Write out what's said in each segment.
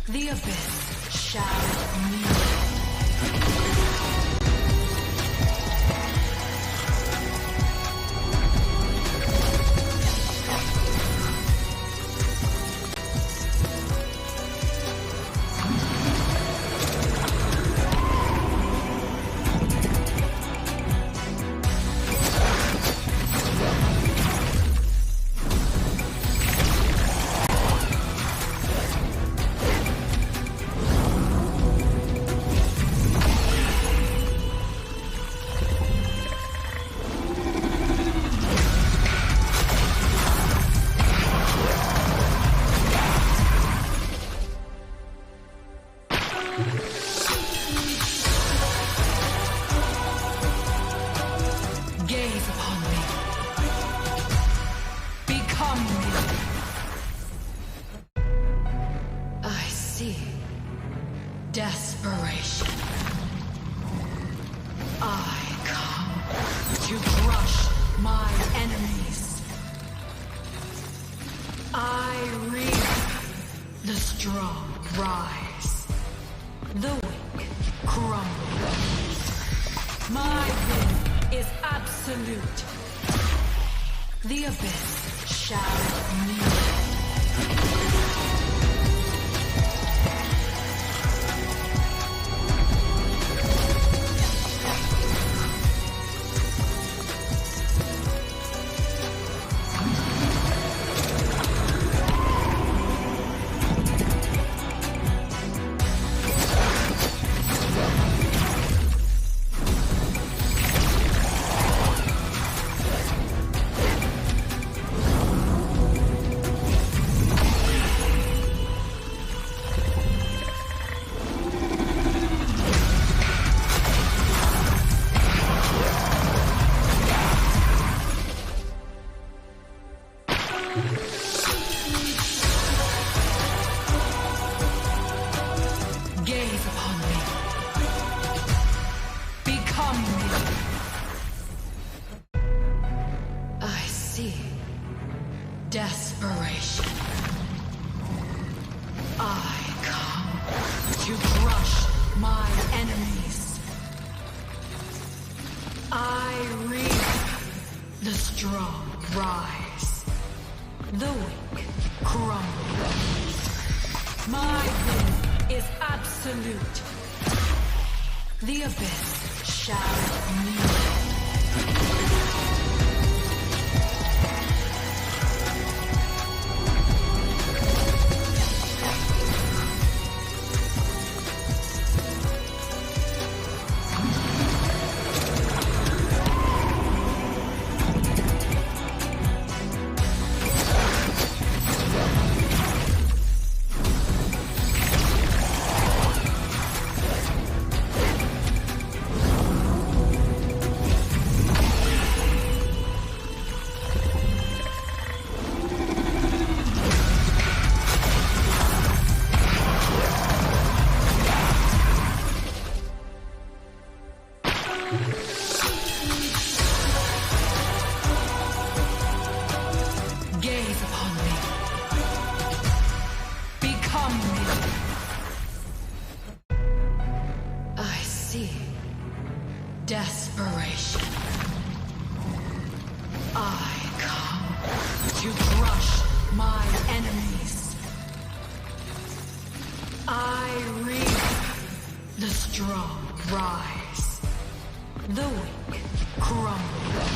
The abyss shall kneel. Desperation. I come to crush my enemies. I reap the strong rise, the weak crumble. My will is absolute. The abyss shall kneel. Desperation. I come to crush my enemies. I reap the strong rise, the weak crumble. My will is absolute. The abyss shall kneel. Desperation. I come to crush my enemies. I reap the strong rise, the weak crumble.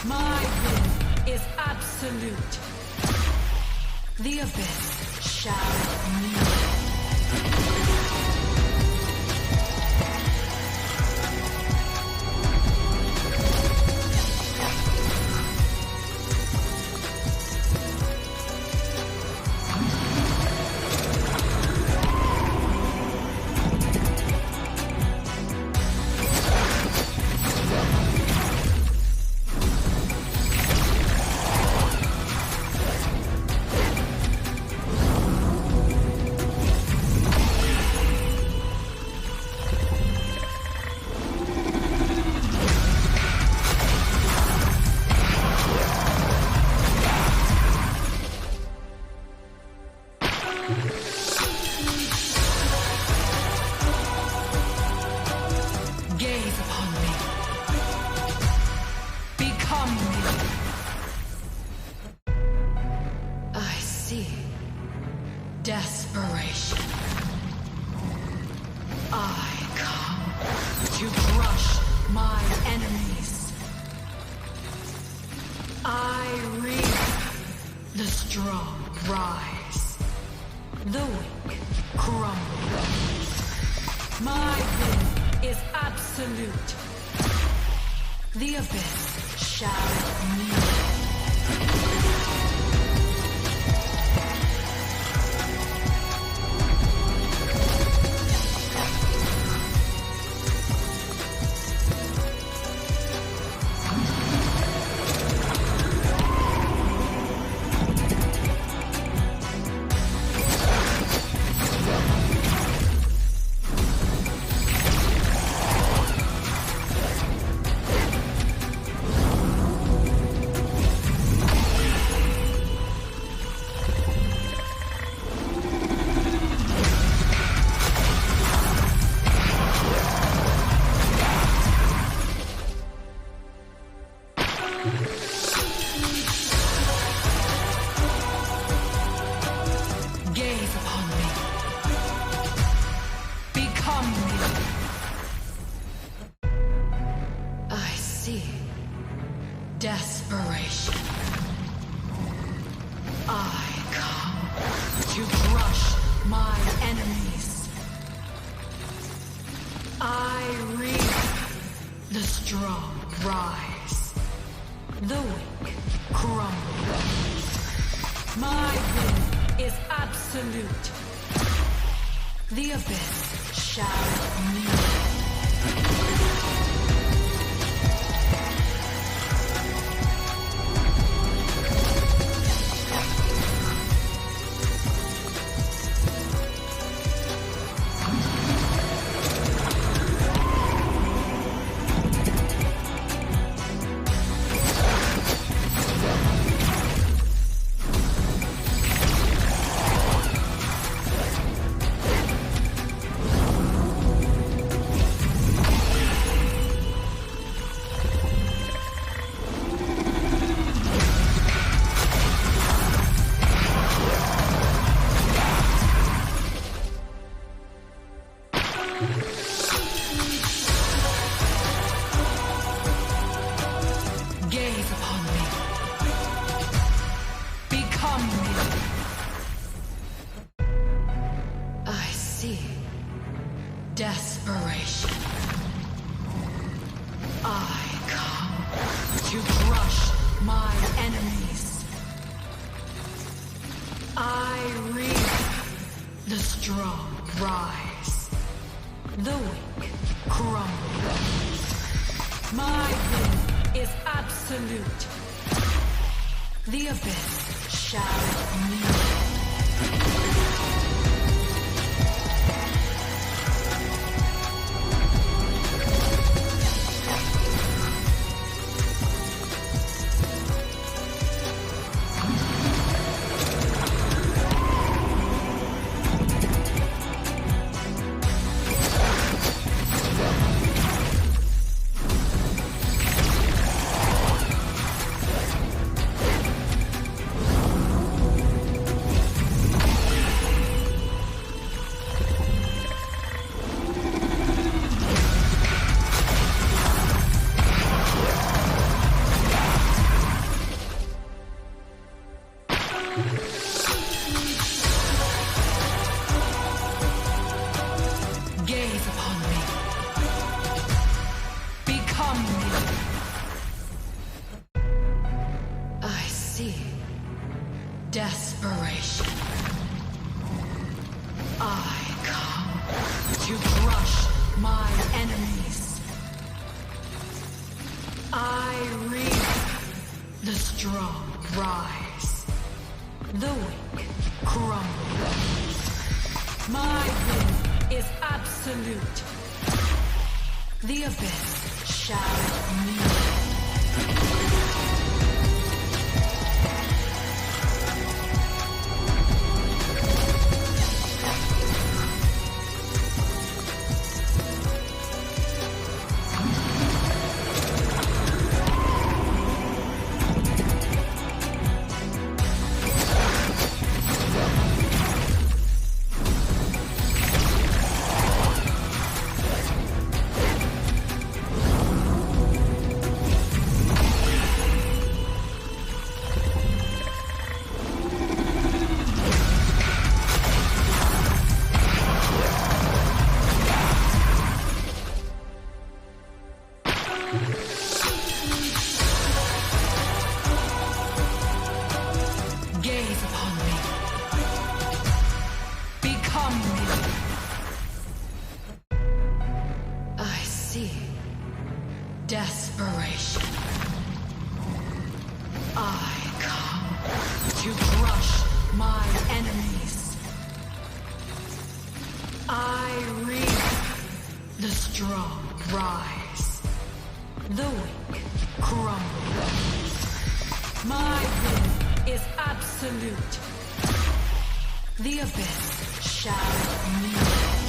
My will is absolute. The abyss shall kneel. Desperation. I come to crush my enemies. I reap the strong rise, the weak crumble. My will is absolute. The abyss shall kneel. Desperation. I come to crush my enemies. I reap the strong rise, the weak crumble. My will is absolute. The abyss shall kneel. Desperation. I come to crush my enemies. I reap the strong rise, the weak crumble. My will is absolute. The abyss shall kneel. Gaze upon me. Become me. I see desperation. I come to crush my enemies. I reap the strong rise, the weak crumble. My will is absolute. The abyss shall kneel. The strong rise. The weak crumble. My will is absolute. The abyss shall kneel.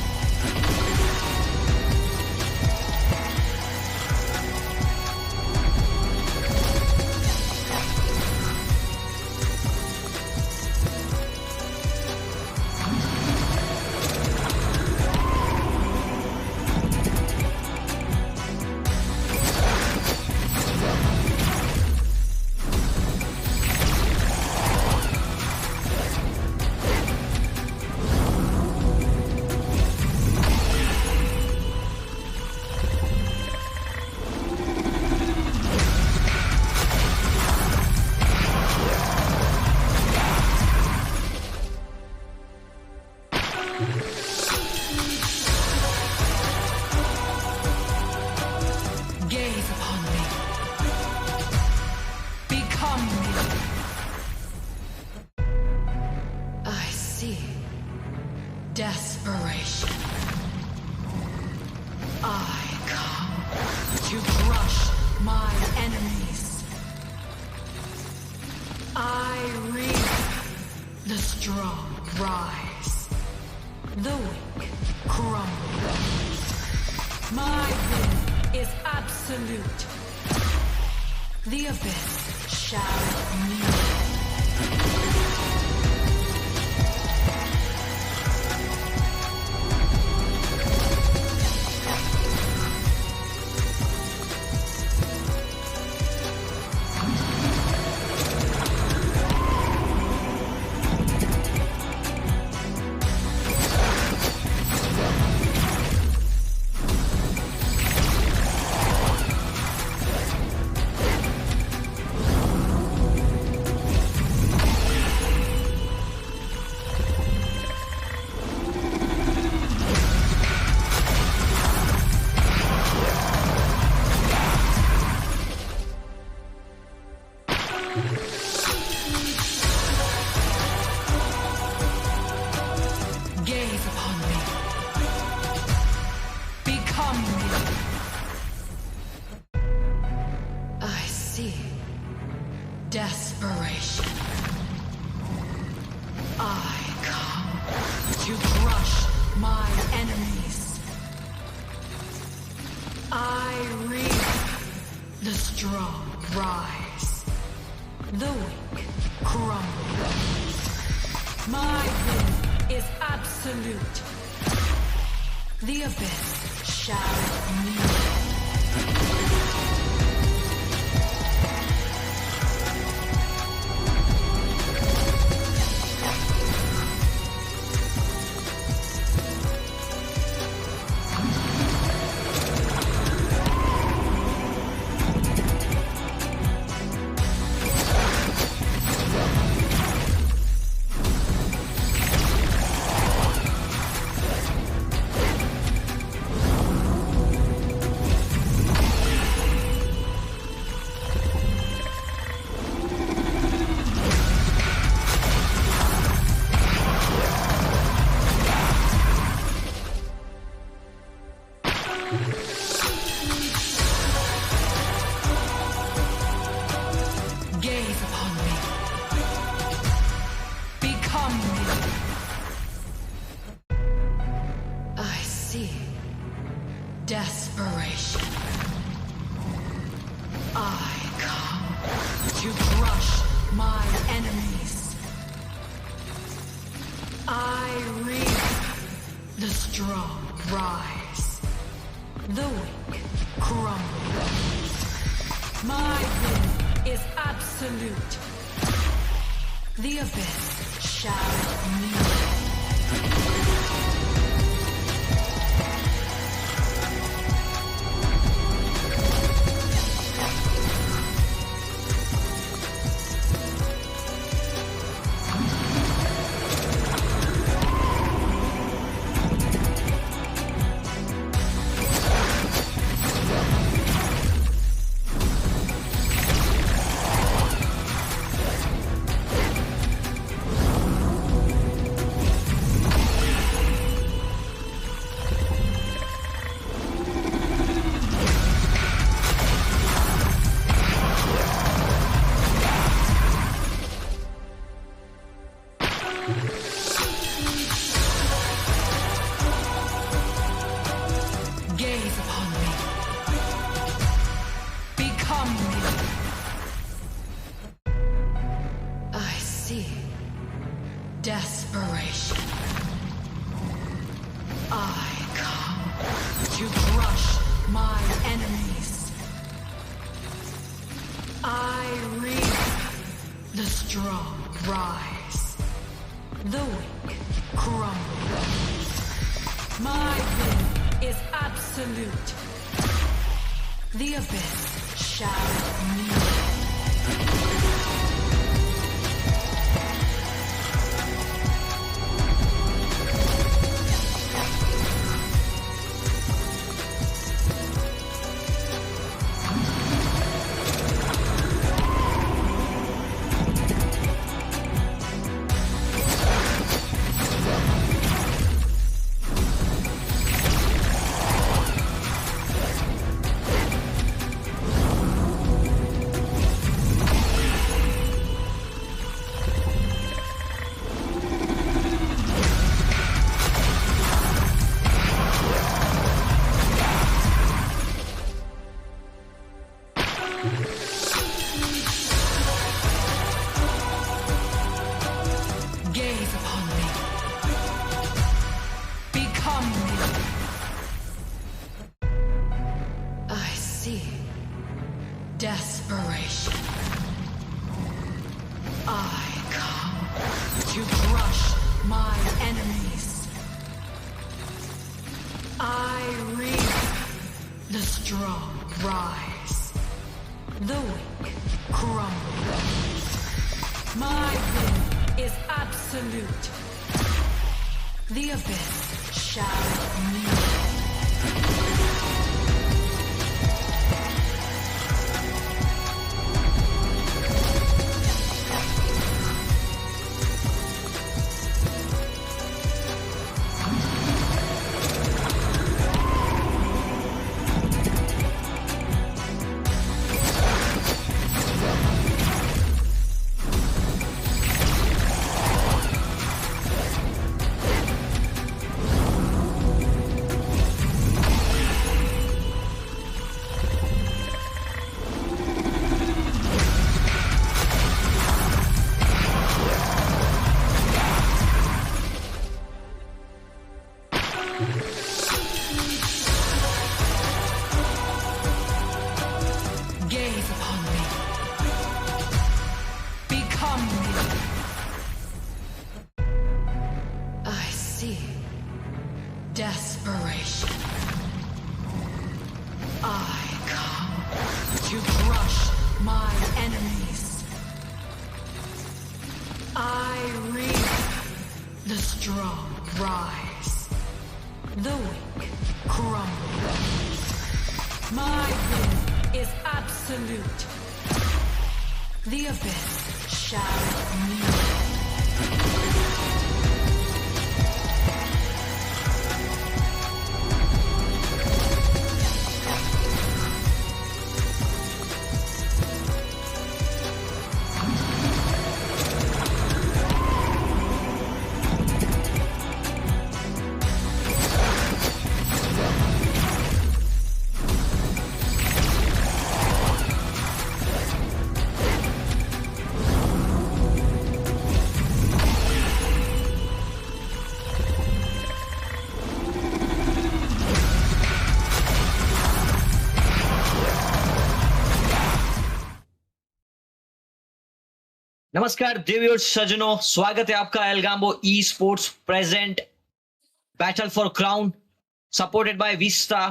Desperation. I come to crush my enemies. I reap the strong rise. The weak crumble. My will is absolute. The abyss shall kneel. Desperation. I come to crush my enemies. I reap the strong rise. The weak crumble. My will is absolute. The abyss shall kneel. Desperation. I come to crush my enemies. I reap the strong rise. The weak crumble. My will is absolute. The abyss shall kneel. my enemies. I reap the strong rise, the weak crumble. My will is absolute. The abyss shall kneel. Desperation. I come to crush my enemies. I reap the strong rise, the weak crumble. My will is absolute. The abyss shall kneel. Desperation. I come to crush my enemies. I reap the strong rise, the weak crumble. My will is absolute. The abyss shall kneel. नमस्कार देवियों सज्जनों, स्वागत है आपका एल्गाम्बो esports present battle for crown supported by Vista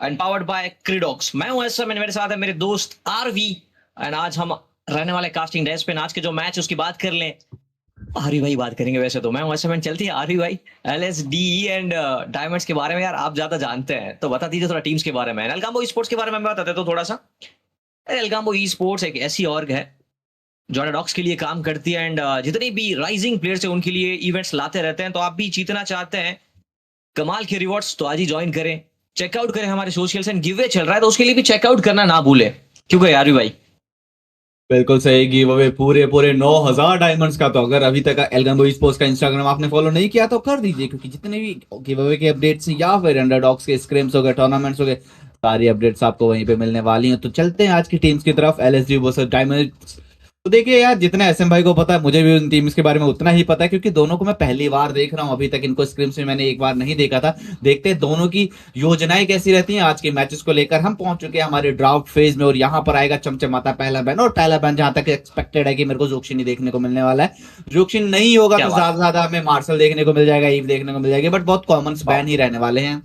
and powered by क्रिडॉक्स। मैं हूं एसएम, मेरे साथ है मेरे दोस्त आरवी एंड आज हम रहने वाले कास्टिंग डेस्क पे आज के जो मैच उसकी बात कर लें। आरवी भाई बात करेंगे, वैसे तो मैं हूं एसएम। चलती है आरवी भाई, एलएसडीई एंड डायमंड्स के बारे में यार आप ज्यादा जानते हैं तो बता दीजिए थोड़ा टीम्स के बारे में। एल्गाम्बो ई स्पोर्ट्स के बारे में बताते तो थोड़ा सा। एल्गाम्बो ई स्पोर्ट्स एक ऐसी ऑर्ग है जो डॉक्स के लिए काम करती है एंड जितने भी राइजिंग प्लेयर्स हैं उनके लिए इवेंट्स लाते रहते हैं। तो आप भी जीतना चाहते हैं कमाल के रिवॉर्ड्स तो आज ही ज्वाइन करें, चेकआउट करें हमारे सोशल्स एंड गिव अवे चल रहा है तो उसके लिए भी चेकआउट करना ना भूले। क्यों कहे यार भाई? बिल्कुल सही, गिव अवे पूरे 9000 डायमंड्स का। तो अगर अभी तक एल्गाम्बो ई स्पोर्ट्स का इंस्टाग्राम आपने फॉलो नहीं किया तो कर दीजिए, क्योंकि जितने भी गिव अवे के अपडेट्स या फिर अंडरडॉग्स के स्क्रिम्स हो गए, टूर्नामेंट्स हो गए, सारी अपडेट्स आपको वहीं पे मिलने वाली हैं। तो चलते हैं आज की टीम्स की तरफ, एलएसडी वर्सेस डायमंड्स। तो देखिए यार, जितना एसएम भाई को पता है मुझे भी उन टीम्स के बारे में उतना ही पता है, क्योंकि दोनों को मैं पहली बार देख रहा हूं। अभी तक इनको स्क्रिम्स में मैंने एक बार नहीं देखा था। देखते हैं दोनों की योजनाएं कैसी रहती हैं। आज के मैचेस को लेकर हम पहुंच चुके हैं हमारे ड्राफ्ट फेज में, और यहाँ पर आएगा चमचमाता पहला बैन। और पहला बैन जहां तक एक्सपेक्टेड है कि मेरे को जोक्शिन ही देखने को मिलने वाला है। जोक्शिन नहीं होगा तो ज्यादा से ज्यादा हमें मार्शल देखने को मिल जाएगा, ईव देखने को मिल जाएगी, बट बहुत कॉमन बैन ही रहने वाले हैं।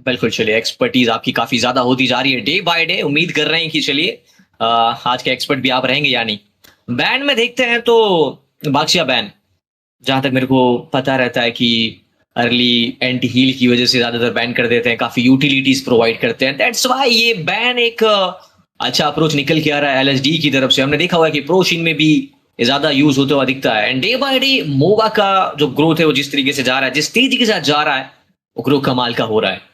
बिल्कुल, चलिए एक्सपर्टीज आपकी काफी ज्यादा होती जा रही है डे बाय डे। उम्मीद कर रहे हैं कि चलिए आज के एक्सपर्ट भी आप रहेंगे या नहीं। बैन में देखते हैं तो बाक्सिया बैन, जहां तक मेरे को पता रहता है कि अर्ली एंटी हील की वजह से ज्यादातर बैन कर देते हैं, काफी यूटिलिटीज प्रोवाइड करते हैं। दैट्स व्हाई ये बैन एक अच्छा अप्रोच निकल के आ रहा है एलएसडी की तरफ से। हमने देखा हुआ है कि प्रो शीन में भी ज्यादा यूज होते हुआ दिखता है। एंड डे बाय डे मोवा का जो ग्रोथ है वो जिस तरीके से जा रहा है, जिस तेजी के साथ जा रहा है, वो ग्रो कमाल का हो रहा है।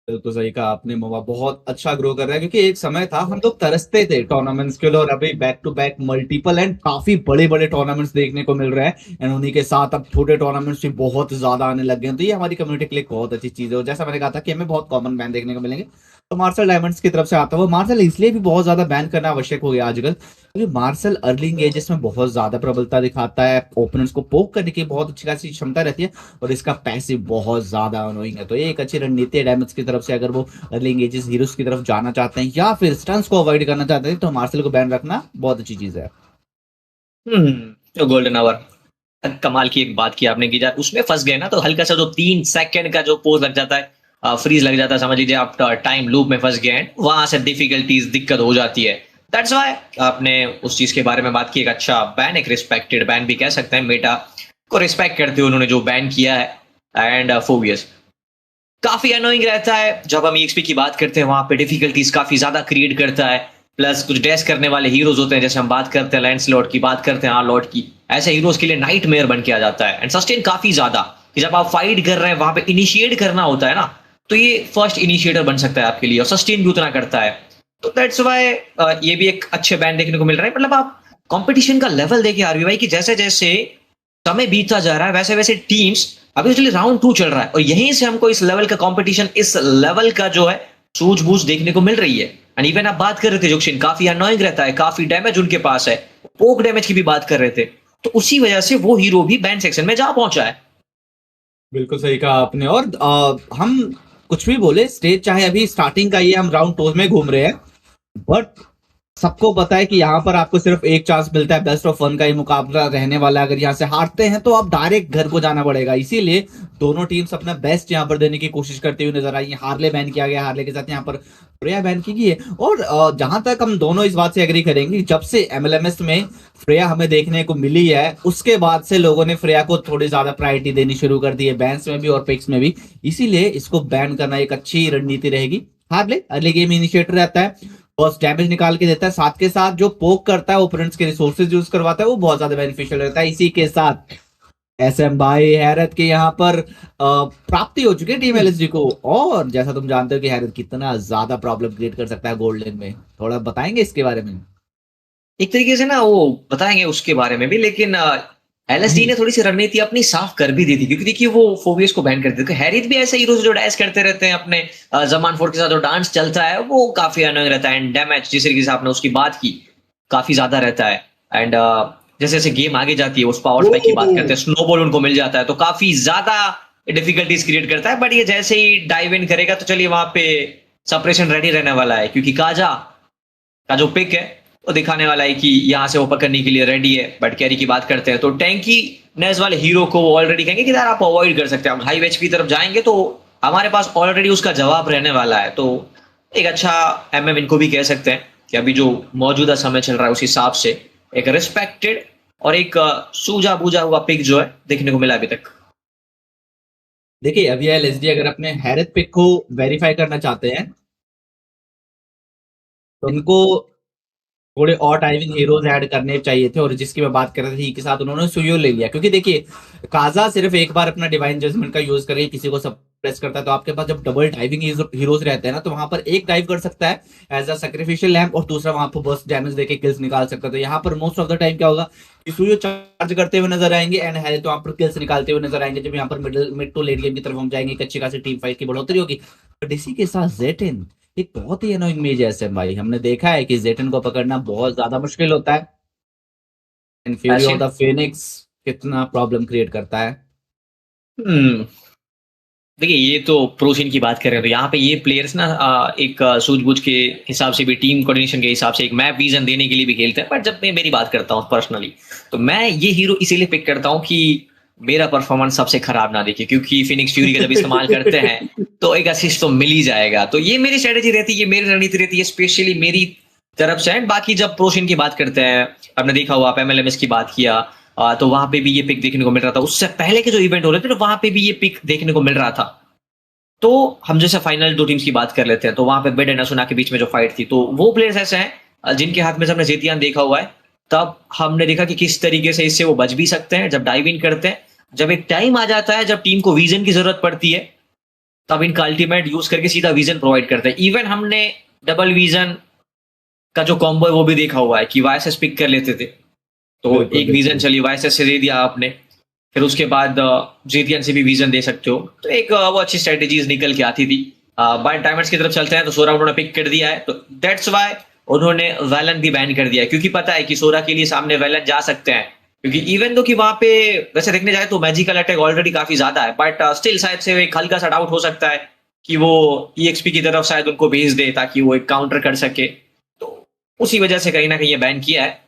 बिल्कुल सही कहा आपने, मोवा बहुत अच्छा ग्रो कर रहा है, क्योंकि एक समय था हम लोग तरसते थे टूर्नामेंट्स के लिए, और अभी back to back multiple and काफी बड़े बड़े टूर्नामेंट्स देखने को मिल रहे हैं। एंड उन्हीं के साथ अब छोटे टूर्नामेंट्स भी बहुत ज्यादा आने लग गए हैं। तो ये हमारी कम्युनिटी के लिए बहुत अच्छी चीज है। और जैसा मैंने कहा था कि हमें बहुत कॉमन बैन देखने को मिलेंगे, तो मार्शल डायमंड्स की तरफ से आता हुआ मार्शल इसलिए भी बहुत ज्यादा बैन करना आवश्यक हो गया आजकल, क्योंकि मार्शल अर्लिंग एजेस में बहुत ज्यादा प्रबलता दिखाता है। ओपोनेंट्स को पोक करने की बहुत अच्छी खासी क्षमता रहती है, और इसका पैसिव बहुत ज्यादा अनोइंग है। तो ये एक अच्छी रणनीति है डैमेज की तरफ से। अगर वो अर्लिंग एजेस हीरोज की तरफ जाना चाहते हैं या फिर स्टन्स को अवॉइड करना चाहते हैं, तो मार्शल को बैन रखना बहुत अच्छी चीज है। तो गोल्डन आवर कमाल की एक बात की आपने की, उसमें फंस गए ना तो हल्का सा जो 3 सेकंड का जो पोज लग जाता है, फ्रीज लग जाता है, समझ लीजिए आप टाइम लूप में फंस गए हैं, वहां से डिफिकल्टीज दिक्कत हो जाती है। दैट्स व्हाई आपने उस चीज के बारे में बात की। एक अच्छा बैन, एक रिस्पेक्टेड बैन भी कह सकते हैं। मेटा को रिस्पेक्ट करते हुए उन्होंने जो बैन किया है। एंड फोबियस काफी अनोइंग रहता है जब हम ईएक्सपी की बात करते हैं, वहां पे डिफिकल्टीज काफी ज्यादा क्रिएट करता है। प्लस कुछ डैश करने वाले हीरोज होते हैं, जैसे हम बात करते हैं लैंसलॉट की, बात करते हैं आर्लॉट की, ऐसे हीरोज के लिए नाइटमेयर बन के आ जाता है। एंड सस्टेन काफी ज्यादा कि जब आप फाइट कर रहे हैं वहां पे इनिशिएट करना होता है ना, तो ये फर्स्ट इनिशिएटर बन सकता है आपके लिए, और सस्टेन भी उतना करता है। तो दैट्स व्हाई ये भी एक अच्छे बैन देखने को मिल रहा है। मतलब आप कंपटीशन का लेवल देखिए आरवी भाई, कि जैसे जैसे समय बीतता जा रहा है वैसे वैसे टीम्स, अभी चलिए राउंड 2 चल रहा है, और यहीं से हमको इस लेवल का कंपटीशन, इस लेवल का जो है सूझबूझ देखने को मिल रही है। एंड इवन आप बात कर रहे थे जोक्शिन काफी अनोइंग रहता है, काफी डैमेज उनके पास है, पोक डैमेज की भी बात कर रहे थे, तो उसी वजह से वो हीरो भी बैन सेक्शन में जा पहुंचा है। बिल्कुल सही कहा आपने। और हम कुछ भी बोले, स्टेज चाहे अभी स्टार्टिंग का, ये हम राउंड 2 में घूम रहे हैं, बट सबको पता है कि यहाँ पर आपको सिर्फ एक चांस मिलता है। बेस्ट ऑफ 1 का ये मुकाबला रहने वाला है। अगर यहाँ से हारते हैं तो आप डायरेक्ट घर को जाना पड़ेगा। इसीलिए दोनों टीम्स अपना बेस्ट यहाँ पर देने की कोशिश करते हुए नजर आई है। हार्ले बैन किया गया, हार्ले के साथ यहाँ पर फ्रेया बैन की गई है। और जहां तक हम दोनों इस बात से एग्री करेंगे, जब से एमएलएमएस में फ्रेया हमें देखने को मिली है, उसके बाद से लोगों ने फ्रेया को थोड़ी ज्यादा प्रायोरिटी देनी शुरू कर दी है, बैन्स में भी और पिक्स में भी। इसीलिए इसको बैन करना एक अच्छी रणनीति रहेगी। हार्ले अर्ली गेम इनिशिएटर रहता है, बस डैमेज निकाल के देता है, साथ के साथ जो पोक करता है, ओपोनेंट्स के रिसोर्सेज यूज करवाता है, वो बहुत ज्यादा बेनिफिशियल रहता है। इसी के साथ एसएम भाई हैरत के यहाँ पर प्राप्ति हो चुकी है टीम एलएसडी को। और जैसा तुम जानते हो कि हैरत कितना ज्यादा प्रॉब्लम क्रिएट कर सकता है गोल्ड लेन में, थोड़ा बताएंगे इसके बारे में? एक तरीके से ना वो बताएंगे उसके बारे में भी, लेकिन एलएसडी ने थोड़ी सी रणनीति अपनी साफ कर भी दी थी, क्योंकि देखिए वो फोबियस को बैन कर देते थे। हैरित भी ऐसे हीरोज जो डैश करते रहते हैं अपने जमान फोर्ड के साथ, जो डांस चलता है वो काफी अनोइंग रहता है। एंड डैमेज जिस तरीके से आपने उसकी बात की काफी ज्यादा रहता है। एंड जैसे जैसे गेम आगे जाती है, उस पावर स्पाइक की बात करते हैं, स्नोबॉल उनको मिल जाता है, तो काफी ज्यादा डिफिकल्टीज क्रिएट करता है। बट ये जैसे ही डाइव इन करेगा तो चलिए वहां पे सप्रेशन रेडी रहने वाला है, क्योंकि काजा का जो पिक है वो दिखाने वाला है कि यहाँ से वो पकड़ने के लिए रेडी है। बट कैरी की बात करते हैं तो टैंकी नेस वाले हीरो को वो ऑलरेडी कहेंगे कि यार आप अवॉइड कर सकते हैं, आप हाई एचपी की तरफ जाएंगे तो हमारे पास ऑलरेडी उसका जवाब रहने वाला है। तो एक अच्छा एमएम इनको भी कह सकते हैं कि अभी जो मौजूदा समय चल रहा है उस हिसाब से एक रिस्पेक्टेड और एक सूझा बूझा हुआ पिक जो है देखने को मिला अभी तक। देखिए अभी एलएसडी अगर अपने हैरत पिक को वेरीफाई करना चाहते हैं तो उनको थोड़े और टाइमिंग हीरोज ऐड करने चाहिए थे, और जिसकी मैं बात कर रहा थी के साथ उन्होंने सुयो ले लिया। क्योंकि देखिए काजा सिर्फ एक बार अपना डिवाइन जजमेंट का यूज करके किसी को सप्रेस करता है, तो आपके पास जब डबल डाइविंग हीरोज रहते हैं ना, तो वहां पर एक डाइव कर सकता है एज अ सैक्रिफिशियल लैम्प, और दूसरा वहां पर बस डैमेज देके किल्स निकाल सकता है। तो यहाँ पर मोस्ट ऑफ द टाइम क्या होगा कि सुयो चार्ज करते हुए नजर आएंगे, एंड है तो वहां पर किल्स निकालते हुए नजर आएंगे। जब यहाँ पर मिड टू लेट गेम की तरफ हम जाएंगे, एक अच्छी खासी टीम फाइट की बढ़ोतरी होगी। बट इसी के साथ जेटिन एक बहुत ही अनोइंग मेज है एसएम भाई। हमने देखा है कि जेटन को पकड़ना बहुत ज्यादा मुश्किल होता है, एंड फ्यूरी ऐसे ऑफ द फेनिक्स कितना प्रॉब्लम क्रिएट करता है। हम्म देखिए, ये तो प्रोसिन की बात कर रहे हैं, तो यहाँ पे ये प्लेयर्स ना एक सूझबूझ के हिसाब से भी, टीम कोऑर्डिनेशन के हिसाब से, एक मैप विजन देने के लिए भी खेलते हैं। बट जब मैं मेरी बात करता हूँ पर्सनली, तो मैं ये हीरो इसीलिए पिक करता हूँ कि मेरा परफॉर्मेंस सबसे खराब ना दिखे, क्योंकि फिनिक्स फ्यूरी का जब इस्तेमाल करते हैं तो एक असिस्ट तो मिल ही जाएगा। तो ये मेरी स्ट्रेटेजी रहती है, ये मेरी रणनीति रहती है, स्पेशली मेरी तरफ से। एंड बाकी जब प्रोसिन की बात करते हैं, आपने देखा हुआ, आप एमएलएमएस की बात किया, तो वहां पे भी ये पिक देखने को मिल रहा था। उससे पहले के जो इवेंट हो रहे थे, तो वहां पे भी ये पिक देखने को मिल रहा था। तो हम जैसे फाइनल 2 टीम्स की बात कर लेते हैं, तो वहां पे बेड एंड असुना के बीच में जो फाइट थी, तो वो प्लेयर्स ऐसे हैं जिनके हाथ में, जब हमने जेतियान देखा हुआ है, तब हमने देखा कि किस तरीके से इससे वो बच भी सकते हैं जब डाइव इन करते हैं। जब एक टाइम आ जाता है जब टीम को विजन की जरूरत पड़ती है, तब इनका अल्टीमेट यूज करके सीधा विजन प्रोवाइड करते हैं। इवन हमने डबल विजन का जो कॉम्बो है वो भी देखा हुआ है कि वायसेस पिक कर लेते थे, तो बिल्कुल एक विजन बिल्कुल। चलिए वायसेस से दे दिया आपने, फिर उसके बाद जेतियन से भी विजन दे सकते हो। तो एक वो अच्छी स्ट्रेटेजीज निकल के आती थी। बाय डायमंड्स की तरफ चलते हैं, तो सोरा उन्होंने पिक कर दिया है, तो दैट्स वाई उन्होंने वैलन भी बैन कर दिया है, क्योंकि पता है कि सोरा के लिए सामने वैलन जा सकते हैं। क्योंकि इवन दो कि वहां पे वैसे देखने जाए तो मैजिकल अटैक ऑलरेडी काफी ज्यादा है, बट स्टिल शायद से एक हल्का सा डाउट हो सकता है कि वो ईएक्सपी की तरफ शायद उनको भेज दे ताकि वो एक काउंटर कर सके। तो उसी वजह से कहीं ना कहीं ये बैन किया है।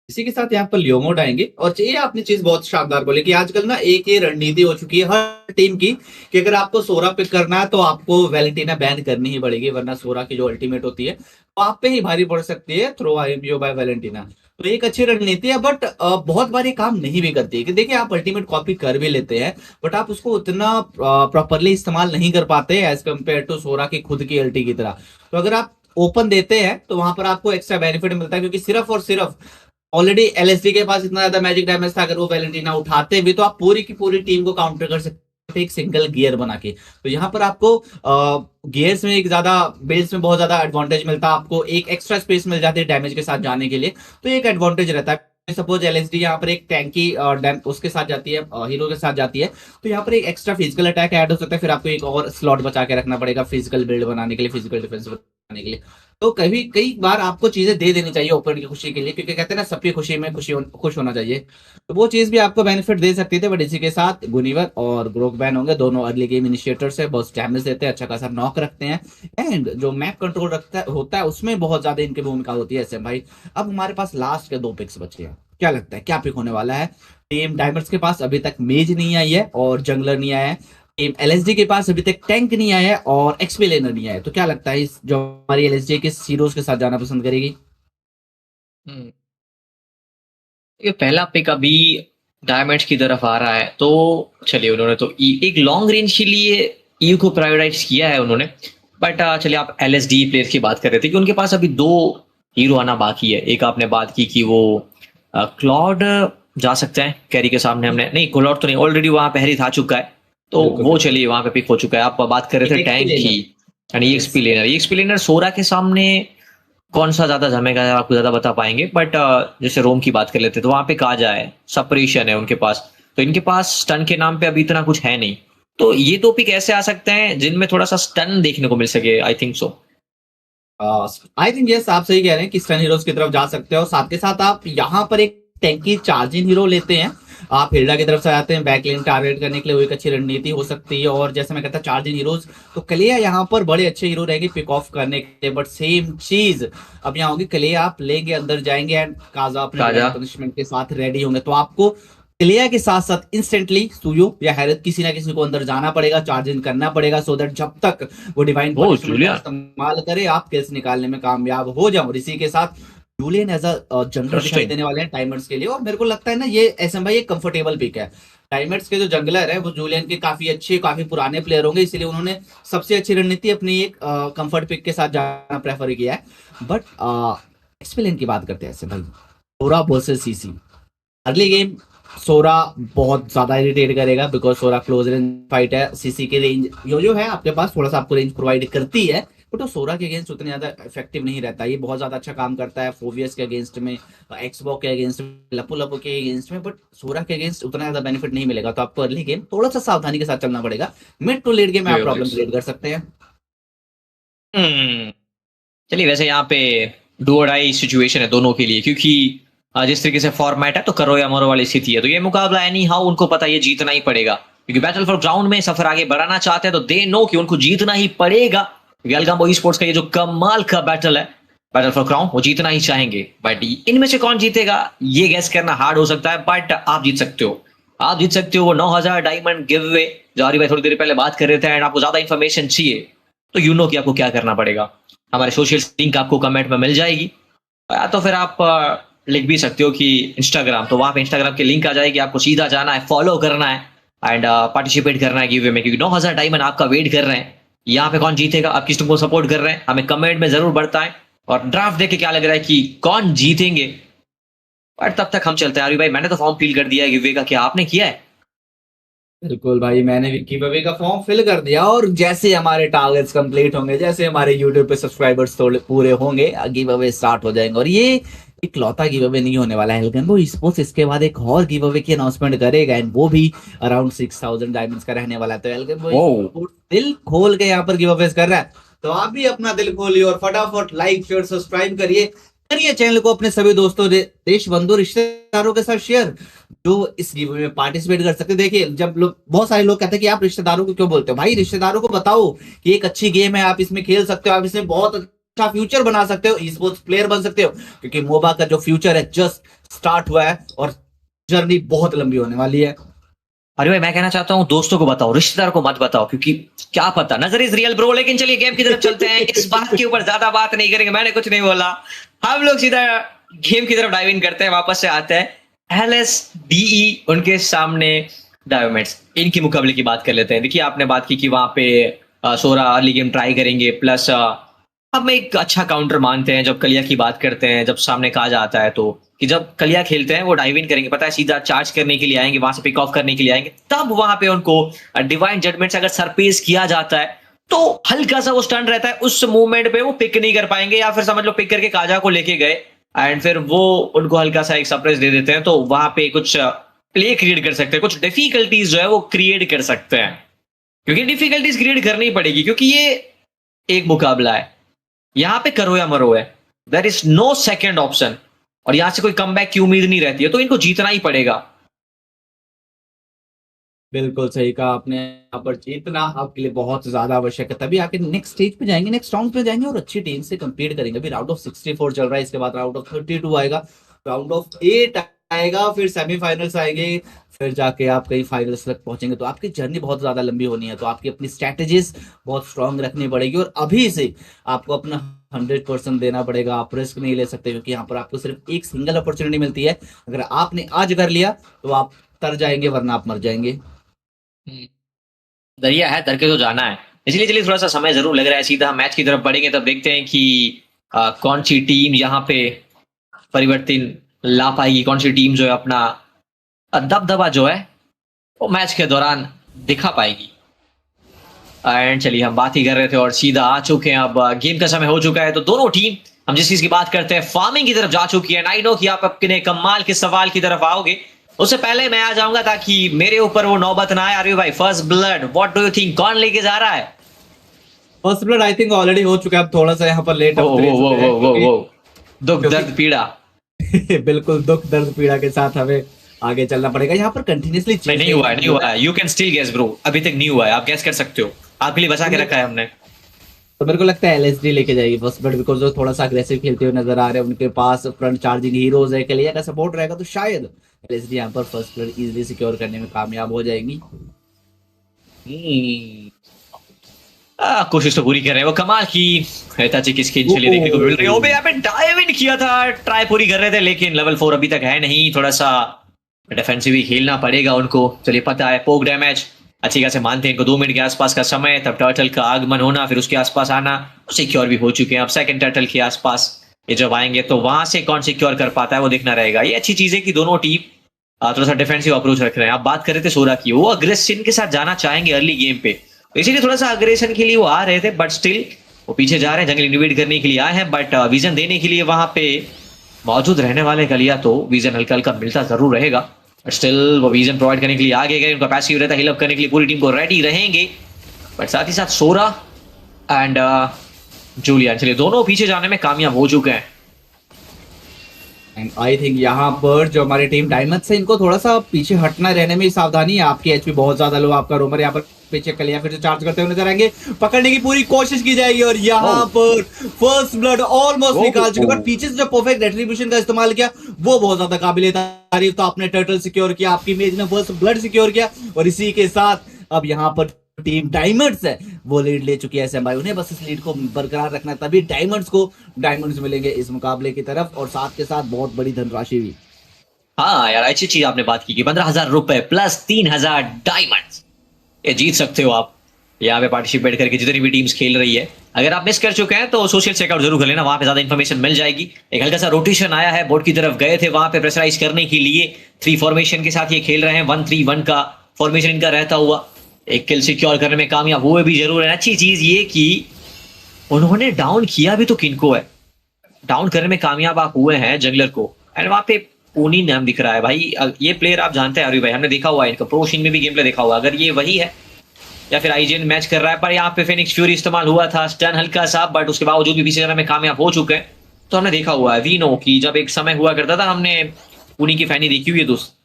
इसी के साथ यहाँ पर लियोमोड आएंगे। और ये आपने चीज बहुत शानदार बोली कि आजकल ना एक ये रणनीति हो चुकी है हर टीम की कि अगर आपको सोरा पिक करना है तो आपको वैलेंटीना बैन करनी ही पड़ेगी, वरना सोरा की जो अल्टीमेट होती है वो आप पे ही भारी पड़ सकती है, थ्रो आईएमपीओ बाय वैलेंटीना। तो एक अच्छी रणनीति है, बट बहुत बार ये काम नहीं भी करती है। कि देखिए, आप अल्टीमेट कॉपी कर भी लेते हैं, बट आप उसको उतना प्रॉपरली इस्तेमाल नहीं कर पाते एज कम्पेयर टू सोरा की खुद की अल्टी की तरह। तो अगर आप ओपन देते हैं तो वहां पर आपको एक्स्ट्रा बेनिफिट मिलता है, क्योंकि सिर्फ और सिर्फ ऑलरेडी एलएसडी के पास इतना ज्यादा मैजिक डैमेज था, अगर वो वैलेंटीना उठाते भी तो आप पूरी की पूरी टीम को काउंटर कर सकते थे एक सिंगल गियर बना के। तो यहाँ पर आपको गियर्स में एक ज्यादा, बेल्स में बहुत ज्यादा एडवांटेज मिलता है, आपको एक एक्स्ट्रा स्पेस मिल जाती है डैमेज के साथ जाने के लिए, तो एक एडवांटेज रहता है। सपोज एलएसडी यहाँ पर एक टैंकी उसके साथ जाती है, हीरो के साथ जाती है, तो यहाँ पर एक एक्स्ट्रा फिजिकल अटैक ऐड हो सकता है, फिर आपको एक और स्लॉट बचा के रखना पड़ेगा फिजिकल बिल्ड बनाने के लिए, फिजिकल डिफेंस बनाने के लिए। तो कभी कई बार आपको चीजें दे देनी चाहिए ओपन की खुशी के लिए, क्योंकि कहते हैं ना सबकी खुशी में खुश होना चाहिए। तो वो चीज भी आपको बेनिफिट दे सकती थी, बट इसी के साथ गुनिवर और ग्रोक बैन होंगे, दोनों अर्ली गेम इनिशिएटर्स है, बहुत डैमेज देते हैं, अच्छा खासा नॉक रखते हैं, एंड जो मैप कंट्रोल होता है उसमें बहुत ज्यादा इनकी भूमिका होती है एसएम भाई। अब हमारे पास लास्ट के 2 पिक्स बचे हैं, क्या लगता है क्या पिक होने वाला है? टीम डायमंड्स के पास अभी तक मेज नहीं आई है और जंगलर नहीं आया है, टीम एलएसडी के पास अभी तक टैंक नहीं आया है और एक्सपी लेनर नहीं आया है। तो क्या लगता है इस जो हमारी एलएसडी के हीरोज के साथ जाना पसंद करेगी? हम्म, ये पहला पिक अभी डायमंड्स की तरफ आ रहा है, तो चलिए उन्होंने तो एक लॉन्ग रेंज के लिए ईयू को प्रायोरिटाइज किया है उन्होंने। बट चलिए, आप एलएसडी प्लेयर्स की बात कर रहे थे कि उनके पास अभी 2 हीरो आना बाकी है। एक आपने बात की कि वो क्लॉड जा सकते हैं कैरी के सामने, हमने नहीं, क्लॉड तो नहीं, ऑलरेडी वहां पे हैरी था चुका है, तो बिल्कुल वो बिल्कुल। चलिए वहां पे पिक हो चुका है। आप बात कर रहे थे एक टैंक एक्सपी की, यानी लेनर। एक्सपी लेनर सोरा के सामने कौन सा ज्यादा जमेगा, आपको ज्यादा बता पाएंगे। बट जैसे रोम की बात कर लेते तो वहां पे काजा है, सपरेशन है उनके पास, तो इनके पास स्टन के नाम पे अभी इतना कुछ है नहीं। तो ये 2 पिक ऐसे आ सकते हैं जिनमें थोड़ा सा स्टन देखने को मिल सके, I think so. I think yes, आप सही कह रहे हैं कि स्टन हीरोज की तरफ जा सकते हो। साथ के साथ आप यहाँ पर एक टैंकी चार्जिंग हीरो लेते हैं, आप हिल्डा की तरफ से आते हैं बैकलाइन टारगेट करने के लिए, वो एक अच्छी रणनीति हो सकती है। और जैसे मैं कहता चार्जिंग हीरोज, तो कलिया यहाँ पर बड़े अच्छे हीरो रहेंगे पिक ऑफ करने के लिए। बट सेम चीज अब यहाँ होगी, कलिया आप लेंगे, अंदर जाएंगे एंड काजा अपने पनिशमेंट के साथ रेडी होंगे, तो आपको क्लियर के साथ साथ इंस्टेंटली सुयो या हैरत किसी ना किसी को अंदर जाना पड़ेगा, चार्जिंग करना पड़ेगा, सो दैट जब तक वो डिवाइन पनिशमेंट का इस्तेमाल करे आप किल्स निकालने में कामयाब हो जाओ। और इसी के साथ जूलियन एज अ जंगलर दिखाई देने वाले हैं डायमंड्स के लिए, और मेरे को लगता है ना ये एसएम भाई एक कंफर्टेबल पिक है। डायमंड्स के जो जंगलर है वो जूलियन के काफी अच्छे काफी पुराने प्लेयर होंगे, इसलिए उन्होंने सबसे अच्छी रणनीति अपनी एक कंफर्ट पिक के साथ जाना प्रेफर किया है। बट एक्सपीरियंस की बात करते हैं एसएम भाई, सोरा वर्सेस सीसी अर्ली गेम, सोरा बहुत ज्यादा इरिटेट करेगा बिकॉज सोरा क्लोज रेंज फाइट है, सीसी की रेंज जो है आपके पास थोड़ा सा आपको रेंज प्रोवाइड करती है, बट वो सोरा के अगेंस्ट उतने ज्यादा इफेक्टिव नहीं रहता। ये बहुत ज्यादा अच्छा काम करता है फोवियस के अगेंस्ट में, एक्सबॉक्स के अगेंस्ट में, लपू लपू के अगेंस्ट में, बट सोरा के अगेंस्ट उतना ज्यादा बेनिफिट नहीं मिलेगा। तो आपको अर्ली गेम थोड़ा सा सावधानी के साथ चलना पड़ेगा, मिड टू लेट गेम में आप प्रॉब्लम क्रिएट कर सकते हैं। चलिए वैसे यहाँ पे डू और डाई सिचुएशन है दोनों के लिए, क्योंकि जिस तरीके से फॉर्मेट है तो करो या मरो वाली स्थिति है, तो ये मुकाबला एनी हाउ उनको पता है ये जीतना ही पड़ेगा, क्योंकि बैटल फॉर ग्राउंड में सफर आगे बढ़ाना चाहते हैं तो दे नो कि उनको जीतना ही पड़ेगा, क्योंकि अल्गाम्बो ई-स्पोर्ट्स का ये जो कमाल का बैटल है बैटल फॉर क्राउन वो जीतना ही चाहेंगे। बट इनमें से कौन जीतेगा ये गैस करना हार्ड हो सकता है, बट आप जीत सकते हो, आप जीत सकते हो वो 9000 डायमंड गिव अवे जो हरी भाई थोड़ी देर पहले बात कर रहे थे। एंड आपको ज्यादा इन्फॉर्मेशन चाहिए तो यू नो कि आपको क्या करना पड़ेगा, हमारे सोशल लिंक आपको कमेंट में मिल जाएगी, या तो फिर आप लिख भी सकते हो कि इंस्टाग्राम, तो वहां पे इंस्टाग्राम की लिंक आ जाएगी, आपको सीधा जाना है, फॉलो करना है एंड पार्टिसिपेट करना है गिव अवे में, क्योंकि 9000 डायमंड आपका वेट कर रहे हैं। यहाँ पे कौन जीतेगा, आप किस टीम को सपोर्ट कर रहे हैं, हमें कमेंट में जरूर बताएं, और ड्राफ्ट देख के क्या लग रहा है कि कौन जीतेंगे। बट तब तक हम चलते हैं। भाई मैंने तो फॉर्म फिल कर दिया है गिव अवे का, क्या आपने किया है? बिल्कुल भाई, मैंने भी गिव अवे का फॉर्म फिल कर दिया, और जैसे हमारे टारगेट्स कंप्लीट होंगे, जैसे हमारे यूट्यूब पे सब्सक्राइबर्स थोड़े पूरे होंगे, गिव अवे स्टार्ट हो जाएंगे। और ये इकलौता गिव अवे नहीं होने वाला है, एल्गाम्बो ई-स्पोर्ट्स इसके बाद एक और गिव अवे की अनाउंसमेंट करेगा, एंड वो भी अराउंड 6000 डायमंड्स का रहने वाला है। तो एल्गाम्बो ई-स्पोर्ट्स दिल खोल के यहाँ पर गिव अवेज कर रहा है, तो आप भी अपना दिल खोलिए और फटाफट लाइक शेयर सब्सक्राइब करिए चैनल को, अपने सभी दोस्तों देश बंधु रिश्तेदारों के साथ शेयर जो इस गिव अवे में पार्टिसिपेट कर सकते हैं। देखिए, जब लोग, बहुत सारे लोग कहते हैं कि आप रिश्तेदारों को क्यों बोलते हो, भाई रिश्तेदारों को बताओ कि एक अच्छी गेम है, आप इसमें खेल सकते हो, आप इसमें बहुत अच्छा फ्यूचर बना सकते हो, ई-स्पोर्ट्स प्लेयर बन सकते हो, क्योंकि मोबा का जो फ्यूचर है जस्ट स्टार्ट हुआ है और जर्नी बहुत लंबी होने वाली है। अरे भाई मैं कहना चाहता हूँ दोस्तों को बताओ, रिश्तेदार को मत बताओ, क्योंकि क्या पता, नजर इज रियल ब्रो। लेकिन चलिए गेम की तरफ चलते हैं, इस बात के ऊपर ज्यादा बात नहीं करेंगे, मैंने कुछ नहीं बोला, हम लोग सीधा गेम की तरफ डाइव इन करते हैं, वापस से आते हैं LSDE उनके सामने डायोमेट्स, इनके मुकाबले की बात कर लेते हैं। देखिए आपने बात की कि वहां पे सोरा अर्ली गेम ट्राई करेंगे, प्लस हम एक अच्छा काउंटर मानते हैं जब कलिया की बात करते हैं, जब सामने कहा जाता है तो कि जब कलिया खेलते हैं वो डाइव इन करेंगे, पता है सीधा चार्ज करने के लिए आएंगे, वहां से पिक ऑफ करने के लिए आएंगे, तब वहां पे उनको डिवाइन जजमेंट से अगर सरपेस किया जाता है तो हल्का सा वो स्टन रहता है, उस मूवमेंट पे वो पिक नहीं कर पाएंगे, या फिर समझ लो पिक करके काजा को लेके गए एंड फिर वो उनको हल्का सा एक सरप्राइज दे देते हैं, तो वहां पे कुछ प्ले क्रिएट कर सकते हैं, कुछ डिफिकल्टीज जो है वो क्रिएट कर सकते हैं, क्योंकि डिफिकल्टीज क्रिएट करनी पड़ेगी, क्योंकि ये एक मुकाबला है, यहां पे करो या मरो है, there is no second option, और यहां से कोई कमबैक की उम्मीद नहीं रहती है, तो इनको जीतना ही पड़ेगा। बिल्कुल सही कहा आपने, यहाँ पर जीतना आपके लिए बहुत ज्यादा आवश्यक है, तभी आके नेक्स्ट स्टेज पे जाएंगे, नेक्स्ट राउंड पे जाएंगे और अच्छी टीम से कंपीट करेंगे। अभी राउंड ऑफ 64 चल रहा है, इसके बाद राउंड ऑफ 32 आएगा, राउंड ऑफ 8 आएगा, फिर सेमीफाइनल्स आएंगे, फिर जाके आप कहीं फाइनल्स तक पहुंचेंगे, तो आपकी जर्नी बहुत ज्यादा लंबी होनी है, तो आपकी अपनी स्ट्रैटेजीज बहुत स्ट्रांग रखनी पड़ेगी, और अभी से आपको अपना 100% देना पड़ेगा, आप रिस्क नहीं ले सकते, क्योंकि यहाँ पर आपको सिर्फ एक सिंगल अपॉर्चुनिटी मिलती है, अगर आपने आज कर लिया तो आप तर जाएंगे, वरना आप मर जाएंगे। दरिया है, तर के तो जाना है, इसलिए चलिए थोड़ा सा समय जरूर लग रहा है, सीधा मैच की तरफ बढ़ेंगे तब देखते हैं कि कौन सी टीम यहाँ पे परिवर्तन ला पाएगी, कौन सी टीम जो है अपना दबदबा जो है वो मैच के दौरान दिखा पाएगी। एंड चलिए हम बात ही कर रहे थे और सीधा आ चुके हैं, अब गेम का समय हो चुका है, तो दोनों टीम हम जिस चीज की बात करते हैं फार्मिंग की तरफ जा चुकी है। आई नो कि आप अपने कमाल के सवाल की तरफ आओगे, उससे पहले मैं आ जाऊंगा ताकि मेरे ऊपर वो नौबत ना आए। अरे भाई first blood, what do you think, कौन लेके जा रहा है? First blood I think already हो चुका है, अब थोड़ा सा यहाँ पर लेट दुख दर्द पीड़ा बिल्कुल दुख दर्द पीड़ा के साथ हमें आगे चलना पड़ेगा, यहाँ पर कंटिन्यूअसली नहीं हुआ है, you can still guess bro, अभी तक नहीं हुआ है, आप गेस कर सकते हो, आपके लिए बचा के रखा है हमने। तो मेरे को लगता है LSD लेके जाएगी फर्स्ट ब्लड, बिकॉज वो थोड़ा सा अग्रेसिव खेलते हुए नजर आ रहे हैं, उनके पास फ्रंट चार्जिंग हीरोज है, कलिया का सपोर्ट रहेगा, तो शायद LSD यहाँ पर फर्स्ट ब्लड इजीली सिक्योर करने में कामयाब हो जाएगी। कोशिश तो पूरी कर रहे हैं वो, कमाल की हिताची की स्किन चलिए देखने को मिल रही है। ओबे यहाँ पे डाइव इन किया था, ट्राई पूरी कर रहे थे, लेकिन लेवल 4 अभी तक है नहीं, थोड़ा सा डिफेंसिव ही खेलना पड़ेगा उनको। चलिए पता है पोक डैमेज अच्छी खासे मानते हैं इनको, 2 मिनट के आसपास का समय, तब टर्टल का आगमन होना, फिर उसके आसपास आना, सिक्योर भी हो चुके हैं। अब सेकंड टर्टल के आसपास ये जब आएंगे तो वहां से कौन सिक्योर कर पाता है वो देखना रहेगा। ये अच्छी चीज है कि दोनों टीम थोड़ा सा डिफेंसिव अप्रोच रख रहे हैं। आप बात कर रहे थे सोरा की, वो अग्रेशन के साथ जाना चाहेंगे अर्ली गेम पे, तो इसीलिए थोड़ा सा अग्रेशन के लिए वो आ रहे थे, बट स्टिल वो पीछे जा रहे हैं, जंगल इन्वेड करने के लिए आए हैं, बट विजन देने के लिए वहां पे मौजूद रहने वाले कलिया तो विजन हल्का हल्का मिलता जरूर रहेगा, बट स्टिल वो विजन प्रोवाइड करने के लिए आगे गए, उनका पैसिव रहता है, हिल अप करने के लिए पूरी टीम को रेडी रहेंगे, बट साथ ही साथ सोरा एंड जूलियन। चलिए दोनों पीछे जाने में कामयाब हो चुके हैं। एंड आई थिंक यहाँ पर जो हमारी टीम डायमंड से, इनको थोड़ा सा पीछे हटना रहने में सावधानी है। आपकी एचपी बहुत ज्यादा लो, आपका रोमर यहाँ पर पीछे कलिया फिर से चार्ज करते हुए नजर आएंगे, पकड़ने की पूरी कोशिश की जाएगी और यहाँ पर फर्स्ट ब्लड ऑलमोस्ट निकाल चुके, पर पीछे से जो परफेक्ट रेट्रीब्यूशन का इस्तेमाल किया वो बहुत ज्यादा काबिल तारीफ। तो आपने टर्टल सिक्योर किया, आपकी इमेज ने फर्स्ट ब्लड सिक्योर किया और इसी के साथ अब यहाँ पर टीम डायमंड्स है वो लीड ले चुकी है एसएमआई। उन्हें बस इस लीड को बरकरार रखना है, तभी डायमंड्स मिलेंगे इस मुकाबले की तरफ, और साथ के साथ बहुत बड़ी धनराशि भी। हाँ यार, अच्छी चीज आपने बात की कि 15,000 रुपए प्लस 3,000 डायमंड्स, ये जीत सकते हो आप यहाँ पे पार्टिसिपेट करके जितनी भी टीम्स खेल रही है। अगर आप मिस कर चुके हैं तो सोशल चेकआउट जरूर कर लेना, वहां पे ज्यादा इंफॉर्मेशन मिल जाएगी। एक हल्का सा रोटेशन आया है, बोर्ड की तरफ गए थे वहां पे प्रेशराइज करने के लिए। 3 फॉर्मेशन के साथ ये खेल रहे हैं, 1-3-1 का फॉर्मेशन इनका रहता हुआ। एक किल सिक्योर करने में कामयाब हुए भी जरूर है। अच्छी चीज ये कि उन्होंने डाउन किया भी तो किनको है, डाउन करने में कामयाब आप हुए हैं जंगलर को। एंड वहां पे पूनी नाम दिख रहा है भाई, ये प्लेयर आप जानते हैं अरवी भाई, हमने देखा हुआ है इनका प्रो शीन में भी गेम प्ले देखा हुआ। अगर ये वही है या फिर आईजीएन मैच कर रहा है, पर यहाँ पे फिनिक्स फ्यूरी इस्तेमाल हुआ था, स्टन हल्का सा, बट उसके बावजूद भी पीछे जाने में कामयाब हो चुके हैं। तो हमने देखा हुआ है वी नो की जब एक समय हुआ करता था, हमने पूनी की फैनी देखी हुई है दोस्त।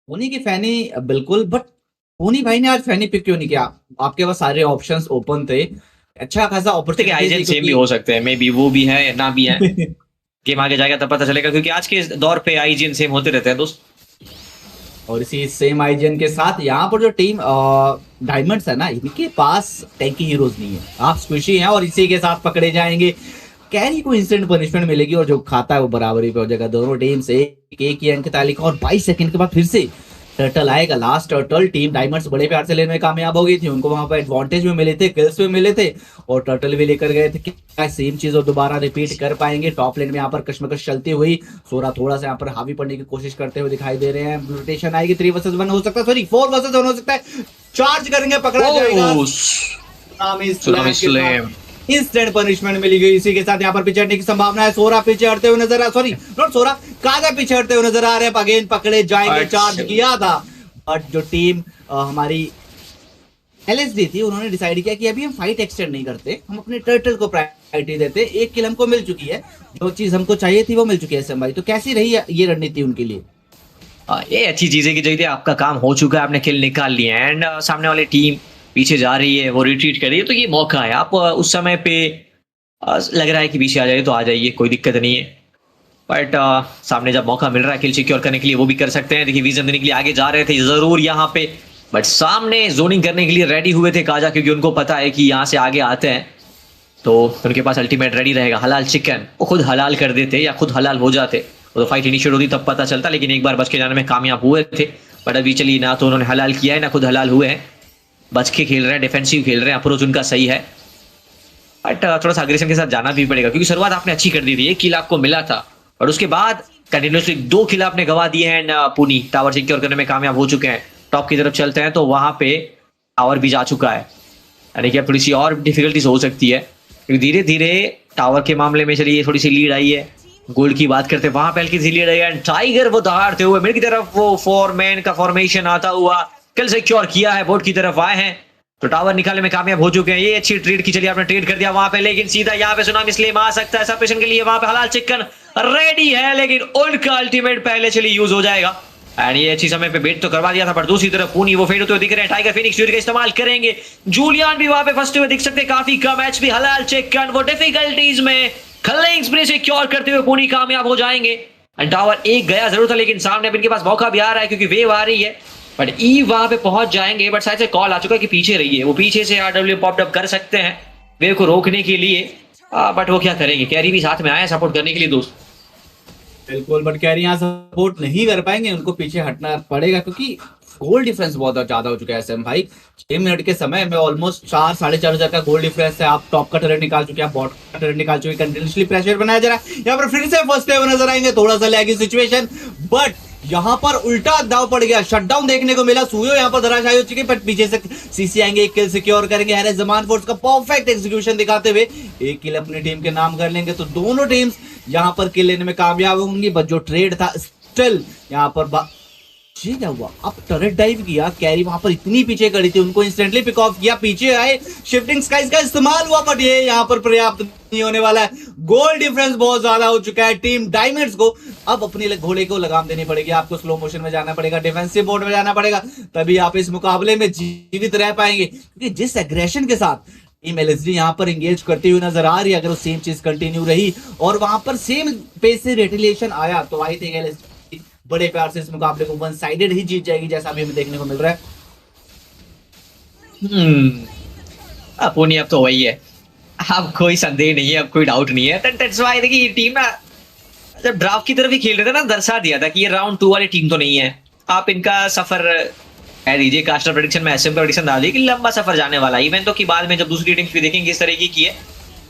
पूनी की फैनी बिल्कुल, बट पूनी भाई ने आज फैनी पिक क्यों नहीं किया? आपके पास सारे ऑप्शंस ओपन थे, अच्छा खासा अपॉर्चुनिटी। आईजीएन सेम भी हो सकते हैं, मे बी वो भी है या ना भी है। गेम आगे जाएगा तब पता चलेगा, क्योंकि आज के दौर पे आईजीएन सेम होते रहते हैं दोस्त। और इसी सेम आईजीएन के साथ यहाँ पर जो टीम डायमंड्स है ना, इनके पास टैंकी हीरोज नहीं है, आप स्क्विशी हैं और इसी के साथ पकड़े जाएंगे। कैरी को इंस्टेंट पनिशमेंट मिलेगी और जो खाता है वो बराबरी पे हो जाएगा। दोनों टीम से एक ही अंक तालिका, और 22 सेकंड के बाद फिर से टर्टल आएगा। लास्ट टर्टल टीम डायमंड्स बड़े प्यार से लेने में कामयाब हो गई थी, उनको वहां पर एडवांटेज में मिले थे, किल्स में मिले थे और टर्टल भी लेकर गए थे। क्या सेम चीज और दोबारा रिपीट कर पाएंगे? टॉप लेन में यहाँ पर कश्मकश चलती हुई, सोरा थोड़ा सा यहाँ पर हावी पड़ने की कोशिश करते हुए दिखाई दे रहे हैं। रोटेशन आएगी, 3 वर्सेस 1 हो सकता है, सॉरी 4 वर्सेस 1 हो सकता है। चार्ज करेंगे, पकड़ा जाएगा, इंस्टेंट पनिशमेंट मिली गई। इसी के साथ यहाँ पर पीछे हटने की संभावना है। सोरा पीछे हटते हुए नजर आ, सॉरी नॉट सोरा, कागा पीछे हटते हुए नजर आ रहे हैं। अगेन पकड़े जाएंगे, चार्ज किया था बट जो टीम हमारी एलएसडी थी उन्होंने डिसाइड किया कि अभी हम फाइट एक्सटेंड नहीं करते, हम अपने टर्टल को प्रायोरिटी देते। एक किल हमको मिल चुकी है, जो चीज हमको चाहिए थी वो मिल चुकी है एसएम। तो कैसी रही ये रणनीति उनके लिए? ये अच्छी चीज है कि जल्दी आपका काम हो चुका है, आपने किल निकाल लिया एंड सामने वाली टीम पीछे जा रही है, वो रिट्रीट कर रही है, तो ये मौका है। आप उस समय पे लग रहा है कि पीछे आ जाइए तो आ जाइए, कोई दिक्कत नहीं है। बट सामने जब मौका मिल रहा है किल सिक्योर करने के लिए, वो भी कर सकते हैं। देखिए विजन देने के लिए आगे जा रहे थे जरूर यहाँ पे, बट सामने जोनिंग करने के लिए रेडी हुए थे काजा, क्योंकि उनको पता है कि यहाँ से आगे आते हैं तो उनके पास अल्टीमेट रेडी रहेगा। हलाल चिकन वो खुद हलाल कर देते या खुद हलाल हो जाते, वो तो फाइट इनिशिएट होती तब पता चलता, लेकिन एक बार बच के जाने में कामयाब हुए थे। बट अभी चलिए, ना तो उन्होंने हलाल किया है ना खुद हलाल हुए हैं, बच के खेल रहे हैं, डिफेंसिव खेल रहे हैं, अप्रोच उनका सही है। बट थोड़ा सा अग्रेशन के साथ जाना भी पड़ेगा, क्योंकि शुरुआत आपने अच्छी कर दी थी, 1 किल आपको मिला था, और उसके बाद कंटिन्यूसली 2 किल आपने गवा दिए हैं। पुनी टावर सिक्योर करने में कामयाब हो चुके हैं। टॉप की तरफ चलते हैं तो वहां पे टावर भी जा चुका है, यानी कि अब थोड़ी सी और डिफिकल्टीज हो सकती है, क्योंकि धीरे धीरे टावर के मामले में चलिए थोड़ी सी लीड आई है। गोल्ड की बात करते हैं, वहां पे हल्की सी लीड आई है। टाइगर वो दहाड़ते हुए मिड की तरफ, वो 4 मैन का फॉर्मेशन आता हुआ किल सिक्योर किया है, बोर्ड की तरफ आए हैं तो टावर निकालने में कामयाब हो चुके हैं। ये अच्छी ट्रेड की, चलिए आपने ट्रेड कर दिया वहां पे, लेकिन सीधा यहाँ पे सुनामी स्लेम आ सकता है सेपरेशन के लिए। वहां पे हलाल चिकन रेडी है, लेकिन उनका अल्टीमेट पहले चलिए यूज हो जाएगा। एंड ये अच्छी समय पे बेट तो करवा दिया था, पर दूसरी तरफ पूनी वो फेड होते हुए दिख रहे हैं। टाइगर फिनिक्स फ्यूरी का इस्तेमाल करेंगे, जूलियन भी वहां पे फंसते हुए दिख सकते हैं, काफी कम एचपी। हलाल चिकन वो डिफिकल्टीज में खलिंग स्प्रे सिक्योर करते हुए पूनी कामयाब हो जाएंगे। एंड टावर एक गया जरूर था, लेकिन सामने इनके पास मौका भी आ रहा है क्योंकि वेव आ रही है, बट ई वहां पे पहुंच जाएंगे। बट शायद से कॉल आ चुका है कि पीछे रहिए, वो पीछे से आरडब्ल्यू पॉप अप कर सकते हैं वेव को रोकने के लिए, बट वो क्या करेंगे? कैरी भी साथ में आए सपोर्ट करने के लिए दोस्त। बिल्कुल, बट कैरी यहाँ सपोर्ट नहीं कर पाएंगे, उनको पीछे हटना पड़ेगा क्योंकि गोल डिफरेंस बहुत ज्यादा हो चुका है एसएम भाई। 6 मिनट के समय में ऑलमोस्ट 4-4.5 हजार का गोल डिफरेंस है। आप टॉप का टर्रेट निकाल चुके हैं, बॉट का टर्रेट निकाल चुके हैं, कंटिन्यूअसली प्रेशर बनाया जा रहा है। यहाँ पर फिर से फर्स्ट पे नजर आएंगे, थोड़ा सा लैगी सिचुएशन, बट यहाँ पर उल्टा दाव पड़ गया, शटडाउन देखने को मिला। सुयो यहाँ पर धराशायी हो चुकी है, बट पीछे से सीसी आएंगे, एक किल सिक्योर करेंगे। हैरे जमान फोर्स का परफेक्ट एग्जीक्यूशन दिखाते हुए एक किल अपनी टीम के नाम कर लेंगे, तो दोनों टीम्स यहाँ पर किल लेने में कामयाब होंगी। बट जो ट्रेड था स्टिल यहाँ पर ये क्या हुआ, अब टरेट डाइव किया, कैरी वहां पर इतनी पीछे खड़ी थी, उनको इंस्टेंटली पिक ऑफ किया, पीछे आए, शिफ्टिंग स्काइज का इस्तेमाल हुआ, बट ये यहाँ पर पर्याप्त नहीं होने वाला है। गोल डिफरेंस बहुत ज्यादा हो चुका है टीम डायमंड्स को। अब अपने घोड़े को लगाम देनी पड़ेगी, आपको स्लो मोशन में जाना पड़ेगा, डिफेंसिव मोड में जाना पड़ेगा, तभी आप इस मुकाबले में जीवित रह पाएंगे। क्योंकि जिस एग्रेशन के साथ टीम एलएसडी यहाँ पर एंगेज करती हुई नजर आ रही है, अगर वो सेम चीज कंटिन्यू रही और वहां पर सेम पेस से रिटेलिएशन आया, तो आई थिंक एलएसडी बड़े प्यार से इस मुकाबले को वन साइडेड ही जीत जाएगी, जैसा अभी हमें देखने को मिल रहा है। अपोनी अब तो वही है, अब कोई संदेह नहीं है, अब कोई डाउट नहीं है। दैट्स व्हाई देखिए ये टीम ना जब ड्राफ्ट की तरफ ही खेल रहे थे ना, दर्शा दिया था कि ये राउंड 2 वाली टीम तो नहीं है। आप इनका सफर कह दीजिए, कास्टर प्रेडिक्शन में एसएम प्रेडिक्शन डाल दी कि लंबा सफर जाने वाला। इवन तो की बाद में जब दूसरी टीम्स भी देखेंगे इस तरीके की है,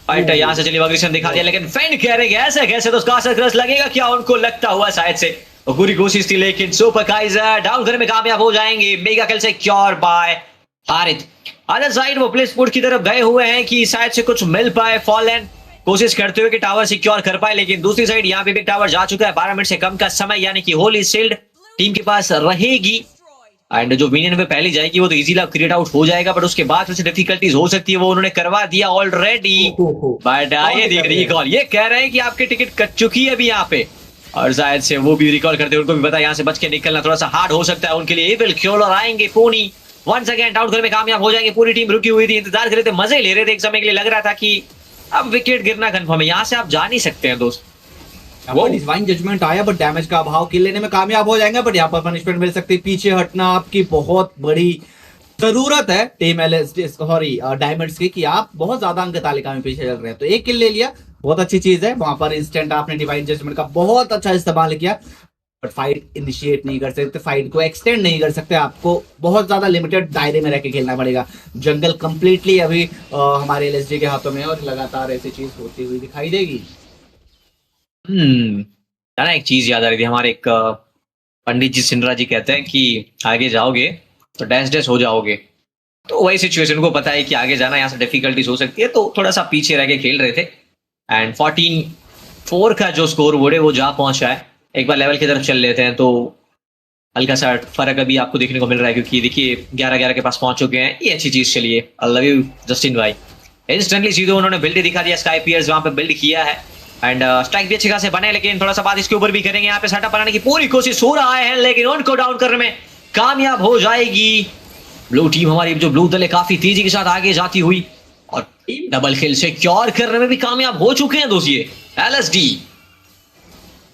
फाइट यहाँ से चली अग्रेशन दिखा दिया, लेकिन फेंड कह रहे ऐसे कैसे, तो कास्टर क्रश लगेगा क्या, उनको लगता हुआ शायद से पूरी कोशिश थी, लेकिन सुपर काइजर डाउन करने में कामयाब हो जाएंगे। मेगा किल सिक्योर बाय हारिथ। अदर साइड वो प्लेस स्पोर्ट की तरफ गए हुए हैं कि शायद से कुछ मिल पाए, फॉलन कोशिश करते हुए कि टावर सिक्योर कर पाए, लेकिन दूसरी साइड यहाँ पे भी टावर जा चुका है। 12 मिनट से कम का समय, यानी कि होली शील्ड टीम के पास रहेगी, एंड जो मिनियन में पहली जाएगी वो तो इजीली क्रिएट आउट हो जाएगा, बट उसके बाद कुछ डिफिकल्टीज हो सकती है, वो उन्होंने करवा दिया ऑलरेडी। बट ये देख रही है कॉल, ये कह रहे हैं कि आपकी टिकट कट चुकी है अभी यहाँ पे, और शायद से वो भी रिकॉल करते हैं, उनको भी पता है यहाँ से बच के निकलना थोड़ा सा हार्ड हो सकता है उनके लिए। एविल क्योलर आएंगे, पोनी वंस अगेन डाउन करने में कामयाब हो जाएंगे। पूरी टीम रुकी हुई थी, इंतजार कर रहे थे, मजे ले रहे थे, एक समय के लिए लग रहा था कि अब विकेट गिरना कंफर्म है, यहाँ से आप जा नहीं सकते हैं दोस्त। वो डिवाइन जजमेंट आया, बट डैमेज का अभाव, किल लेने में कामयाब हो जाएंगे, बट यहाँ पर पनिशमेंट मिल सकती है। पीछे हटना आपकी बहुत बड़ी जरूरत है टीम एलएसडी सॉरी डायमंड्स की, कि आप बहुत ज्यादा अंक तालिका में पीछे चल रहे हैं। तो एक किल ले लिया, बहुत अच्छी चीज है, वहां पर इंस्टेंट आपने डिवाइन जजमेंट का बहुत अच्छा इस्तेमाल किया, बट फाइट इनिशिएट नहीं कर सकते, फाइट को एक्सटेंड नहीं कर सकते, आपको बहुत ज्यादा लिमिटेड दायरे में रह के खेलना पड़ेगा। जंगल कंप्लीटली अभी हमारे एलएसडी के हाथों में है, और लगातार ऐसी चीज होती हुई दिखाई देगी। ना एक चीज याद आ रही थी, हमारे एक पंडित जी सिंधरा जी कहते हैं कि आगे जाओगे तो डैश डैश हो जाओगे, तो वही सिचुएशन को पता है कि आगे जाना यहाँ से डिफिकल्टीज हो सकती है, तो थोड़ा सा पीछे रह के खेल रहे थे। एंड 14-4 का जो स्कोर बोर्ड है वो जा पहुंचा है। एक बार लेवल की तरफ चल लेते हैं तो हल्का सा फर्क अभी आपको देखने को मिल रहा है, क्योंकि देखिए 11-11 के पास पहुंच चुके हैं, ये अच्छी चीज चलिए। आई लव यू जस्टिन भाई। इंस्टेंटली सीधे उन्होंने बिल्ड दिखा दिया, स्काई पियर्स वहां पे बिल्ड किया है, एंड स्ट्राइक भी अच्छे खासे बने, लेकिन थोड़ा सा बात इसके ऊपर भी करेंगे। यहाँ पे सेटअप बनाने की पूरी कोशिश हो रहा है, लेकिन उनको डाउन करने में कामयाब हो जाएगी ब्लू टीम। हमारी जो ब्लू दल है काफी तेजी के साथ आगे जाती हुई, और डबल किल सिक्योर करने में भी कामयाब हो चुके हैं दोस्त ये एलएसडी।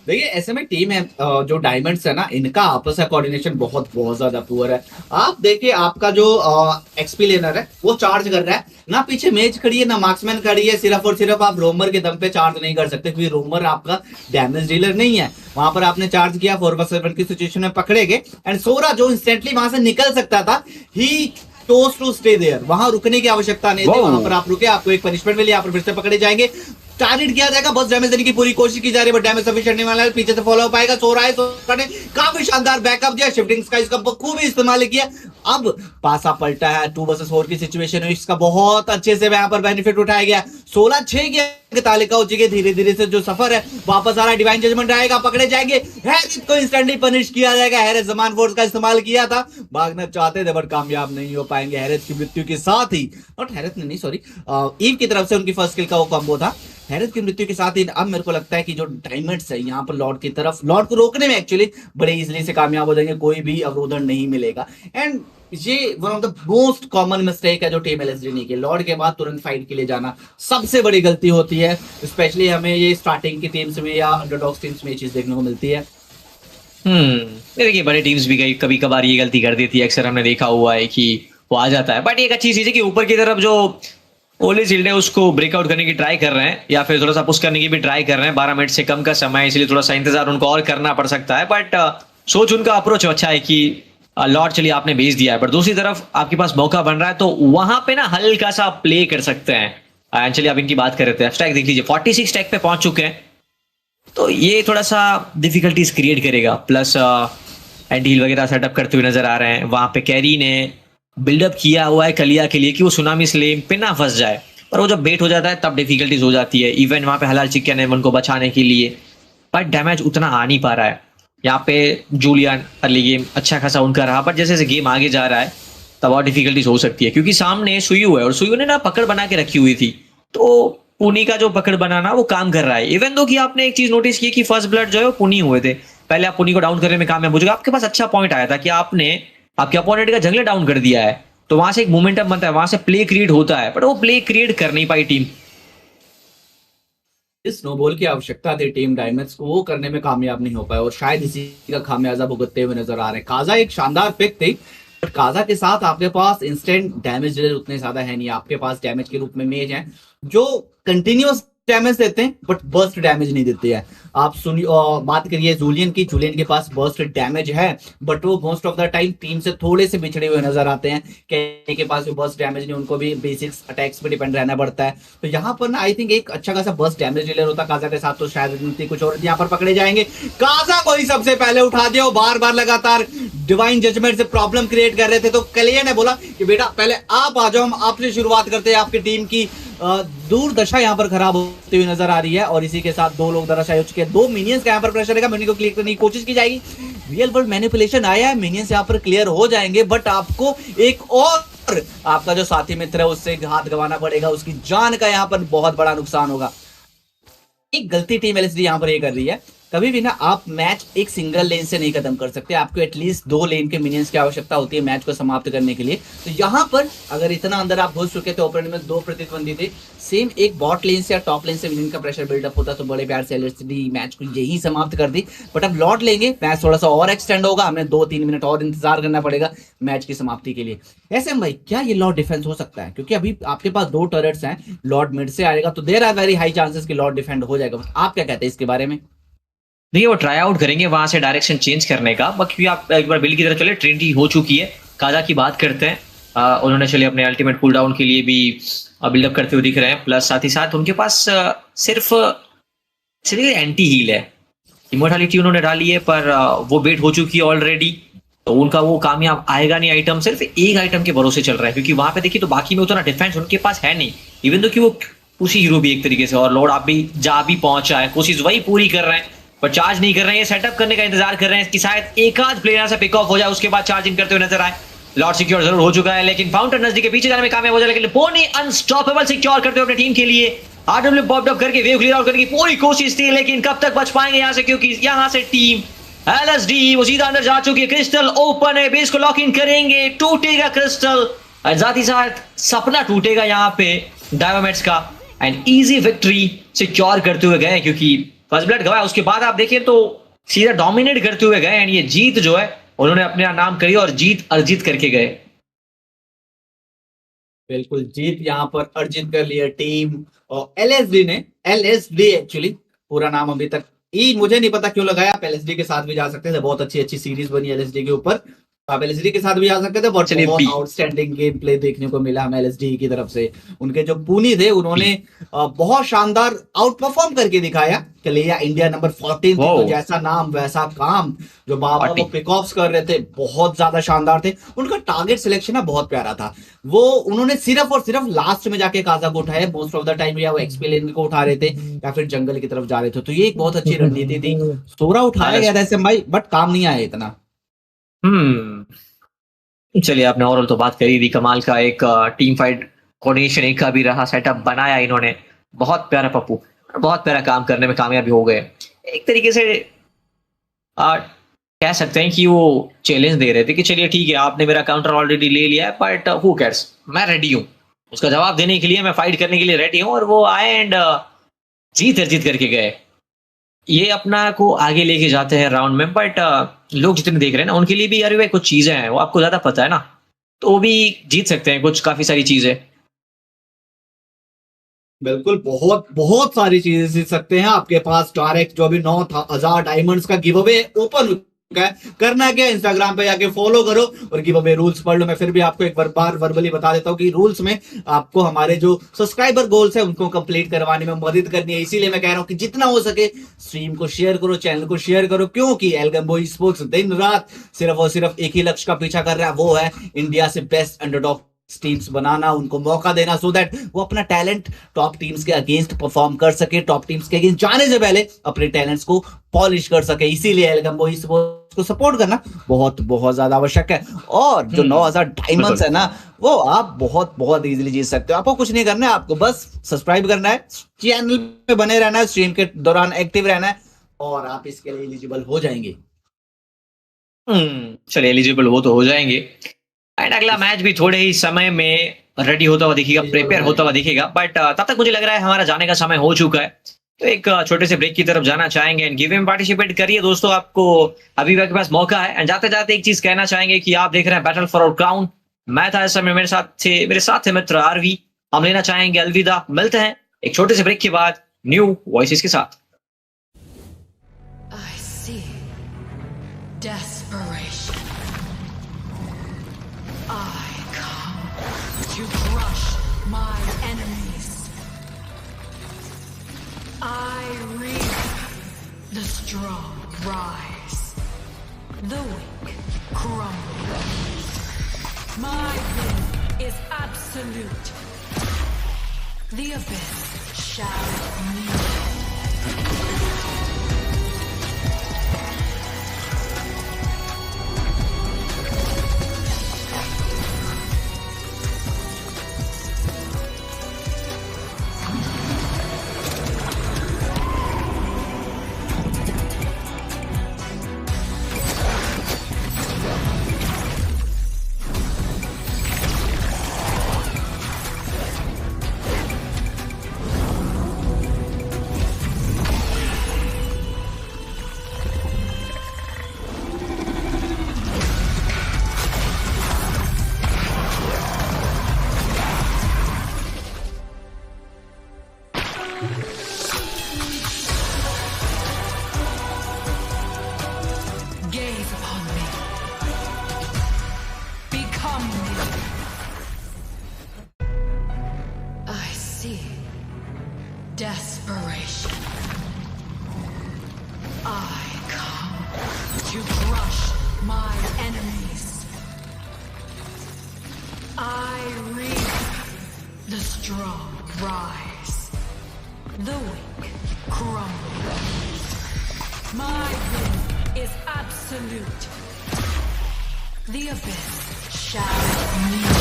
देखिए ऐसे में टीम है जो डायमंड्स है ना, इनका आपस का कोऑर्डिनेशन बहुत ज्यादा पुअर है। आप देखिए आपका जो एक्सपी लेनर है वो चार्ज कर रहा है ना, पीछे मेज खड़ी है ना मार्क्समैन खड़ी है, सिर्फ और सिर्फ आप रोमर के दम पे चार्ज नहीं कर सकते, क्योंकि रोमर आपका डैमेज डीलर नहीं है। वहां पर आपने चार्ज किया 4/7 की सिचुएशन में पकड़े गए, एंड सोरा जो इंस्टेंटली वहां से निकल सकता था, ही chose to stay there, वहां रुकने की आवश्यकता नहीं थी, वहां पर आप रुके, आपको एक पनिशमेंट मिली, यहाँ पर फिर से पकड़े जाएंगे, टारगेट किया जाएगा, बस डैमेज देने की पूरी कोशिश की जा रही है, बट डैमेज सफिशिएंट नहीं वाला है, पीछे से फॉलो पाएगा। सोरा है, सोरा ने काफी शानदार बैकअप दिया, शिफ्टिंग स्काइज का खूब इस्तेमाल किया। अब पासा पलटा है, 2 वर्सेस 4 की सिचुएशन है, इसका बहुत अच्छे से यहाँ पर बेनिफिट उठाया गया। 16-6 की तालिका हो चुकी है, धीरे धीरे से जो सफर है वापस आ रहा है, डिवाइन जजमेंट आएगा, पकड़े जाएंगे, हैरिथ को इंस्टेंटली पनिश किया जाएगा। हैरिथ जमान फोर्स का इस्तेमाल किया था, भागना चाहते थे बट कामयाब नहीं हो पाएंगे। हैरिथ की मृत्यु के साथ ही, नॉट हैरिथ नहीं सॉरी, ईव की तरफ से उनकी फर्स्ट किल का वो कॉम्बो था। हैरिथ की मृत्यु के साथ ही अब मेरे को लगता है कि जो डायमंड्स है यहाँ पर लॉर्ड की तरफ, लॉर्ड को रोकने में एक्चुअली बड़े इजीली से कामयाब हो जाएंगे, कोई भी अवरोधन नहीं मिलेगा। एंड ये one of the most common mistake है जो टीम एलएसडी ने की, लॉर्ड के बाद तुरंत फाइट के लिए जाना सबसे बड़ी गलती होती है, स्पेशली हमें ये स्टार्टिंग की टीम्स में या अंडरडॉग्स टीम्स में ये चीज देखने को मिलती है। देखिए बड़े टीम्स भी कभी कभार ये गलती कर देती है, अक्सर हमने देखा हुआ है कि वो आ जाता है, बट एक अच्छी चीज है कि ऊपर की तरफ जो ओली शील्ड है उसको ब्रेकआउट करने की ट्राई कर रहे हैं, या फिर थोड़ा सा पुश करने की भी ट्राई कर रहे हैं। 12 मिनट से कम का समय, इसलिए थोड़ा सा इंतजार उनको और करना पड़ सकता है, बट सोच उनका अप्रोच अच्छा है कि लॉर्ड चलिए आपने भेज दिया है, बट दूसरी तरफ आपके पास मौका बन रहा है, तो वहां पे ना हल्का सा प्ले कर सकते हैं। चलिए अब इनकी बात कर रहे थे, स्टैक देख लीजिए 46 स्टैक पे पहुंच चुके हैं, तो ये थोड़ा सा डिफिकल्टीज क्रिएट करेगा। प्लस एंटील वगैरह सेटअप करते हुए नजर आ रहे हैं, वहां पे कैरी ने बिल्डअप किया हुआ है कलिया के लिए कि वो सुनामी स्लेम पे ना फंस जाए, पर वो जब बेट हो जाता है तब डिफिकल्टीज हो जाती है। इवन वहां पे हलाल चिकन है उनको बचाने के लिए, बट डैमेज उतना आ नहीं पा रहा है। यहाँ पे जूलियन अर्ली गेम अच्छा खासा उनका रहा, पर जैसे जैसे गेम आगे जा रहा है तब और डिफिकल्टीज हो सकती है, क्योंकि सामने सुयू है और सुयू ने ना पकड़ बना के रखी हुई थी, तो पुनी का जो पकड़ बनाना वो काम कर रहा है। इवन दो कि आपने एक चीज नोटिस की कि फर्स्ट ब्लड जो है वो पुनी हुए थे, पहले आप पुनी को डाउन करने में कामयाब हो चुके। आपके पास अच्छा पॉइंट आया था कि आपने आपके अपोनेंट का जंगले डाउन कर दिया है, तो वहां से एक मोमेंटम बनता है, वहां से प्ले क्रिएट होता है, बट वो प्ले क्रिएट कर नहीं पाई टीम। इस स्नोबॉल की आवश्यकता थी टीम डायमंड्स को, वो करने में कामयाब नहीं हो पाए और शायद इसी का खामियाजा भुगतते हुए नजर आ रहे हैं। काजा एक शानदार पिक थी, बट काजा के साथ आपके पास इंस्टेंट डैमेज उतने ज्यादा है नहीं। आपके पास डैमेज के रूप में मेज है जो कंटिन्यूअस डैमेज देते हैं बट बर्स्ट डैमेज नहीं देते हैं। आप सुनिए बात करिए जूलियन की, जूलियन के पास बर्स्ट डैमेज है बट वो most of the time team से थोड़े से बिछड़े हुए नजर आते हैं। कैनी के पास भी बर्स्ट डैमेज नहीं, उनको भी बेसिक्स अटैक्स पे डिपेंड रहना पड़ता है। तो यहाँ पर ना आई थिंक एक अच्छा खासा बर्स्ट डैमेज डीलर होता काजा के साथ, तो शायद कुछ और यहाँ पर पकड़े जाएंगे। काजा को ही सबसे पहले उठा दिया, बार बार लगातार डिवाइन जजमेंट से प्रॉब्लम क्रिएट कर रहे थे, तो कलिया ने बोला कि बेटा पहले आप आ जाओ, हम आपसे शुरुआत करते हैं। आपकी टीम की दूर दशा यहाँ पर खराब होती हुई नजर आ रही है और इसी के साथ दो लोग दराशायी हो चुके हैं। दो मिनियंस का यहाँ पर प्रेशर रहेगा, मिनियन को क्लियर करने की कोशिश की जाएगी। रियल वर्ल्ड मैनिपुलेशन आया है, मिनियंस यहाँ पर क्लियर हो जाएंगे बट आपको एक और आपका जो साथी मित्र है उससे हाथ गंवाना पड़ेगा, उसकी जान का यहाँ पर बहुत बड़ा नुकसान होगा। एक गलती टीम एलएसडी यहाँ पर ये कर रही है, कभी भी ना आप मैच एक सिंगल लेन से नहीं खत्म कर सकते, आपको एटलीस्ट 2 लेन के मिनियंस की आवश्यकता होती है मैच को समाप्त करने के लिए। तो यहाँ पर अगर इतना अंदर आप घुस चुके थे, ओपोनेंट में 2 प्रतिद्वंदी थे, सेम एक बॉट लेन से या टॉप लेन से मिनियन का प्रेशर बिल्डअप होता तो बड़े प्यार से एलएसडी मैच को यही समाप्त कर दी। बट अब लॉर्ड लेंगे, मैच थोड़ा सा और एक्सटेंड होगा, हमें 2-3 मिनट और इंतजार करना पड़ेगा मैच की समाप्ति के लिए। ऐसे भाई क्या ये लॉर्ड डिफेंस हो सकता है? क्योंकि अभी आपके पास 2 टर्रेट्स हैं, लॉर्ड मिड से आएगा तो there are very high chances कि लॉर्ड डिफेंड हो जाएगा। आप क्या कहते हैं इसके बारे में? देखिए वो ट्राई आउट करेंगे वहां से डायरेक्शन चेंज करने का, बाकी आप एक बार बिल की तरफ चले, ट्रिनिटी हो चुकी है। काजा की बात करते हैं, उन्होंने चलिए अपने अल्टीमेट कूल डाउन के लिए भी बिल्डअप करते हुए दिख रहे हैं, प्लस साथ ही साथ उनके पास सिर्फ एंटी हील है, इमोर्टैलिटी उन्होंने डाली है पर वो बेट हो चुकी है ऑलरेडी, तो उनका वो कामयाब आएगा नहीं आइटम, सिर्फ एक आइटम के भरोसे चल रहा है, क्योंकि वहां पे देखिए तो बाकी में उतना डिफेंस उनके पास है नहीं, इवन दो कि वो उसी हीरो भी एक तरीके से, और लॉर्ड आप भी जा भी पहुंचा है, कोशिश वही पूरी कर रहे हैं पर चार्ज नहीं कर रहे हैं, सेटअप करने का इंतजार कर रहे हैं कि शायद एक आध प्लेयर से पिक ऑफ हो जाए, उसके बाद चार्जिंग करते हुए नजर आए। लॉर्ड सिक्योर जरूर हो चुका है, लेकिन फाउंटेन नजदीक के पीछे जाने में कामयाब हो जाए, लेकिन पोनी अनस्टॉपेबल सिक्योर करते हुए अपनी टीम के लिए आरडब्ल्यू पॉप अप करके वेव क्लियर आउट करने की पूरी कोशिश थी, लेकिन कब तक बच पाएंगे यहां से, क्योंकि यहां से टीम एलएसडी वो सीधा अंदर जा चुकी है। क्रिस्टल ओपन है, बेस को लॉक इन करेंगे, टूटेगा क्रिस्टल, साथ ही साथ सपना टूटेगा यहां पे डायनामाइट्स का, एंड इजी विक्ट्री सिक्योर करते हुए गए, क्योंकि फर्स्ट ब्लड गवाया, उसके बाद आप देखें तो सीधा डोमिनेट करते हुए गए, एंड ये जीत जो है उन्होंने अपने नाम करी और जीत अर्जित करके गए। बिल्कुल जीत यहाँ पर अर्जित कर लिया टीम और एलएसडी ने। एलएसडी एक्चुअली पूरा नाम अभी तक मुझे नहीं पता क्यों लगाया, आप एलएसडी के साथ भी जा सकते थे, बहुत अच्छी सीरीज बनी एलएसडी के ऊपर, आप एलएसडी के साथ भी जा सकते थे, बहुत आउटस्टैंडिंग गेम प्ले देखने को मिला हमें एलएसडी की तरफ से। उनके जो पुनी थे उन्होंने बहुत शानदार आउट परफॉर्म करके दिखाया। कलिया इंडिया नंबर 14 तो जैसा नाम वैसा काम, जो बाबा वो पिक ऑफ्स कर रहे थे बहुत ज्यादा शानदार थे। उनका टारगेट सिलेक्शन बहुत प्यारा था, वो उन्होंने सिर्फ और सिर्फ लास्ट में जाके काजा को उठाया, मोस्ट ऑफ द टाइम या वो एक्सपीरियंस को उठा रहे थे या फिर जंगल की तरफ जा रहे थे, तो ये एक बहुत अच्छी रणनीति थी। सोरा उठाया गया था ऐसे भाई, बट काम नहीं आया इतना। चलिए आपने ओवरऑल तो बात करी थी, कमाल का एक टीम फाइट कोऑर्डिनेशन एक का भी रहा, सेटअप बनाया इन्होंने, बहुत प्यारा पप्पू, बहुत प्यारा काम करने में कामयाबी हो गए। एक तरीके से कह सकते हैं कि वो चैलेंज दे रहे थे कि चलिए ठीक है आपने मेरा काउंटर ऑलरेडी ले लिया है, बट हु केयर्स, मैं रेडी हूँ, उसका जवाब देने के लिए मैं फाइट करने के लिए रेडी हूँ, और वो आए एंड जीत अर्जित करके गए। ये अपना को आगे लेके जाते हैं राउंड में, बट लोग जितने देख रहे हैं ना उनके लिए भी यार भाई कुछ चीजें हैं, वो आपको ज्यादा पता है ना, तो वो भी जीत सकते हैं कुछ काफी सारी चीजें। बिल्कुल बहुत सारी चीजें जीत सकते हैं। आपके पास डायरेक्ट जो अभी 9,000 डायमंड्स का गिव अवे ओपन हो चुका है, करना क्या, इंस्टाग्राम पे जाके फॉलो करो और गिव अवे रूल्स पढ़ लो। मैं फिर भी आपको एक बार वर्बली बता देता हूँ कि रूल्स में आपको हमारे जो सब्सक्राइबर गोल्स है उनको कंप्लीट करवाने में मदद करनी है, इसीलिए मैं कह रहा हूँ कि जितना हो सके स्ट्रीम को शेयर करो, चैनल को शेयर करो, क्योंकि एल्गम्बो स्पोर्ट्स दिन रात सिर्फ और सिर्फ एक ही लक्ष्य का पीछा कर रहा है, वो है इंडिया से बेस्ट अंडरडॉग टीम्स बनाना, उनको मौका देना, सो दैट वो अपना टैलेंट टॉप टीम्स के अगेंस्ट परफॉर्म कर सके, टॉप टीम्स के अगेंस्ट जाने से पहले अपने टैलेंट्स को पॉलिश कर सके। इसीलिए एल्गम्बो Esports को सपोर्ट करना बहुत बहुत ज्यादा आवश्यक है। और जो 9000 डायमंड्स है ना, वो आप बहुत बहुत इजीली जीत सकते हो। आपको कुछ नहीं करना है, आपको बस सब्सक्राइब करना है, चैनल पे बने रहना है, स्ट्रीम के दौरान एक्टिव रहना है, और आप इसके लिए एलिजिबल हो जाएंगे। चलिए एलिजिबल हो जाएंगे। एंड अगला मैच भी थोड़े ही समय में रेडी होता हुआ दिखेगा, प्रिपेयर होता हुआ दिखेगा, बट तब तक मुझे लग रहा है हमारा जाने का समय हो चुका है। तो एक छोटे से ब्रेक की तरफ जाना चाहेंगे एंड गिव में पार्टिसिपेट करिए दोस्तों, आपको अभी आपके पास मौका है। एंड जाते जाते एक चीज कहना चाहेंगे कि आप देख रहे हैं बैटल फॉर क्राउन। मैं था इस समय, मेरे साथ थे मित्र आरवी। हम लेना चाहेंगे अलविदा। मिलते हैं एक छोटे से ब्रेक के बाद न्यू वॉइसेस के साथ। I see desperation. I come to crush my enemies. I reap the strong rise, the weak crumble. My will is absolute. The abyss shall kneel. Gaze upon me. Become me. I see desperation. I come to crush my enemies. I reap the strong rise, the weak crumble. My will is absolute. The abyss shall kneel.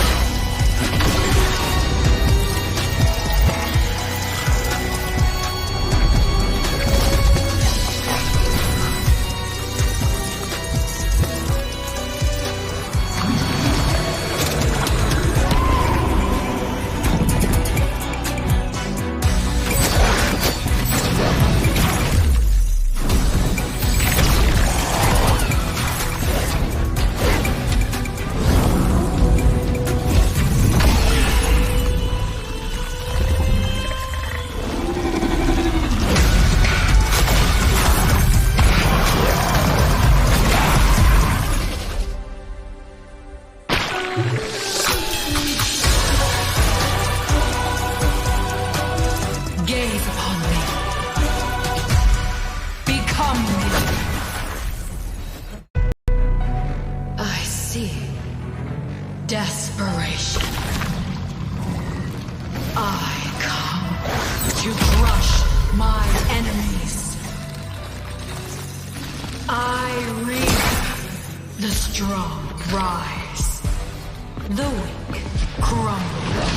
Gaze upon me. Become me. I see desperation. I come to crush my enemies. I reap the strong rise, the weak crumble.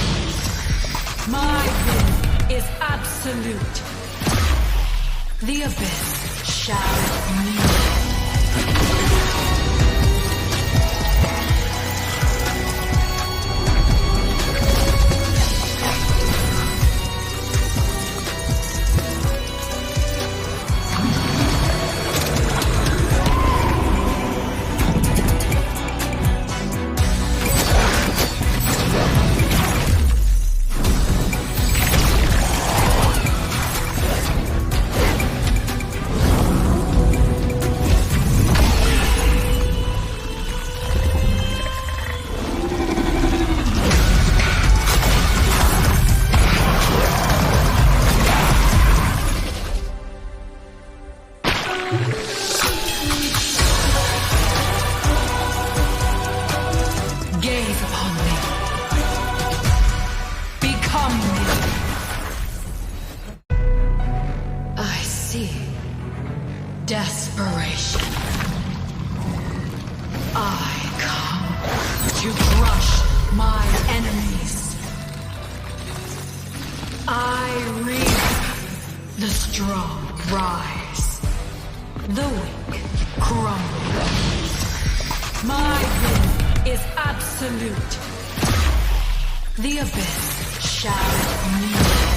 My will is absolute. The abyss shall kneel. Gaze upon me. desperation. I come to crush my enemies. I reap the strong rise. The weak crumble. My will is absolute. The abyss shall meet.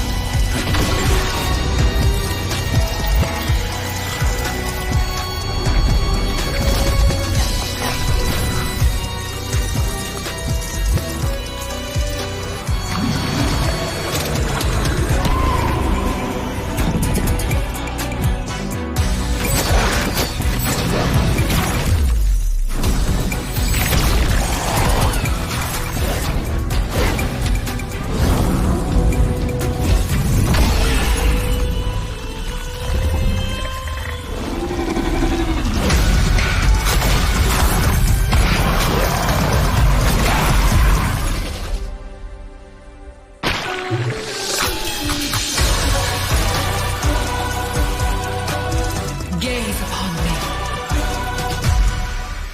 Gaze upon me.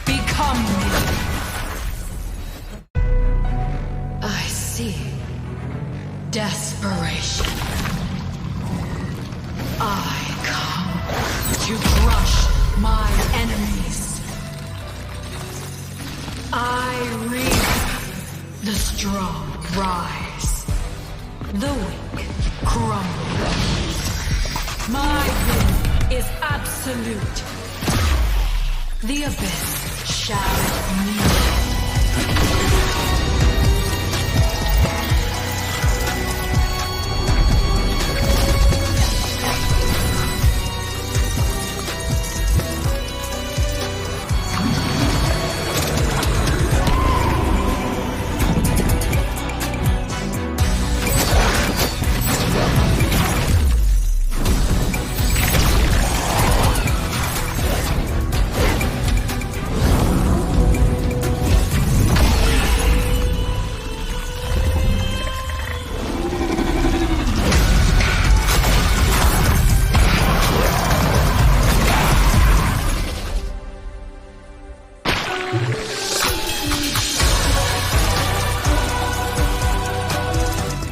Become me. I see desperation. I come to crush my enemies. I reap the strong rise. The weak crumble. My will is absolute. The abyss shall meet.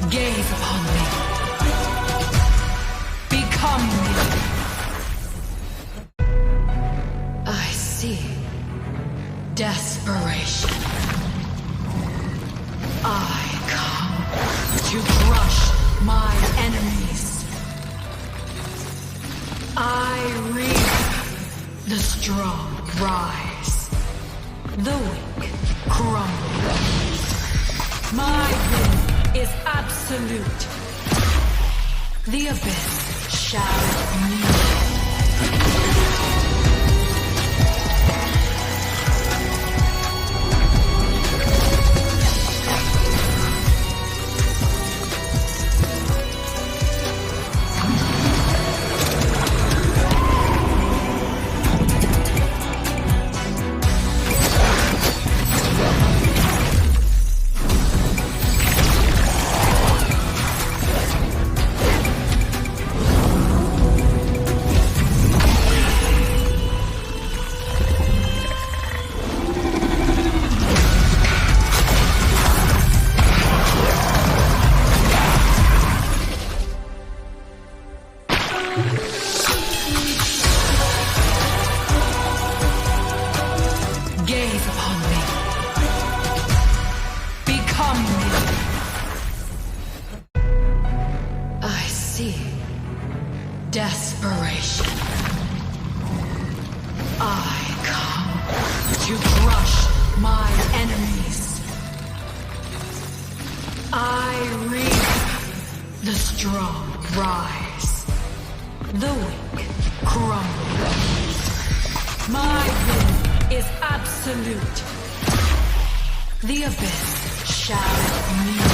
Gaze upon me. Become me. I see desperation. I come to crush my enemies. I reap the strong rise. The weak crumble. My will is absolute. The abyss shall meet. Gaze upon me. Become me. I see desperation. I come to crush my enemies. I reap the strong rise. The weak crumble. My will is absolute. The abyss shall meet.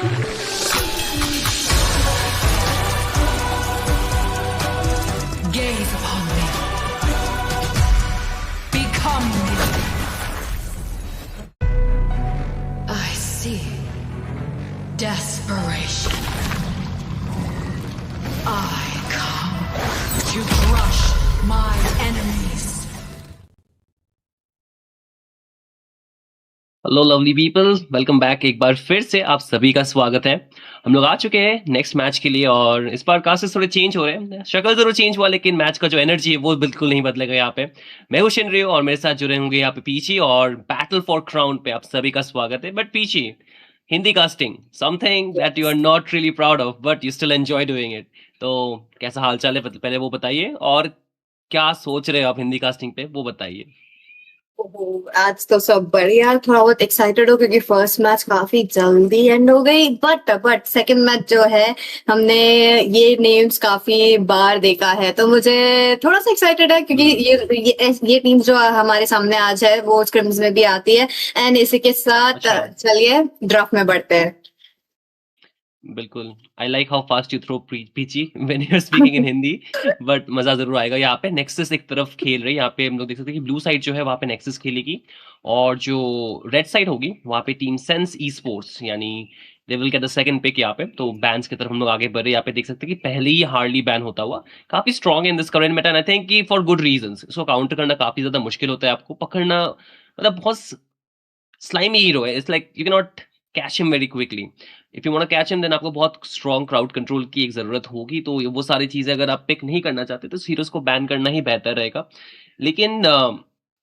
Gaze upon me. Become me. I see desperation. I come to crush my enemies. Hello lovely people, welcome back. एक बार फिर से आप सभी का स्वागत है। हम लोग आ चुके हैं नेक्स्ट मैच के लिए और इस बार कास्ट थोड़े चेंज हो रहे हैं। शक्ल जरूर चेंज हुआ लेकिन मैच का जो एनर्जी है वो बिल्कुल नहीं बदलेगा। यहाँ पे मैं हूं शिनरियो और मेरे साथ जुड़े होंगे यहाँ पे पीची, और बैटल फॉर क्राउन पे आप सभी का स्वागत है। But Peachy, Hindi casting something that you are not really proud of but you still enjoy doing it. तो कैसा हाल चाल है पहले वो बताइए, और क्या सोच रहे हो आप हिंदी कास्टिंग पे वो बताइए। आज तो सब बढ़िया, थोड़ा बहुत एक्साइटेड हो क्योंकि फर्स्ट मैच काफी जल्दी एंड हो गई। बट सेकंड मैच जो है, हमने ये नेम्स काफी बार देखा है तो मुझे थोड़ा सा एक्साइटेड है क्योंकि ये टीम जो हमारे सामने आज है वो स्क्रिम्स में भी आती है। एंड इसी के साथ अच्छा। चलिए ड्राफ्ट में बढ़ते हैं। बिल्कुल, I like how fast you throw Peachy when you are speaking in Hindi. But मजा जरूर आएगा। यहाँ पे नेक्सस एक तरफ खेल रही है, यहाँ पे हम लोग देख सकते हैं कि ब्लू साइड जो है वहाँ पे नेक्सस खेलेगी, और जो रेड साइड होगी वहाँ पे टीम सेंस ई स्पोर्ट्स, यानी they will get the second pick. यहाँ पे तो बैन्स की तरफ हम लोग आगे बढ़ रहे हैं। यहाँ पे देख सकते हैं कि पहले ही हार्डली बैन होता हुआ काफी स्ट्रॉन्ग है इन this current meta, and I think कि फॉर गुड रीजंस। इसको काउंटर करना काफी ज्यादा मुश्किल होता है, आपको पकड़ना मतलब बहुत स्लाइमी हीरो है। It's like you can not catch him very quickly. If you want to catch him then आपको बहुत स्ट्रॉन्ग क्राउड कंट्रोल की एक जरूरत होगी। तो वो सारी चीजें अगर आप पिक नहीं करना चाहते तो हीरोज को बैन करना ही बेहतर रहेगा। लेकिन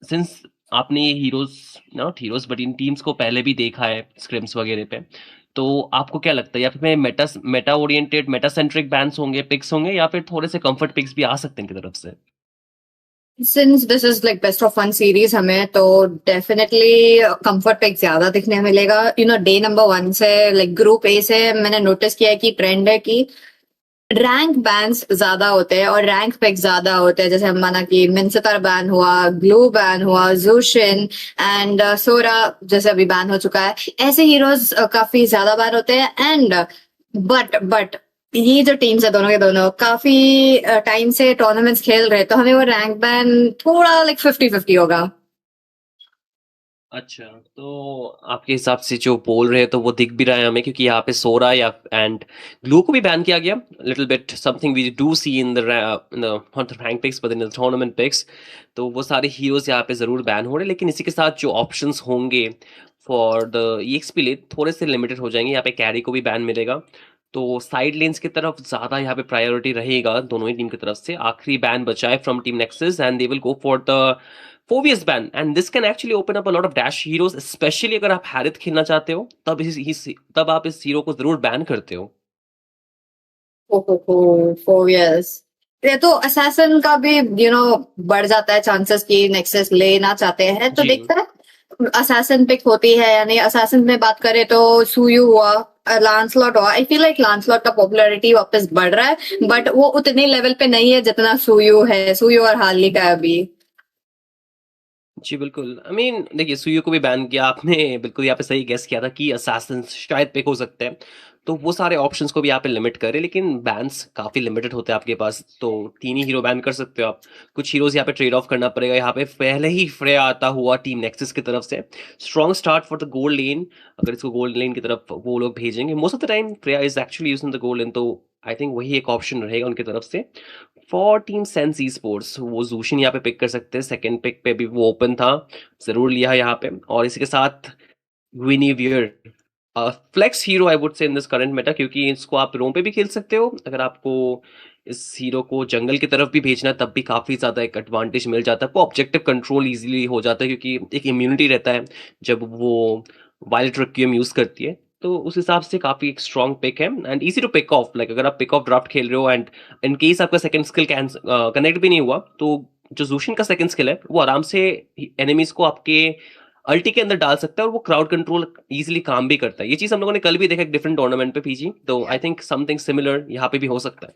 सिंस आपने ये heroes, not heroes but in teams को पहले भी देखा है स्क्रिम्स वगैरह पे, तो आपको क्या लगता है या फिर Meta oriented Meta centric bans होंगे, पिक्स होंगे, या फिर थोड़े से कंफर्ट पिक्स भी आ सकते हैं इनकी तरफ से? Since this is like best of one series, हमें तो डेफिनेटली कंफर्ट पिक ज्यादा दिखने मिलेगा। डे नंबर 1 से लाइक ग्रुप ए से मैंने नोटिस किया है कि ट्रेंड है कि रैंक बैन्स ज्यादा होते हैं और रैंक पिक ज्यादा होते हैं। जैसे हम माना कि मिनसितार बैन हुआ, ग्लू बैन हुआ, जूशिन एंड सोरा जैसे अभी बैन हो चुका है। ऐसे हीरोज काफी ज्यादा बैन होते हैं। एंड बट ये जो टीम्स है दोनों के दोनों काफी टाइम से टूर्नामेंट्स खेल रहे, तो हमें वो रैंक बैन थोड़ा लाइक 50-50 होगा। अच्छा, तो आपके हिसाब से जो बोल रहे हैं तो वो दिख भी रहा है हमें, क्योंकि यहाँ पे सोरा या एंड ग्लू को भी बैन किया गया। Little bit something we do see in the not rank picks but in the tournament picks. तो वो सारे हीरोज यहाँ पे जरूर बैन हो रहे हैं, लेकिन इसी के साथ जो ऑप्शंस होंगे फॉर द ईएक्सपी लेन थोड़े से लिमिटेड हो जाएंगे। यहाँ पे कैरी को भी बैन मिलेगा, तो साइड लेन्स की तरफ ज्यादा यहाँ पे प्रायोरिटी रहेगा दोनों ही टीम की तरफ से। आखिरी बैन बचा है from team Nexus and they will go for the Phoveus ban, and this can actually open up a lot of dash heroes. Specially अगर आप हैरिथ खेलना चाहते हो तब आप इस हीरो को जरूर बैन करते हो। ओहो, 4 years। ये तो असैसिन का भी बढ़ जाता है चांसेस कि नेक्सस लेना चाहते हैं, तो जी। देखते हैं असैसिन पिक होती है या नहीं। असैसिन में बात करें तो सुयू हुआ, लांसलॉट हुआ। आई फील लाइक लांसलॉट का पॉपुलैरिटी वापस बढ़ रहा है, बट वो उतने लेवल पे नहीं है जितना सुयू है। सुयू और हार्ली का है अभी। जी बिल्कुल। आई मीन देखिए, सुयू को भी बैन किया आपने, बिल्कुल यहाँ पे सही गेस किया था कि असैसिन शायद पिक हो सकते हैं, तो वो सारे ऑप्शंस को भी यहाँ पे लिमिट करे। लेकिन बैन्स काफी लिमिटेड होते हैं आपके पास, तो 3 ही हीरो बैन कर सकते हो आप। कुछ हीरोज यहाँ पे ट्रेड ऑफ करना पड़ेगा। यहाँ पे पहले ही फ्रे आता हुआ टीम नेक्सस की तरफ से strong start for the gold lane. अगर इसको गोल्ड लेन की तरफ वो लोग भेजेंगे, most of the time Freya is actually using the gold lane, तो आई थिंक वही एक ऑप्शन रहेगा उनकी तरफ से for team sense e sports. वो जूशिन यहाँ पे पिक कर सकते हैं, सेकंड पिक पे भी वो ओपन था, जरूर लिया है यहाँ पे। और इसी के साथ विनीवियर, flex hero I would say in this current Meta, क्योंकि इसको आप रोम पे भी खेल सकते हो। अगर आपको इस हीरो को जंगल की तरफ भी भेजना है तब भी काफी ज्यादा एक एडवांटेज मिल जाता है आपको। ऑब्जेक्टिव कंट्रोल इजीली हो जाता है क्योंकि एक इम्यूनिटी रहता है जब वो वाइल्ड रिक्वियम यूज करती है, तो उस हिसाब से काफी एक स्ट्रॉन्ग पिक है and easy to pick off. Like अगर आप पिक ऑफ ड्राफ्ट खेल रहे हो एंड इन केस आपका सेकंड स्किल कनेक्ट भी नहीं हुआ, तो जो जूशिन का सेकंड स्किल है वो आराम से एनिमीज को आपके अल्टी के अंदर डाल सकता है, और वो क्राउड कंट्रोल इजीली काम भी करता है। ये चीज हम लोगों ने कल भी देखा एक डिफरेंट टूर्नामेंट पे पीजी, तो आई थिंक समथिंग सिमिलर यहाँ पे भी हो सकता है।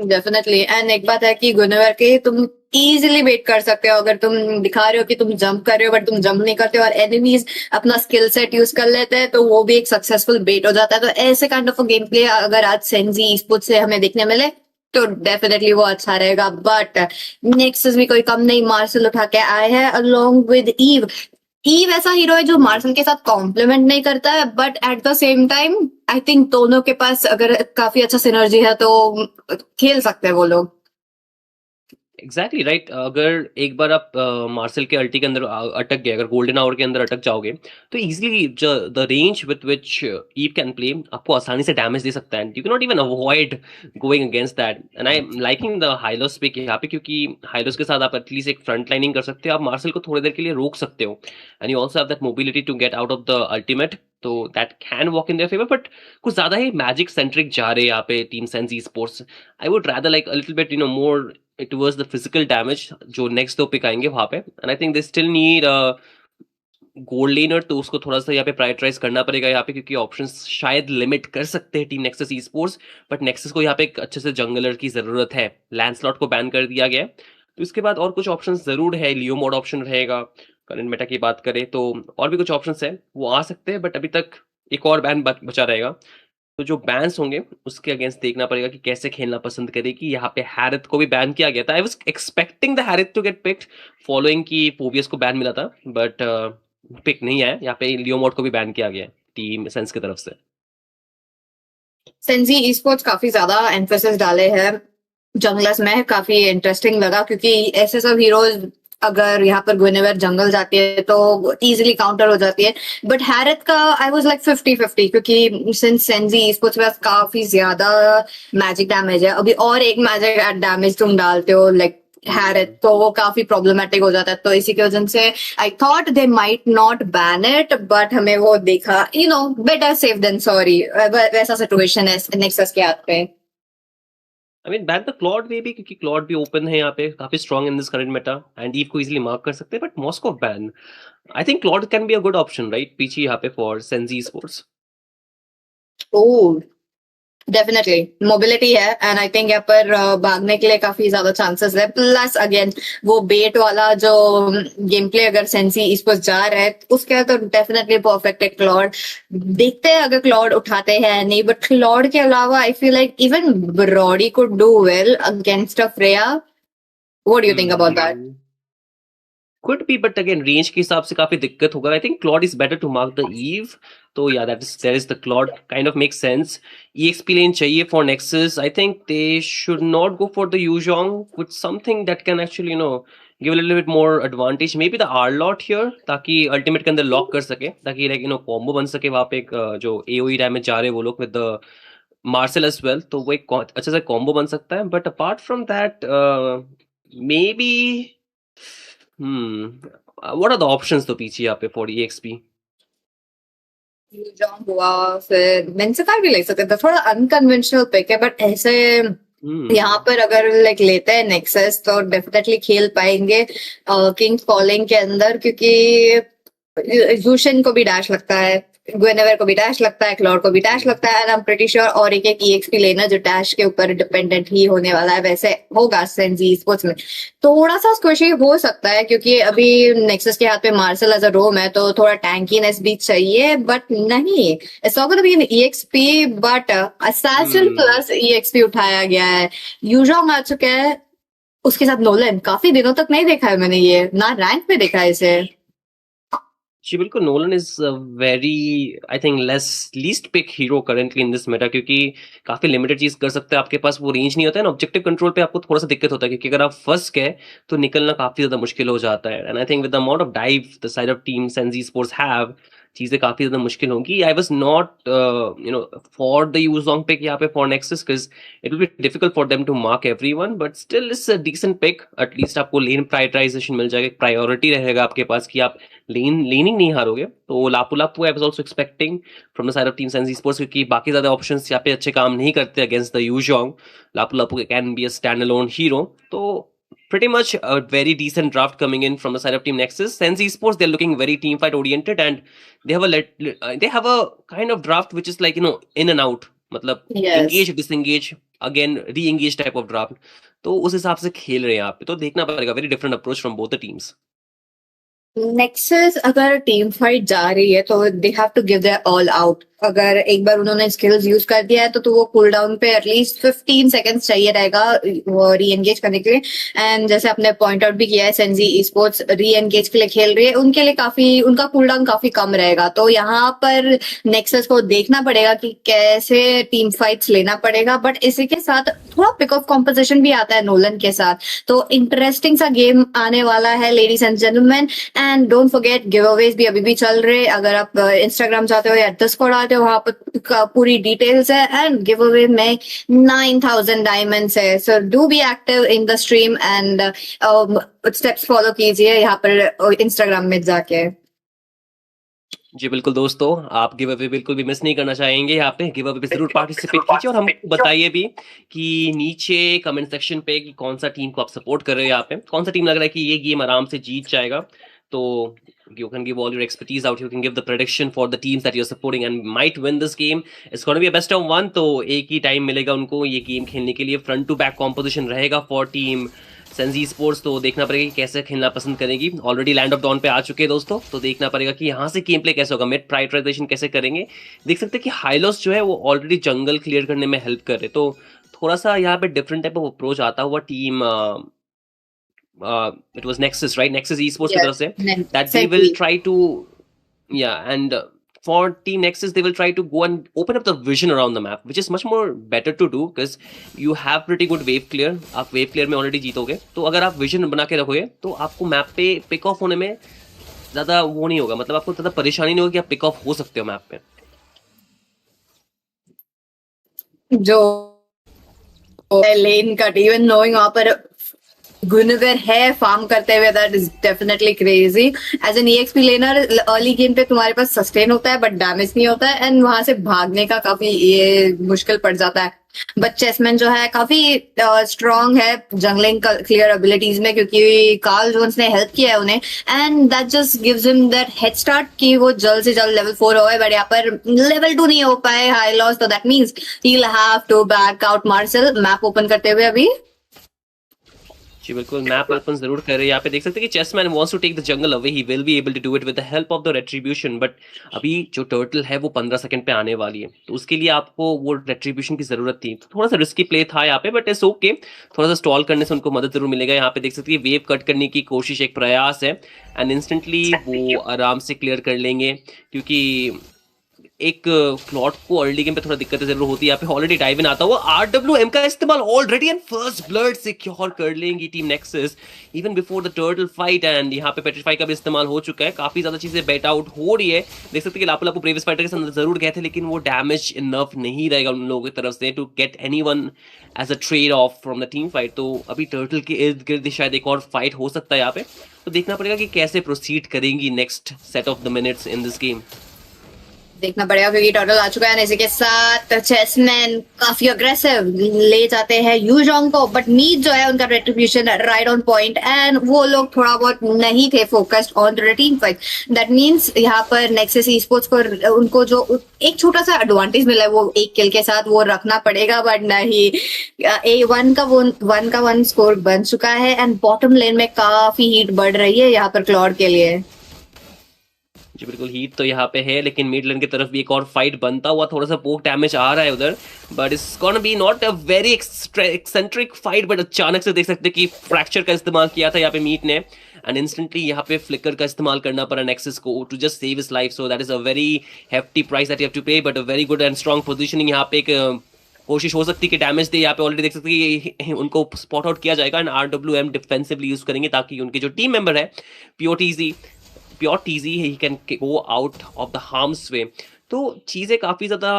डेफिनेटली। एंड एक बात है कि गुनवर के तुम इजीली वेट कर सकते हो अगर तुम दिखा रहे हो कि तुम जंप कर रहे हो बट तुम जंप नहीं करते हो और एनिमीज अपना स्किल सेट यूज कर लेते हैं तो वो भी एक सक्सेसफुल बेट हो जाता है। तो ऐसे काइंड ऑफ गेम प्ले अगर आज सेंजी स्पोर्ट्स से हमें देखने मिले तो डेफिनेटली वो अच्छा रहेगा। बट नेक्सस भी कोई कम नहीं, मार्शल उठा के आए हैं अलोंग विद ईव। ईव ऐसा हीरो है जो मार्शल के साथ कॉम्प्लीमेंट नहीं करता है but at the same time I think दोनों के पास अगर काफी अच्छा सिनर्जी है तो खेल सकते हैं वो लोग। Exactly right. अगर एक बार आप मार्शल के अल्टी के अंदर अटक गए, अगर गोल्डन आवर के अंदर अटक जाओगे तो easily the range with which Yve can play आपको आसानी से डैमेज दे सकता है। You can not even avoid going against that. And I am liking the Hylos pick यहाँ पे, क्योंकि हाइलोस के साथ आप एटलीस्ट एक फ्रंट लाइनिंग कर सकते हो, आप मार्शल को थोड़ी देर के लिए रोक सकते हो and you also have that mobility to get out of the ultimate, तो that can walk in their favour. But कुछ ज्यादा ही मैजिक सेंट्रिक जा रहे हैं यहाँ पे team sense e sports. I would rather like a little bit more towards the physical damage जो next दो पिक आएंगे वहां पे। And I think they still need gold learner, तो उसको थोड़ा सा यहाँ पे प्रायोरिटाइज करना पड़ेगा यहाँ पे, क्योंकि ऑप्शंस शायद लिमिट कर सकते हैं team nexus e sports. But nexus को यहाँ पे एक अच्छे से जंगलर की जरूरत है। लैंसलॉट को बैन कर दिया गया है तो इसके बाद और कुछ ऑप्शन जरूर है। लियो मोड ऑप्शन रहेगा करंट मेटा की बात करें तो, और भी कुछ ऑप्शन है वो आ सकते हैं, बट अभी तक एक और बैन बचा रहेगा। तो जो बैन्स होंगे उसके अगेंस्ट देखना पड़ेगा कि कैसे खेलना पसंद करेगी। यहाँ पे हैरिथ को भी बैन किया गया था। I was expecting the Harith to get picked following की फोबियस को बैन मिला था, बट पिक नहीं आया। यहाँ पे लियोमोड को भी बैन किया गया टीम सेंस की तरफ से। सेंजी ई स्पोर्ट्स काफी ज्यादा एम्फेसिस डाले हैं जंगलर्स में, काफी इंटरेस्टिंग लगा क्योंकि ऐसे सब हीरोज अगर यहाँ पर गुइनेवर जंगल जाती है तो इजीली काउंटर हो जाती है। बट हैरिथ का आई वाज लाइक 50-50 क्योंकि सिंस सेंजी स्पोर्ट्स के पास काफी ज्यादा मैजिक डैमेज है, अभी और एक मैजिक डैमेज तुम डालते हो लाइक हैरिथ तो वो काफी प्रॉब्लमेटिक हो जाता है। तो इसी की वजह से I thought they might not ban it, but हमें वो देखा बेटर सेफ देन सॉरी, वैसा सिचुएशन है नेक्सस के हाथ पे। I mean ban the Claude वे भी, क्योंकि क्लॉड भी ओपन है यहाँ पे, काफी strong in this current meta and Yve को इजीली मार्क कर सकते हैं। But Moskov ban, I think Claude can be a good option right पीछे यहाँ पे for Senji sports. Oh definitely mobility है एंड आई थिंक यहाँ पर भागने के लिए काफी ज्यादा चांसेस है। प्लस अगेन वो बेट वाला जो गेम प्ले अगर सेंसी इस पर जा रहा है उसके तो डेफिनेटली परफेक्ट है क्लॉड। देखते हैं अगर क्लॉड उठाते हैं नहीं, बट क्लॉड के अलावा I feel like even Rory could do well against a Freya. What do you think about that? Could be, but again range के हिसाब से काफी दिक्कत होगा। I think Claude is better to mark the eve, तो या there is the Claude kind of make sense. EXP lane चाहिए for Nexus. I think they should not go for the Yu Zhong with something that can actually give a little bit more advantage, maybe the Arlott here, ताकि ultimate के अंदर lock कर सके, ताकि like combo बन सके वहां पे एक जो AOE डैमेज जा रहे हैं वो लोग with the marshal as well, तो वो एक अच्छा सा कॉम्बो बन सकता है। But apart from that may be what are the options तो पीछे यहाँ पे for EXP? जॉन हुआ फिर मेंसिफाई भी ले सकते थे, थोड़ा अनकन्वेंशनल पिक है बट ऐसे यहाँ पर अगर लाइक लेते हैं नेक्सस तो डेफिनेटली खेल पाएंगे किंग्स फॉलिंग के अंदर, क्योंकि यूशन को भी डैश लगता है, गुइनेवर को भी डैश लगता है, क्लॉड को भी डैश लगता है, आई एम प्रीटी श्योर और एक EXP लेना जो डैश के ऊपर डिपेंडेंट ही होने वाला है वैसे होगा सेंजी स्पोर्ट्स में। थोड़ा सा स्क्विशी हो सकता है क्योंकि अभी नेक्सस के हाथ पे मार्शल एज अ रोम है तो थोड़ा टैंकीनेस भी चाहिए, बट नहीं it's not gonna be an EXP but assassin plus EXP उठाया गया है। यूजोंग आ चुका है, उसके साथ नोलन काफी दिनों तक नहीं देखा है मैंने, ये ना रैंक पे देखा है इसे। जी बिल्कुल, Nolan is very I think least pick hero currently in this meta, क्योंकि काफी लिमिटेड चीज कर सकते हैं, आपके पास वो रेंज नहीं होता है ना, ऑब्जेक्टिव कंट्रोल पे आपको थोड़ा सा दिक्कत होता है, क्योंकि अगर आप फंस गए तो निकलना काफी ज्यादा मुश्किल हो जाता है। And I think with the amount of dive the side of team Senji sports have, चीजें काफी ज्यादा मुश्किल होंगी। I was not for the Yu Zhong pick यहाँ पे for Nexus, because it will be difficult for them to mark everyone, but still it's a decent pick. At least आपको lane prioritisation मिल जाएगा, priority रहेगा आपके पास कि आप लेनिंग नहीं हारोगे। तो Lapu Lapu I was also expecting from the side of team Senji Sports, क्योंकि बाकी ज्यादा ऑप्शंस यहाँ पे अच्छे काम नहीं करते against the Yu Zhong. Lapu Lapu can be a stand alone hero, तो pretty much a very decent draft coming in from the side of Team Nexus. Senz Esports, they're looking very team fight oriented, and they have a kind of draft which is like in and out. मतलब engage, disengage, again री engage type of draft, तो उस हिसाब से खेल रहे हैं यहाँ पे, तो देखना पड़ेगा, very different approach from both the teams. Nexus अगर टीम फाइट जा रही है तो they have to give their all out. अगर एक बार उन्होंने स्किल्स यूज कर दिया है तो वो कूल डाउन पे एटलीस्ट 15 सेकंड्स चाहिए रहेगा वो री एंगेज करने के लिए। एंड जैसे आपने पॉइंट आउट भी किया है, सेंजी स्पोर्ट्स री एंगेज के लिए खेल रही है, उनके लिए काफी उनका कूल डाउन काफी कम रहेगा। तो यहाँ पर नेक्सस को देखना पड़ेगा कि कैसे टीम फाइट्स लेना पड़ेगा। बट इसी के साथ थोड़ा पिक ऑफ कॉम्पोजिशन भी आता है नोलन के साथ, तो इंटरेस्टिंग सा गेम आने वाला है ladies and gentleman. And don't forget give Awez भी अभी भी चल रहे। अगर आप इंस्टाग्राम चाहते हो या डिस्कॉर्ड आते हो, वहां पर पूरी डिटेल्स है। एंड गिव अवे में 9000 डायमंड्स है, so do be active in the stream and steps follow कीजिए यहाँ पर इंस्टाग्राम में जाके। जी बिल्कुल दोस्तों, आप गिव अवे बिल्कुल भी मिस नहीं करना चाहेंगे, यहाँ पे गिव अवे पे जरूर पार्टिसिपेट कीजिए और हमको बताइए भी कि नीचे कमेंट सेक्शन पे कि कौन सा टीम को आप सपोर्ट कर रहे हो, यहाँ पे कौन सा टीम लग रहा है कि ये गेम आराम से जीत जाएगा। तो you can give all your expertise out, you can give the prediction for the teams that you're supporting and might win this game. It's going to be a best of one, तो एक ही time मिलेगा उनको ये game खेलने के लिए। Front to back composition रहेगा for team Senji sports, तो देखना पड़ेगा कि कैसे खेलना पसंद करेगी। ऑलरेडी लैंड ऑफ डॉन पे आ चुके हैं दोस्तों, तो देखना पड़ेगा कि यहाँ से गेम प्ले कैसे होगा, मिड प्रायोरिटाइजेशन कैसे करेंगे। देख सकते हैं कि हाइलॉस जो है वो ऑलरेडी जंगल क्लियर करने में हेल्प कर रहे, तो थोड़ा सा यहाँ पे डिफरेंट टाइप ऑफ अप्रोच आता हुआ team it was Nexus, right? Nexus Esports की तरफ से that they will try to and for team Nexus they will try to go and open up the vision around the map, which is much more better to do because you have pretty good wave clear. आप wave clear में already जीतोगे, तो अगर आप vision बना के रखोगे तो आपको मैप पे पिक ऑफ होने में ज्यादा वो नहीं होगा, मतलब आपको ज्यादा परेशानी नहीं होगी, आप पिक ऑफ हो सकते हो मैप पे। जो लेन कट, इवन नोइंग वहां पर गुनगर है फार्म करते हुए, that is definitely crazy. As an EXP laner early game पे तुम्हारे पास सस्टेन होता है बट डैमेज नहीं होता है, एंड वहां से भागने का काफी ये मुश्किल पड़ जाता है। बट चेसमैन जो है काफी स्ट्रांग है जंगलिंग क्लियर एबिलिटीज में, क्योंकि कार्ल जोन्स ने हेल्प किया है उन्हें, and that just gives him that head start कि वो जल्द से जल्द लेवल 4 होए। बट यहाँ पर लेवल 2 नहीं हो पाए हाई लॉस, तो that means he will have to back out marshal. Map open करते हुए अभी जी बिल्कुल मैप ओपन जरूर कर रहे हैं। यहाँ पे देख सकते हैं कि Chessman wants to take the jungle away, he will be able to do it with the help of the retribution. But अभी जो टर्टल है वो 15 सेकंड पे आने वाली है, तो उसके लिए आपको वो रेट्रीब्यूशन की जरूरत थी। तो थोड़ा सा रिस्की प्ले था यहाँ पे, बट इट्स ओके, थोड़ा सा स्टॉल करने से उनको मदद जरूर मिलेगा। यहाँ पे देख सकते हैं वेव कट करने की कोशिश, एक प्रयास है, एंड इंस्टेंटली वो आराम से क्लियर कर लेंगे, क्योंकि एक क्लॉट को अर्ली गेम पे थोड़ा दिक्कत जरूर होती है। यहाँ पे ऑलरेडी डाइव इन आता हुआ RWM का इस्तेमाल already, and first blood secure कर लेंगी team nexus even before the turtle fight. And यहाँ पे पेट्रीफाई का भी इस्तेमाल हो चुका है, काफी ज्यादा चीजें बेट आउट हो रही है। देख सकते हैं कि लापू प्रीवियस फाइटर के साथ जरूर गए थे, लेकिन वो डैमेज इनफ नहीं रहेगा उन लोगों की तरफ से to get anyone as a trade off from the team fight. तो अभी टर्टल के इर्द गिर्द शायद एक और फाइट हो सकता है यहाँ पे, तो देखना पड़ेगा कि कैसे प्रोसीड करेंगी next set of the minutes in this game. देखना पड़ेगा, क्योंकि टोटल आ चुका है। इसी के साथ चेसमैन काफी अग्रेसिव ले जाते हैं यूजोंग को, बट मीट जो है उनका retribution right on point, and वो लोग थोड़ा बहुत नहीं थे focused on the team fight. That means यहाँ पर नेक्सस स्पोर्ट्स को उनको जो एक छोटा सा एडवांटेज मिला है वो एक किल के साथ वो रखना पड़ेगा, बट नहीं, वन का वन स्कोर बन चुका है। एंड बॉटम लेन में काफी हीट बढ़ रही है यहाँ पर क्लॉड के लिए। जी बिल्कुल, हीट तो यहाँ पे है, लेकिन मिड लेन की तरफ भी एक और फाइट बनता हुआ, थोड़ा सा पोक डैमेज आ रहा है उधर, but it's gonna B not a very eccentric fight. But अचानक से देख सकते हैं कि फ्रैक्चर का इस्तेमाल किया था यहाँ पे मीट ने, एंड इंस्टेंटली यहाँ पे फ्लिकर का इस्तेमाल करना पड़ा नेक्सस को to just save his life. So that is a very hefty price that you have to pay, but a very good and strong positioning. यहाँ पे एक कोशिश हो सकती है कि डैमेज दे, यहाँ पे ऑलरेडी देख सकते हैं कि उनको स्पॉट आउट किया जाएगा, एंड RWM डिफेंसिवली यूज करेंगे ताकि उनके जो टीम मेंबर है pure TG he can go out of the harm's way. तो चीज़ें काफ़ी ज़्यादा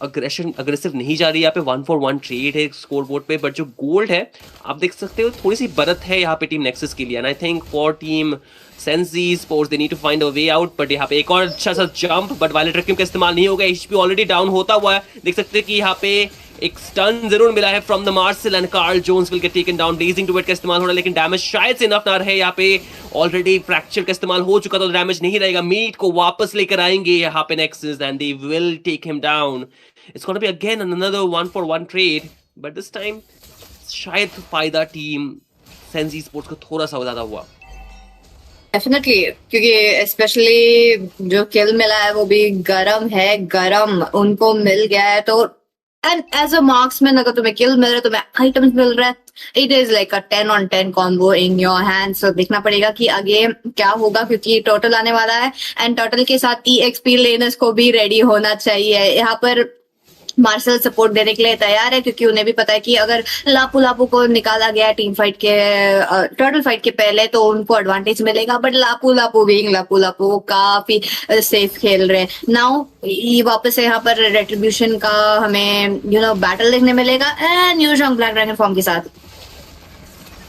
अग्रेसिव नहीं जा रही है। यहाँ पे 1-for-1 ट्रेड है स्कोर बोर्ड पे, बट जो गोल्ड है आप देख सकते हो थोड़ी सी बरत है यहाँ पे टीम नेक्सस के लिए, and I think for team Senji Esports they need to find a way out. But यहाँ पे एक और अच्छा सा जंप, बट वायलेट रैकिंग का इस्तेमाल नहीं होगा, HP ऑलरेडी डाउन होता हुआ है। देख सकते हैं कि यहाँ पे एक स्टन जरूर मिला है from the marshal, and Karl Jones will get taken down. Blazing to wait का इस्तेमाल हो रहा है, लेकिन डैमेज शायद से इनफ ना रहे। यहाँ पे ऑलरेडी फ्रैक्चर का इस्तेमाल हो चुका था, तो डैमेज नहीं रहेगा। मीट को वापस लेकर आएंगे यहाँ पे Nexus, and they will take him down. It's gonna be again another 1-for-1 trade, but this time शायद फायदा टीम सेंज स्पोर्ट्स को थोड़ा सा ज्यादा हुआ। डेफिनेटली, क्योंकि स्पेशली जो किल मिला है वो भी गरम है, गरम उनको मिल गया है। तो एंड एज अ मार्क्समैन अगर तुम्हें किल मिल रहा है, तुम्हें आइटम्स मिल रहा है, it is like a 10 on 10 combo in your hands. तो देखना पड़ेगा कि आगे क्या होगा, क्योंकि टर्टल आने वाला है एंड टर्टल के साथ EXP लेनर्स को भी रेडी होना चाहिए। यहाँ पर मार्शल सपोर्ट देने के लिए तैयार है, क्योंकि उन्हें भी पता है कि अगर लापू लापू को निकाला गया टीम फाइट के टर्टल फाइट के पहले तो उनको एडवांटेज मिलेगा। बट लापू लापू बीइंग लापू लापू वो काफी सेफ खेल रहे हैं। नाउ वापस से यहाँ पर रेट्रीब्यूशन का हमें बैटल देखने मिलेगा एंड यूजोंग ब्लैक ड्रैगन फॉर्म के साथ।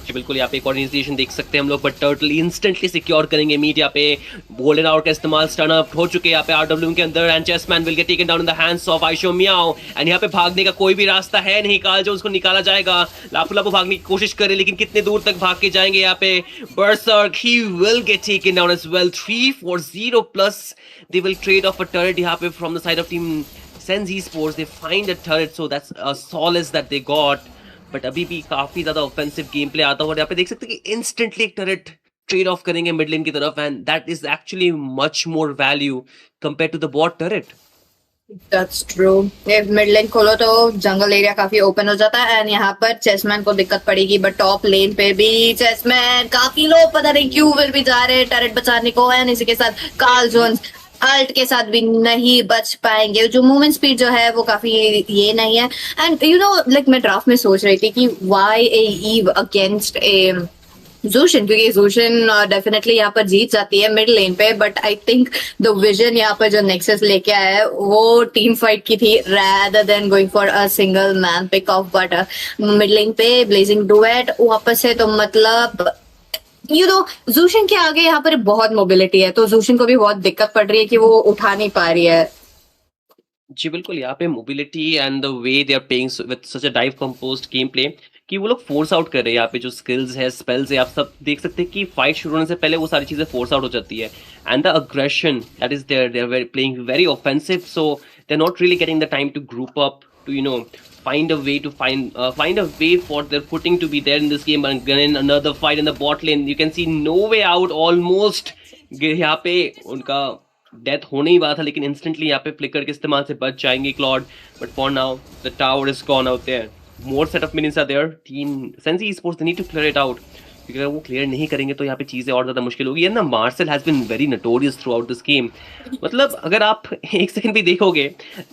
जी बिल्कुल, यहाँ पे एक ऑर्गेनाइजेशन देख सकते हैं हम लोग, बट टर्टल इंस्टेंटली सिक्योर करेंगे मीट। यहाँ पे गोल्डन आवर का इस्तेमाल स्टन अप हो चुके हैं यहाँ पे आरडब्ल्यू के अंदर and Chessman will get taken down in the hands of Aisho Miao. And यहाँ पे भागने का कोई भी रास्ता है नहीं, काल जो उसको निकाला जाएगा। लापू लापू भागने की कोशिश करे, लेकिन कितने दूर तक भाग के जाएंगे यहाँ पे। Berserk he will get taken down as well. 3-4-0 plus they will trade off a turret यहाँ पे from the side of team Sense sports. They find a turret, so that's a solace that they got. But अभी भी काफी ज्यादा offensive game play आता हुआ यहाँ पे देख सकते हैं कि इंस्टेंटली एक टर्रेट ट्रेड ऑफ करेंगे मिड लेन की तरफ and that is actually much more value compare to the bot turret. That's true. Mid lane खोलो तो जंगल एरिया काफी ओपन हो जाता है एंड यहाँ पर चेसमैन को दिक्कत पड़ेगी। बट टॉप लेन पे भी चेसमैन काफी लो, पता नहीं क्यों विल भी जा रहे हैं टर्रेट बचाने को। एंड इसी के साथ कार्ल जोन्स अल्ट के साथ भी नहीं बच पाएंगे। जो मूवमेंट स्पीड जो है वो काफी ये नहीं है। एंड लाइक मैं ड्राफ्ट में सोच रही थी कि व्हाई ए ईव अगेंस्ट ए ज़ूशिन, क्योंकि ज़ूशिन डेफिनेटली यहाँ पर जीत जाती है मिड लेन पे। But I think the vision यहाँ पर जो नेक्सस लेके आया है वो टीम फाइट की थी rather than going for a single man pick off। But mid lane पे ब्लेजिंग डुएट वापस से, तो मतलब ज़ूशिन के आगे यहाँ पर बहुत मोबिलिटी है, तो ज़ूशिन को भी बहुत दिक्कत पड़ रही है कि वो उठा नहीं पा रही है। जी बिल्कुल, यहाँ पे mobility and the way they are playing with such a dive composed game play कि वो लोग फोर्स आउट कर रहे हैं। यहाँ पे जो स्किल्स है, स्पेल्स है, आप सब देख सकते हैं कि फाइट शुरू होने से पहले वो सारी चीजें फोर्स आउट हो जाती है। And the aggression that is there, they are playing very offensive, so they are not really getting the time to group up to find a way to find a way for their footing to be there in this game. And again another fight in the bot lane, you can see no way out, almost यहाँ पे उनका death होने ही वाला था, लेकिन instantly यहाँ पे flicker के इस्तेमाल से बच जाएंगे Claude. But for now the tower is gone out there, more setup minutes are there. Team Sense sports they need to clear it out, क्योंकि अगर वो क्लियर नहीं करेंगे तो यहाँ पे चीजें और ज्यादा मुश्किल होगी। And Marshal has been very notorious throughout this game. मतलब अगर आप एक सेकंड भी देखोगे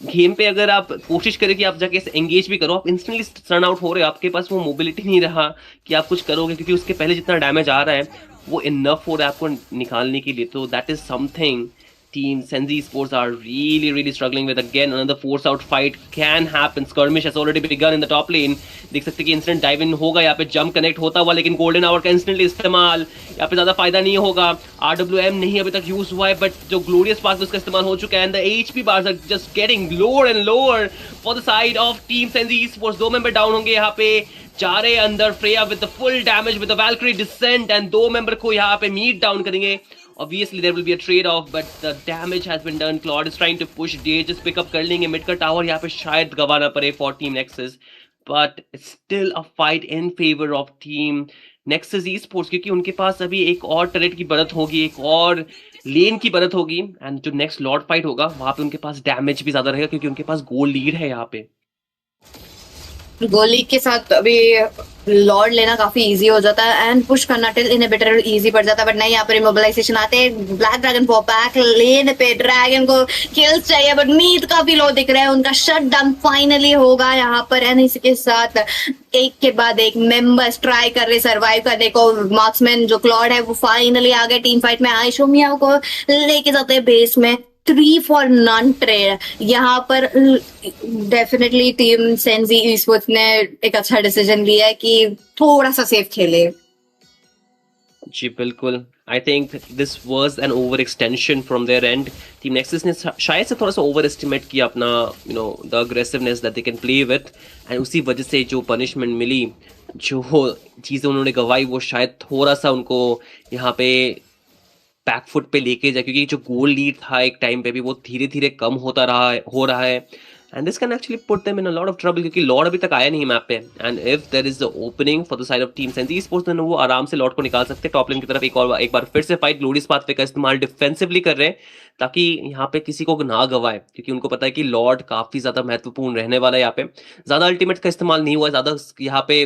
गेम पे, अगर आप कोशिश करें कि आप जाके एंगेज भी करो, आप इंस्टेंटली टर्न आउट हो रहे हो, आपके पास वो मोबिलिटी नहीं रहा कि आप कुछ करोगे, क्योंकि उसके पहले जितना डैमेज आ रहा है वो इनफ हो रहा है आपको निकालने के लिए। तो that is something team Senz Esports are really struggling with. Again another force out fight can happen. Skirmish has already begun in the top lane. देख सकते हैं कि इंस्टेंट डाइव इन होगा, यहाँ पे जंप कनेक्ट होता हुआ, लेकिन गोल्डन आवर का इंस्टेंटली इस्तेमाल यहाँ पे ज्यादा फायदा नहीं होगा। RWM नहीं अभी तक यूज हुआ है, बट जो ग्लोरियस पास उसका इस्तेमाल हो चुका है। And the HP bars are just getting lower and lower for the side of team Senz Esports। 2 member down होंगे यहाँ पे, जा रहे अंदर Freya with the full damage with the Valkyrie descent, and 2 member को यहाँ पे मीट डाउन करेंगे। Obviously there will be a trade-off, but the damage has been done. Claude is trying to push D, just pick up कर लेंगे mid का tower, यहाँ पे शायद गवाना पड़े for team Nexus, but it's still a fight in favor of team Nexus Esports, क्योंकि उनके पास अभी एक और टरेट की बढ़त होगी, एक और लेन की बढ़त होगी, एंड जो नेक्स्ट लॉर्ड फाइट होगा वहां पे उनके पास डैमेज भी ज्यादा रहेगा, क्योंकि उनके पास गोल लीड है यहाँ पे। गोली के साथ अभी लॉर्ड लेना काफी इजी हो जाता है एंड पुश करना टिल इनहिबिटर इजी पड़ जाता है। बट नहीं, यहाँ पर इमोबिलाइजेशन आते हैं, ब्लैक ड्रैगन पॉप बैक लेन पे ड्रैगन को किल्स चाहिए, बट मीट काफी लो दिख रहा है, उनका शट डाउन फाइनली होगा यहाँ पर। एंड इसके साथ एक के बाद एक मेंबर्स ट्राई कर रहे सर्वाइव करने को। मार्क्समैन जो क्लॉड है वो फाइनली आ गए टीम फाइट में, आइशो मियाओ को लेके जाते हैं बेस में। 3 for none ट्रेड यहाँ पर डेफिनेटली टीम सेंज ईस्पोर्ट्स ने एक अच्छा डिसीजन लिया है कि थोड़ा सा सेफ खेले। जी बिल्कुल, I think this was an over extension from there end. Team Nexus ने शायद से थोड़ा सा ओवर एस्टिमेट किया अपना the aggressiveness that they can play with, and उसी वजह से जो पनिशमेंट मिली, जो चीज़ें उन्होंने गवाई, वो शायद थोड़ा सा उनको यहाँ पे बैकफुट पे लेके जाए, क्योंकि जो गोल लीड था एक टाइम पे भी वो धीरे धीरे कम हो रहा है। And this can actually put them in a lot of trouble, क्योंकि लॉर्ड अभी तक आया नहीं मैप पे, and if there is the opening for the side of team Sense sports, then वो आराम से लॉर्ड को निकाल सकते हैं टॉप लेन की तरफ। एक बार फिर से फाइट ग्लोरीज पाथवे का इस्तेमाल डिफेंसिवली कर रहे हैं, ताकि यहाँ पे किसी को ना गवाए, क्योंकि उनको पता है कि लॉर्ड काफी ज्यादा महत्वपूर्ण रहने वाला है। यहाँ पे ज्यादा अल्टीमेट का इस्तेमाल नहीं हुआ है, ज्यादा यहाँ पे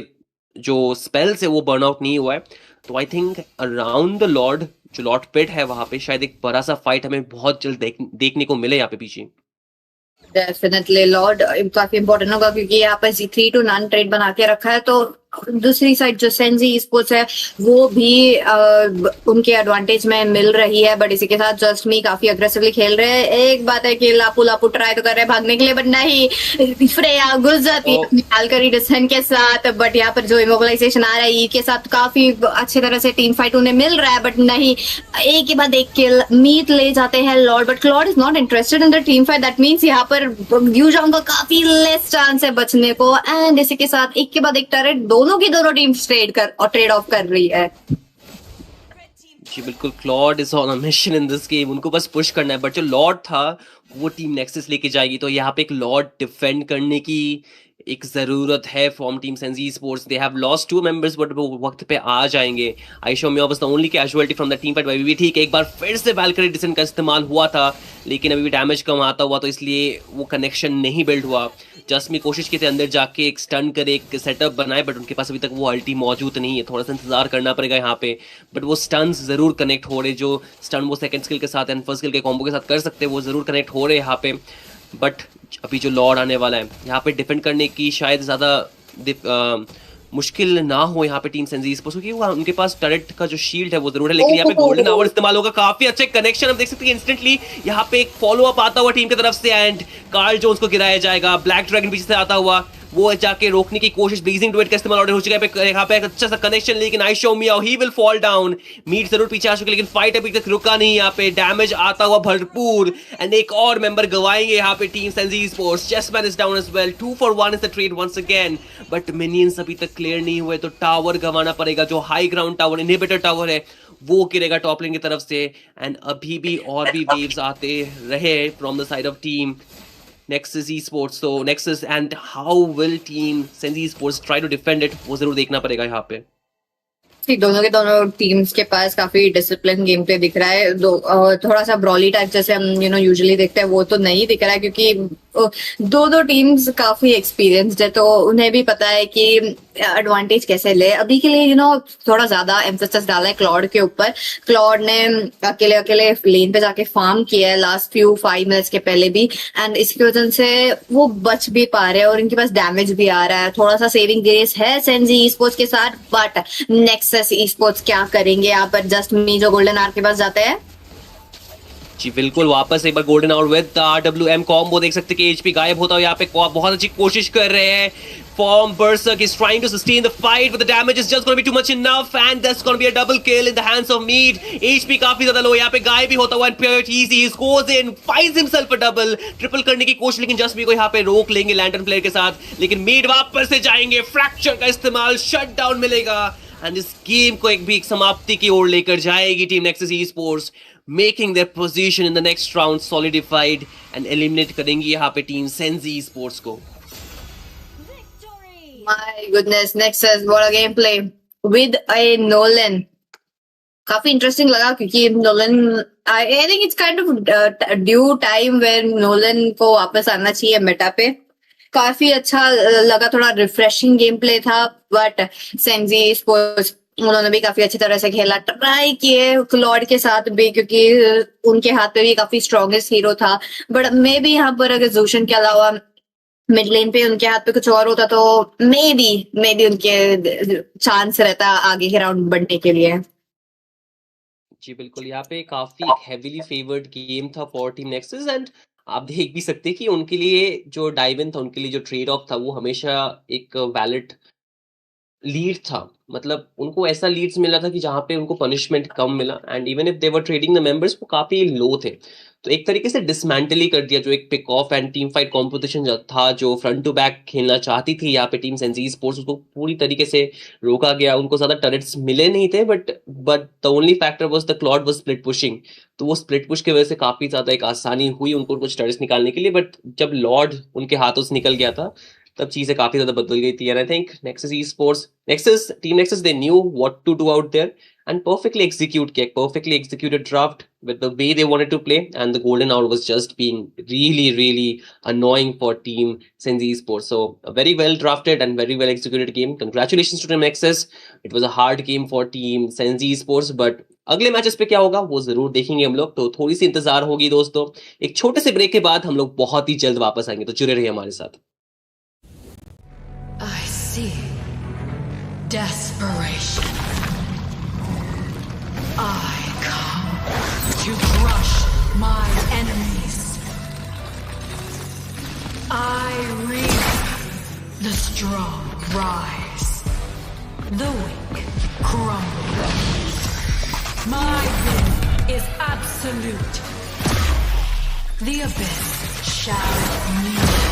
जो स्पेल्स है वो बर्न आउट नहीं हुआ है। तो I think around the Lord, जो लॉर्ड पिट है वहां पे शायद एक बड़ा सा फाइट हमें बहुत जल्द देखने को मिले यहाँ पे पीछे। डेफिनेटली लॉर्ड काफी इंपॉर्टेंट होगा, क्योंकि यहाँ पर 3 to none ट्रेड बना के रखा है। तो दूसरी साइड जो सेंजी स्पोर्ट्स है वो भी उनके एडवांटेज में मिल रही है, बट इसी के साथ जस्ट मी काफी अग्रेसिवली खेल रहे हैं। एक बात है कि लापू लापू ट्राई तो कर रहे हैं भागने के लिए, बट नहीं, फ्रेया घुस जाती है आलकरी डिसन के साथ। बट यहाँ पर जो इमोबिलाइजेशन आ रहा है ई के साथ काफी अच्छी तरह से टीम फाइट उन्हें मिल रहा है, बट नहीं, एक के बाद एक किल मीट ले जाते हैं Lord, but Lord is not interested in the team fight. That means यहाँ पर यूजांग का काफी लेस चांस है बचने को, एंड इसी के साथ एक के बाद एक टर्रेट दोनों की दोनों टीम ट्रेड ऑफ कर रही है। जी बिल्कुल, Claude is on a mission in this game, उनको बस पुश करना है। बट जो लॉर्ड था वो टीम नेक्सस लेके जाएगी, तो यहाँ पे एक लॉर्ड डिफेंड करने की एक जरूरत है from team Senji Esports. They have lost 2 members, but वो वक्त पे आ जाएंगे। Aisha Mia was the only casualty from the team fight. भी ठीक है, एक बार फिर से वैल्करी डिसन का इस्तेमाल हुआ था, लेकिन अभी भी डैमेज कम आता हुआ, तो इसलिए वो कनेक्शन नहीं बिल्ड हुआ। जस्ट में कोशिश की थी अंदर जाके एक स्टन करे, एक सेटअप बनाए, बट उनके पास अभी तक वो अल्टी मौजूद नहीं है। थोड़ा सा इंतजार करना पड़ेगा यहाँ पे, बट वो स्टन्स जरूर कनेक्ट हो रहे। जो स्टन वो सेकंड स्किल के साथ एंड फर्स्ट स्किल के कॉम्बो के साथ कर सकते हैं, वो जरूर कनेक्ट हो रहे यहाँ पे। बट अभी जो लॉर्ड आने वाला है यहाँ पे डिफेंड करने की शायद ज़्यादा मुश्किल ना हो यहाँ पे टीम सेंजी स्पोर्ट्स, क्योंकि वो उनके पास टरेट का जो शील्ड है वो जरूर है, लेकिन यहाँ पे गोल्डन आवर इस्तेमाल होगा। काफी अच्छे कनेक्शन हम देख सकते हैं इंस्टेंटली यहाँ पे एक फॉलो अप आता हुआ टीम की तरफ से, एंड कार्ल जोन्स को गिराया जाएगा। ब्लैक ड्रैगन पीछे से आता हुआ, वो जाके रोकने की कोशिश, ब्लीजिंग डुएट का इस्तेमाल ऑर्डर हो चुका है यहाँ पे एक अच्छा सा कनेक्शन, लेकिन I show meow he will fall down. Mid जरूर पीछे आ चुके, लेकिन फाइट अभी तक रुका नहीं। यहाँ पे डैमेज आता हुआ भरपूर, एंड एक और मेंबर गवाएंगे यहाँ पे team Senji Esports. Chessman is down as well, 2 for 1 is the trade once again, but minions अभी तक क्लियर नहीं हुए, तो टावर गंवाना पड़ेगा। जो high ground tower, inhibitor tower है, वो गिरेगा टॉप लेन की तरफ से। एंड अभी भी और भी वेव्स आते रहे from the side of team Nexus Esports, so Nexus, and how will team Senz Esports try to defend it, वो जरूर देखना पड़ेगा यहाँ पे। दोनों के दोनों टीम्स के पास काफी डिसिप्लिन गेम प्ले दिख रहा है। थोड़ा सा ब्रॉली टाइप जैसे हम यूजुअली देखते हैं वो तो नहीं दिख रहा है, क्योंकि दोनों टीम्स काफी एक्सपीरियंस्ड है, तो उन्हें भी पता है कि एडवांटेज कैसे ले। अभी के लिए थोड़ा ज्यादा एम्फेसिस डाला है क्लॉड के ऊपर। क्लॉड ने अकेले अकेले लेन पे जाके फार्म किया है लास्ट फ्यू 5 मिनट्स के पहले भी, एंड इसकी वजह से वो बच भी पा रहे हैं और इनके पास डैमेज भी आ रहा है। थोड़ा सा सेविंग ग्रेस है सेंजी स्पोर्ट्स के साथ, बट नेक्सस स्पोर्ट्स क्या करेंगे यहाँ पर? जस्ट मी जो गोल्डन आर के पास जाते हैं। जी बिल्कुल, वापस एक बार golden hour with RWM combo देख सकते हैं कि एचपी गायब होता है। यहाँ पे बहुत अच्छी कोशिश कर रहे हैं। Form Berserk is trying to sustain the fight, but the damage is just going to be too much enough, and that's going to be a double kill in the hands of Mead. HP काफी ज्यादा लो, यहाँ पे गायब भी होता हुआ, and Pure Easy goes in, finds himself a double, triple करने की कोशिश, लेकिन जस्ट मी को यहाँ पे रोक लेंगे लैंटर्न प्लेयर के साथ। लेकिन मीड वापस से जाएंगे, फ्रैक्चर का इस्तेमाल, शट डाउन मिलेगा, एंड इस गेम को एक समाप्ति की ओर लेकर जाएगी team nexus esports, making their position in the next round solidified, and eliminate करेंगी यहाँ पे टीम सेंज ई-स्पोर्ट्स को। My goodness, Nexus, what a gameplay with a Nolan. काफी इंटरेस्टिंग लगा, क्योंकि Nolan, I think it's kind of due time where Nolan को वापस आना चाहिए मेटा पे। काफी अच्छा लगा, थोड़ा रिफ्रेशिंग गेम प्ले था, बट सेंजी स्पोर्ट्स उन्होंने भी काफी अच्छी तरह से खेला, ट्राई किए क्लॉड के साथ भी, क्योंकि उनके हाथ पे भी काफी स्ट्रॉन्गेस्ट हीरो था। बट मे बी यहाँ पर अगर जोशन के अलावा मिड लेन पे उनके हाथ पे कुछ और होता तो मे बी उनके चांस रहता आगे के राउंड बनने के लिए। जी बिल्कुल, यहाँ पे काफी हेवीली फेवर्ड गेम था फॉर टीम नेक्सस, एंड आप देख भी सकते हैं कि उनके लिए जो डाइवन था, उनके लिए जो ट्रेड ऑफ था, वो हमेशा एक वैलिड लीड था, मतलब उनको ऐसा लीड्स मिला था कि जहाँ पे उनको पनिशमेंट कम मिला, and even if they were trading the members वो काफी लो थे, तो एक तरीके से डिसमेंटल ही कर दिया जो एक pick off and team fight competition था, जो फ्रंट टू बैक खेलना चाहती थी यहाँ पे टीम सेंजी स्पोर्ट्स, उसको पूरी तरीके से रोका गया। उनको ज्यादा टर्रेट्स मिले नहीं थे, but the only factor was the Claude was split pushing, तो वो स्प्लिट पुश की वजह से काफी ज्यादा एक आसानी हुई उनको कुछ टर्रेट्स निकालने के लिए, बट जब लॉर्ड उनके हाथों से निकल गया था तब चीजें काफी ज्यादा बदल गई थी। And I think Nexus team Nexus they knew what to do out there and perfectly execute किया, perfectly executed draft with the way they wanted to play, and the golden hour was just being really annoying for team Senz Esports. So a very well drafted and very well executed game. Congratulations to team Nexus. It was a hard game for team Senz Esports, but अगले matches पे क्या होगा वो जरूर देखेंगे हम लोग, तो थोड़ी सी इंतजार होगी दोस्तों। एक छोटे से ब्रेक के बाद हम लोग बहुत ही जल्द वापस आएंगे, तो जुड़े रहिए हमारे साथ। I see desperation. I come to crush my enemies. I reap the strong rise, the weak crumble. My will is absolute. The abyss shall kneel.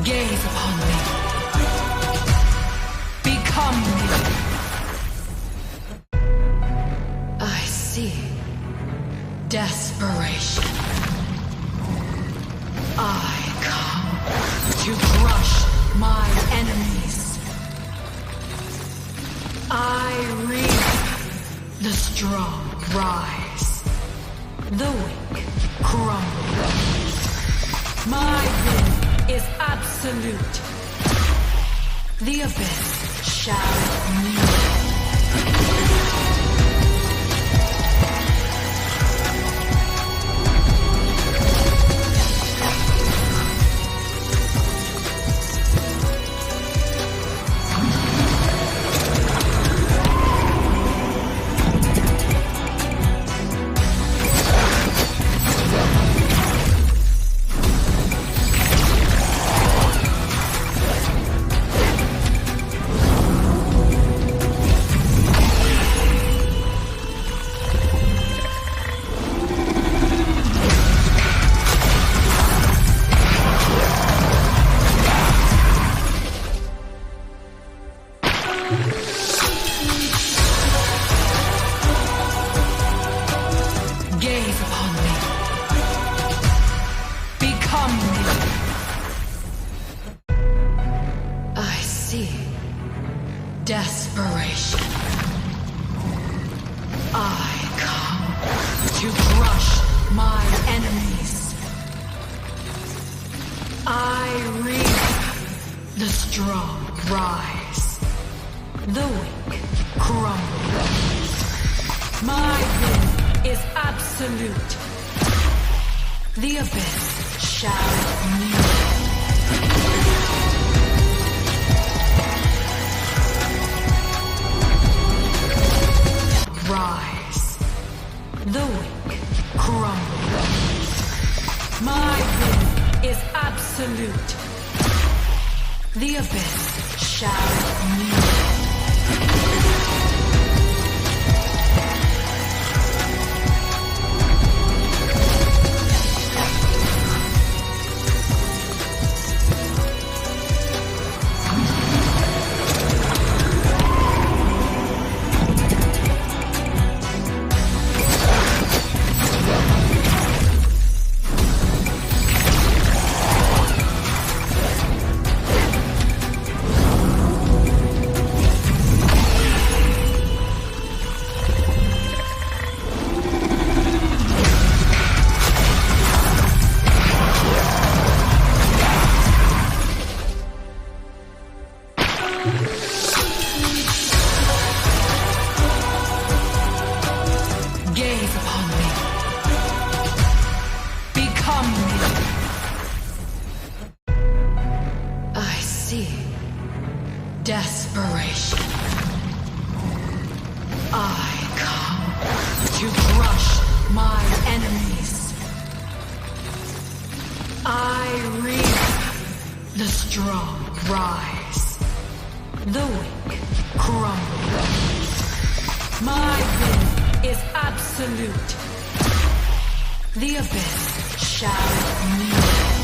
Gaze upon me. Become me. I see desperation. I come to crush my enemies. I reap the strong rise, the weak crumble. My will is absolute. The abyss shall kneel. Gaze upon me. Become me. I see desperation. I come to crush my enemies. I reap the strong rise, the weak crumble. My will is absolute. The abyss shall kneel. Rise, the weak crumble. My will is absolute. The abyss shall kneel. I reap the strong rise, the weak crumble. My will is absolute. The abyss shall kneel.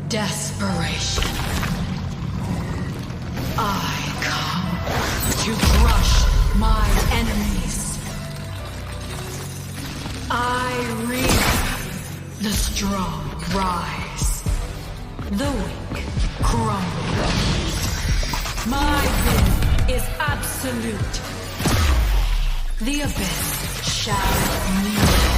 Desperation. I come to crush my enemies. I reap the strong rise, the weak crumble. My will is absolute. The abyss shall kneel.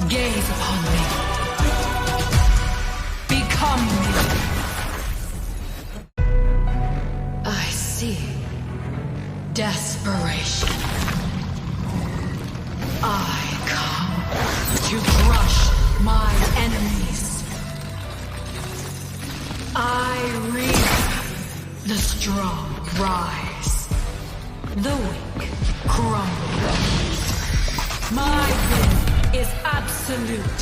Gaze upon me. Become me. I see desperation. I come to crush my enemies. I reap the strong rise, the weak crumble. My will is absolute.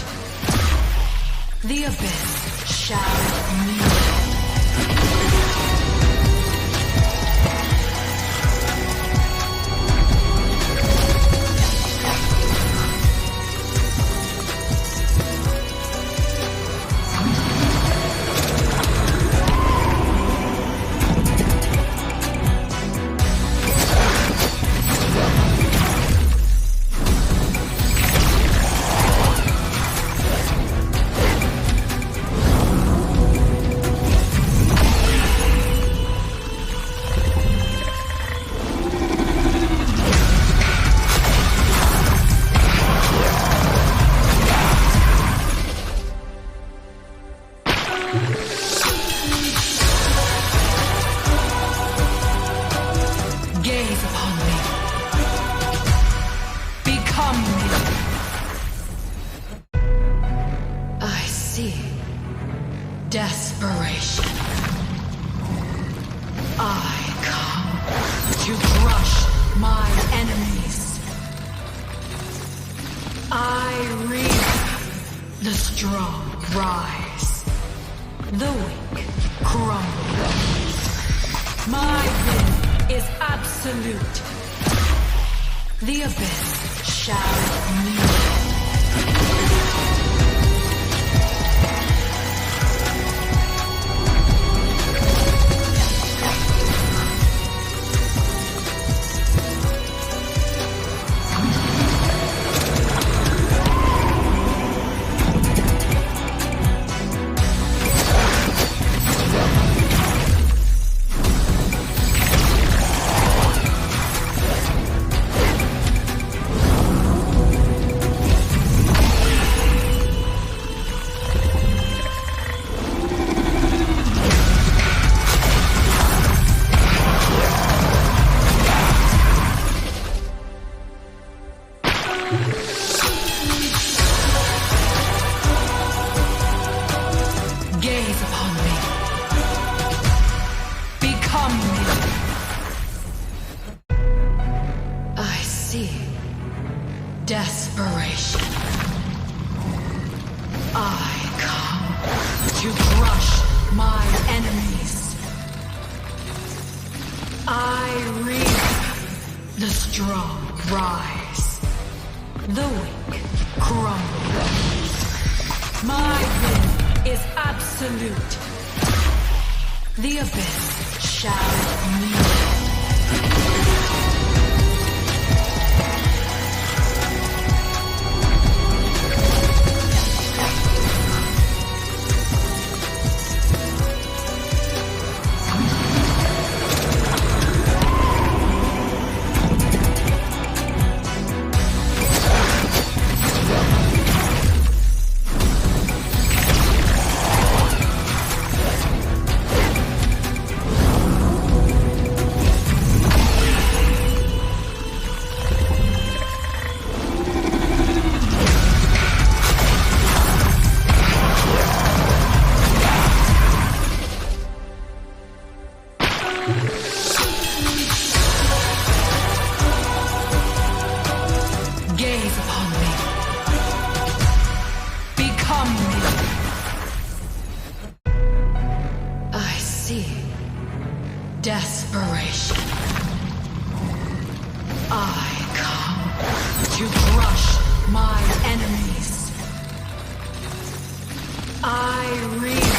The abyss shall kneel. Gaze upon me. Become me. I see desperation. I come to crush my enemies. I reap the strong rise, the weak crumble. My will is absolute. The abyss shall kneel. to crush my enemies. I reap the strong rise, the weak crumble. My will is absolute. The abyss shall kneel. Gaze upon me. Become me. I see desperation. I come to crush my enemies. I reap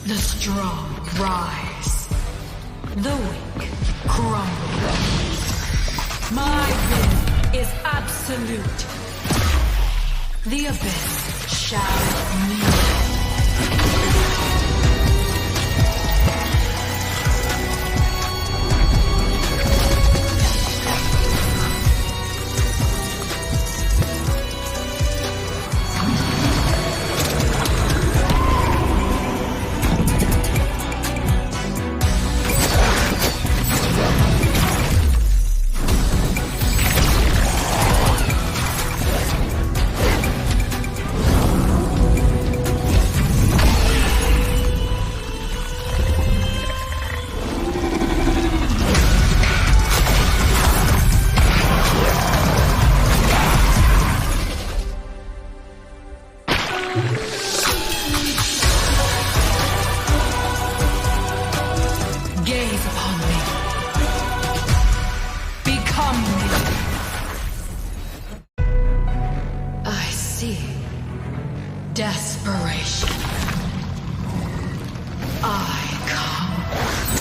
the strong rise, the weak crumble. My will is absolute. The abyss shall kneel. Gaze upon me. Become me. I see desperation. I come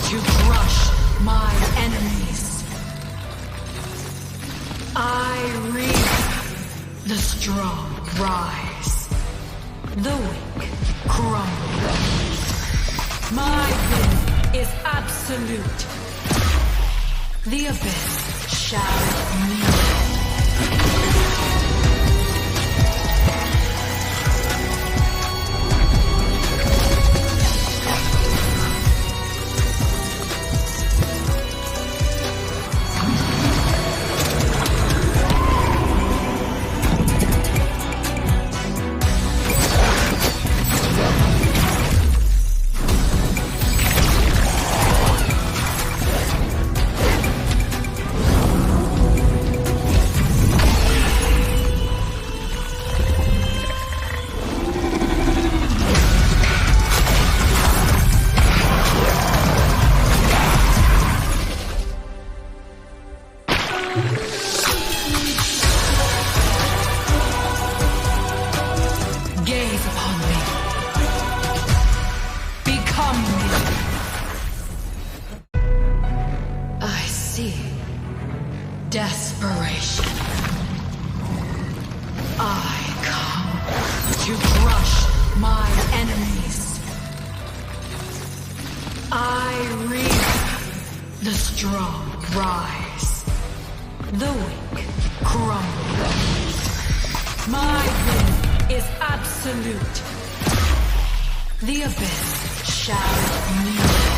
to crush my enemies. I reap the strong rise, the weak crumble. My will is absolute. The abyss shall kneel. Gaze upon me. Become me. I see desperation. I come to crush my enemies. I reap the strong rise, the weak crumble. My will is absolute. The abyss shall kneel.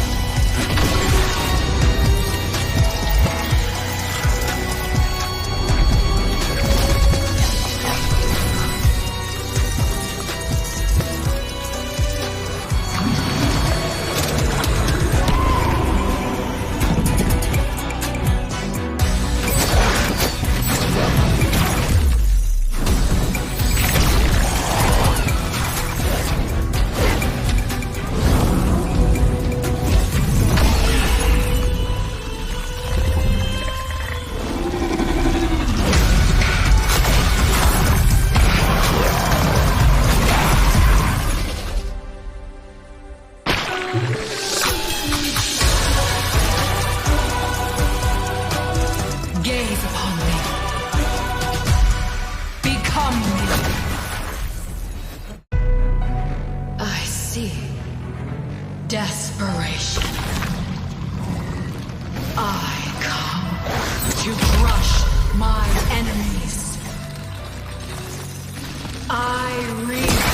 reap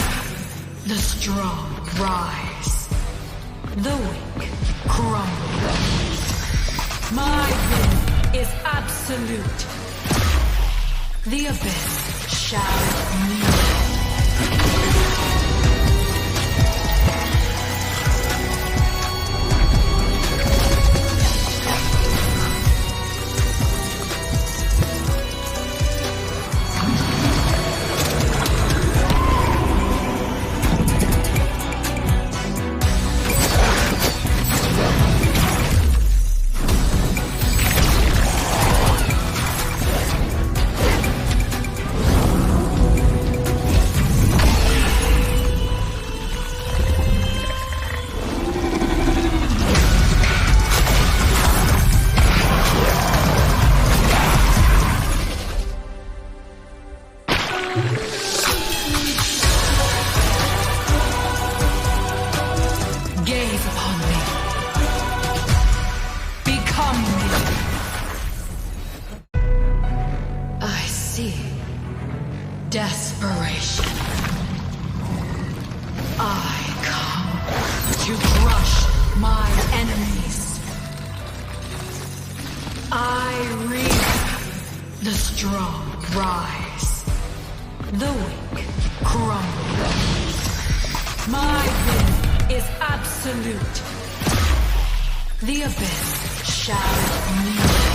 the strong rise, the weak crumble. My will is absolute. The abyss shall kneel. Gaze upon me. Become me. I see desperation. I come to crush my enemies. I reap the strong rise, the weak crumble. My will is absolute. The abyss shall kneel.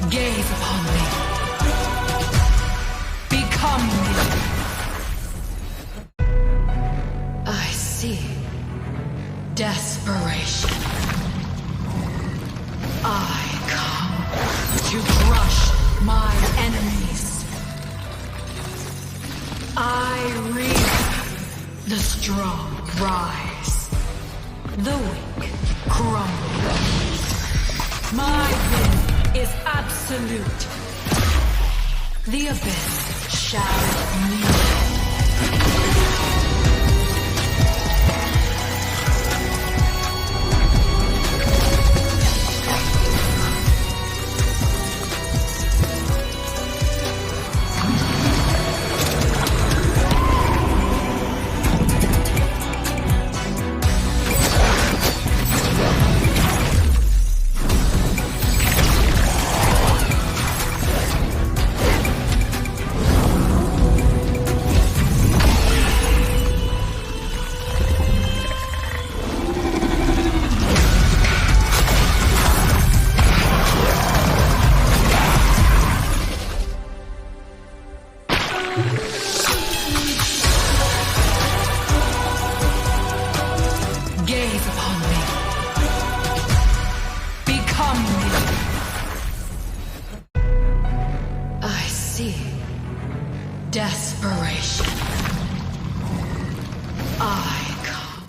Gaze upon me. Become me. I see desperation. I come to crush my enemies. I reap the strong rise, the weak crumble. My will is absolute. The abyss shall kneel. Gaze upon me. Become me. I see desperation. I come.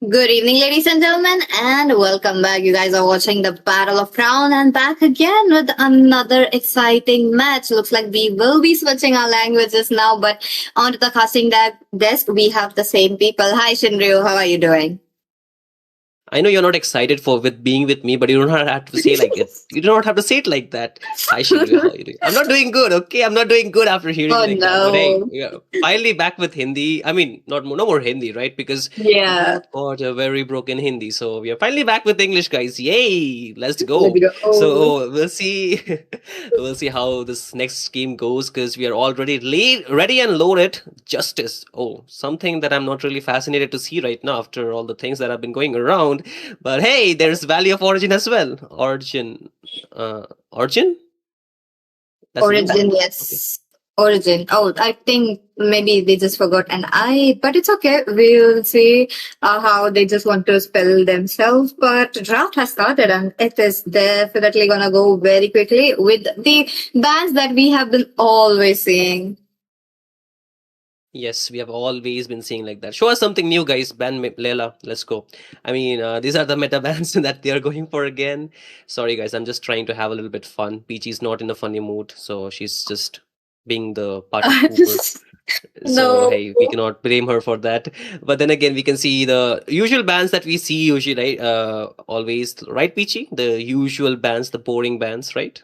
Good evening, ladies and gentlemen, and welcome back. You guys are watching the Battle of Crown and back again with another exciting match. Looks like we will be switching our languages now, but onto the casting desk, we have the same people. Hi, Shinryu. How are you doing? I know you're not excited with being with me, but you don't have to say like it. You do not have to say it like that. Hi, Shinu, how are you doing? I'm not doing good, okay? I'm not doing good after hearing like that. But hey, yeah, finally back with Hindi. I mean, no more Hindi, right? Because we got a very broken Hindi. So we are finally back with English, guys. Yay! Let's go. Let's go. So we'll see. We'll see how this next game goes because we are already ready and loaded. Justice. Oh, something that I'm not really fascinated to see right now after all the things that have been going around. But hey, there's Valley of Origin as well. Origin. That's a new Origin, ban. Okay. yes. Origin. Oh, I think maybe they just forgot an I, but it's okay. We'll see how they just want to spell themselves. But draft has started and it is definitely gonna go very quickly with the bans that we have been always seeing. Yes, we have always been seeing like that. Show us something new, guys. Ban Layla. Let's go. I mean, these are the meta bans that they are going for again. Sorry, guys. I'm just trying to have a little bit fun. Peachy's not in a funny mood, so she's just being the party pooper. So No. hey, we cannot blame her for that. But then again, we can see the usual bans that we see usually, right? Always, right, Peachy? The usual bans, the boring bans, right?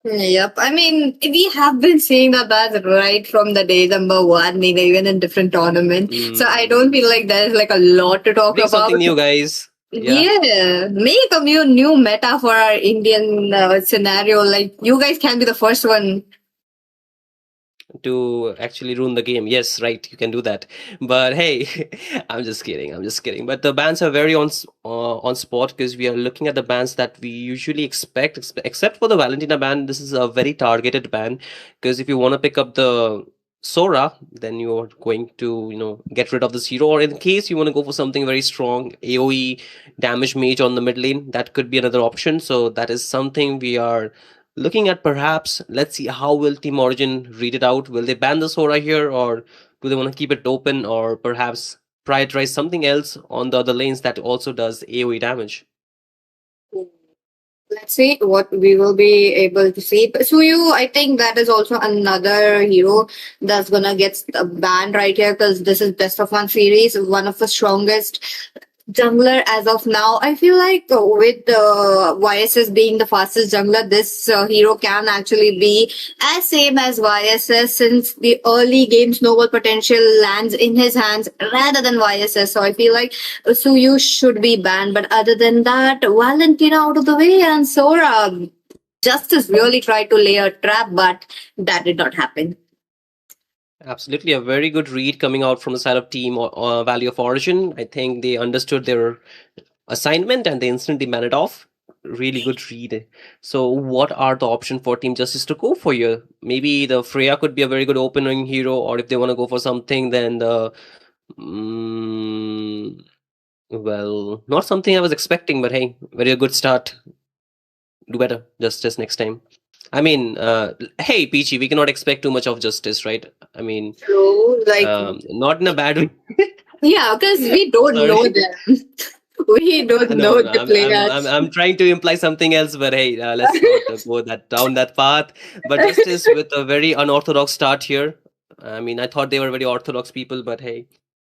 Yep. I mean, we have been seeing the bans right from the day number one, maybe even in different tournaments. So I don't feel like there's like a lot to talk Bring about. something new, guys. Yeah, make a new meta for our Indian scenario. Like, you guys can be the first one. To actually ruin the game. Yes, right, you can do that. But hey, I'm just kidding. But the bans are very on spot, because we are looking at the bans that we usually expect, except for the Valentina ban. This is a very targeted ban, because if you want to pick up the Sora, then you're going to get rid of this hero, or in case you want to go for something very strong, AoE damage mage on the mid lane, that could be another option. So that is something we are looking at. Perhaps let's see how will Team Origin read it out. Will they ban the Sora here, or do they want to keep it open, or perhaps prioritize something else on the other lanes that also does AoE damage? Let's see what we will be able to see. But Suyu, I think that is also another hero that's gonna get banned right here, because this is best of one series, one of the strongest jungler as of now. I feel like with YSS being the fastest jungler, this hero can actually be as same as YSS, since the early game snowball potential lands in his hands rather than YSS. So I feel like Suyu should be banned. But other than that, Valentina out of the way, and Sora, Justice really tried to lay a trap, but that did not happen. Absolutely, a very good read coming out from the side of Team Value of Origin. I think they understood their assignment and they instantly banned it off. Really good read. So what are the options for Team Justice to go for here? Maybe the Freya could be a very good opening hero, or if they want to go for something, then the well, not something I was expecting, but hey, very good start. Do better, Justice, next time. I mean, hey, Peachy, we cannot expect too much of Justice, right? I mean, True, like not in a bad way. yeah, because we don't Sorry. know them. We don't know the players. I'm trying to imply something else, but hey, let's not go down that path. But Justice with a very unorthodox start here. I mean, I thought they were very orthodox people, but hey,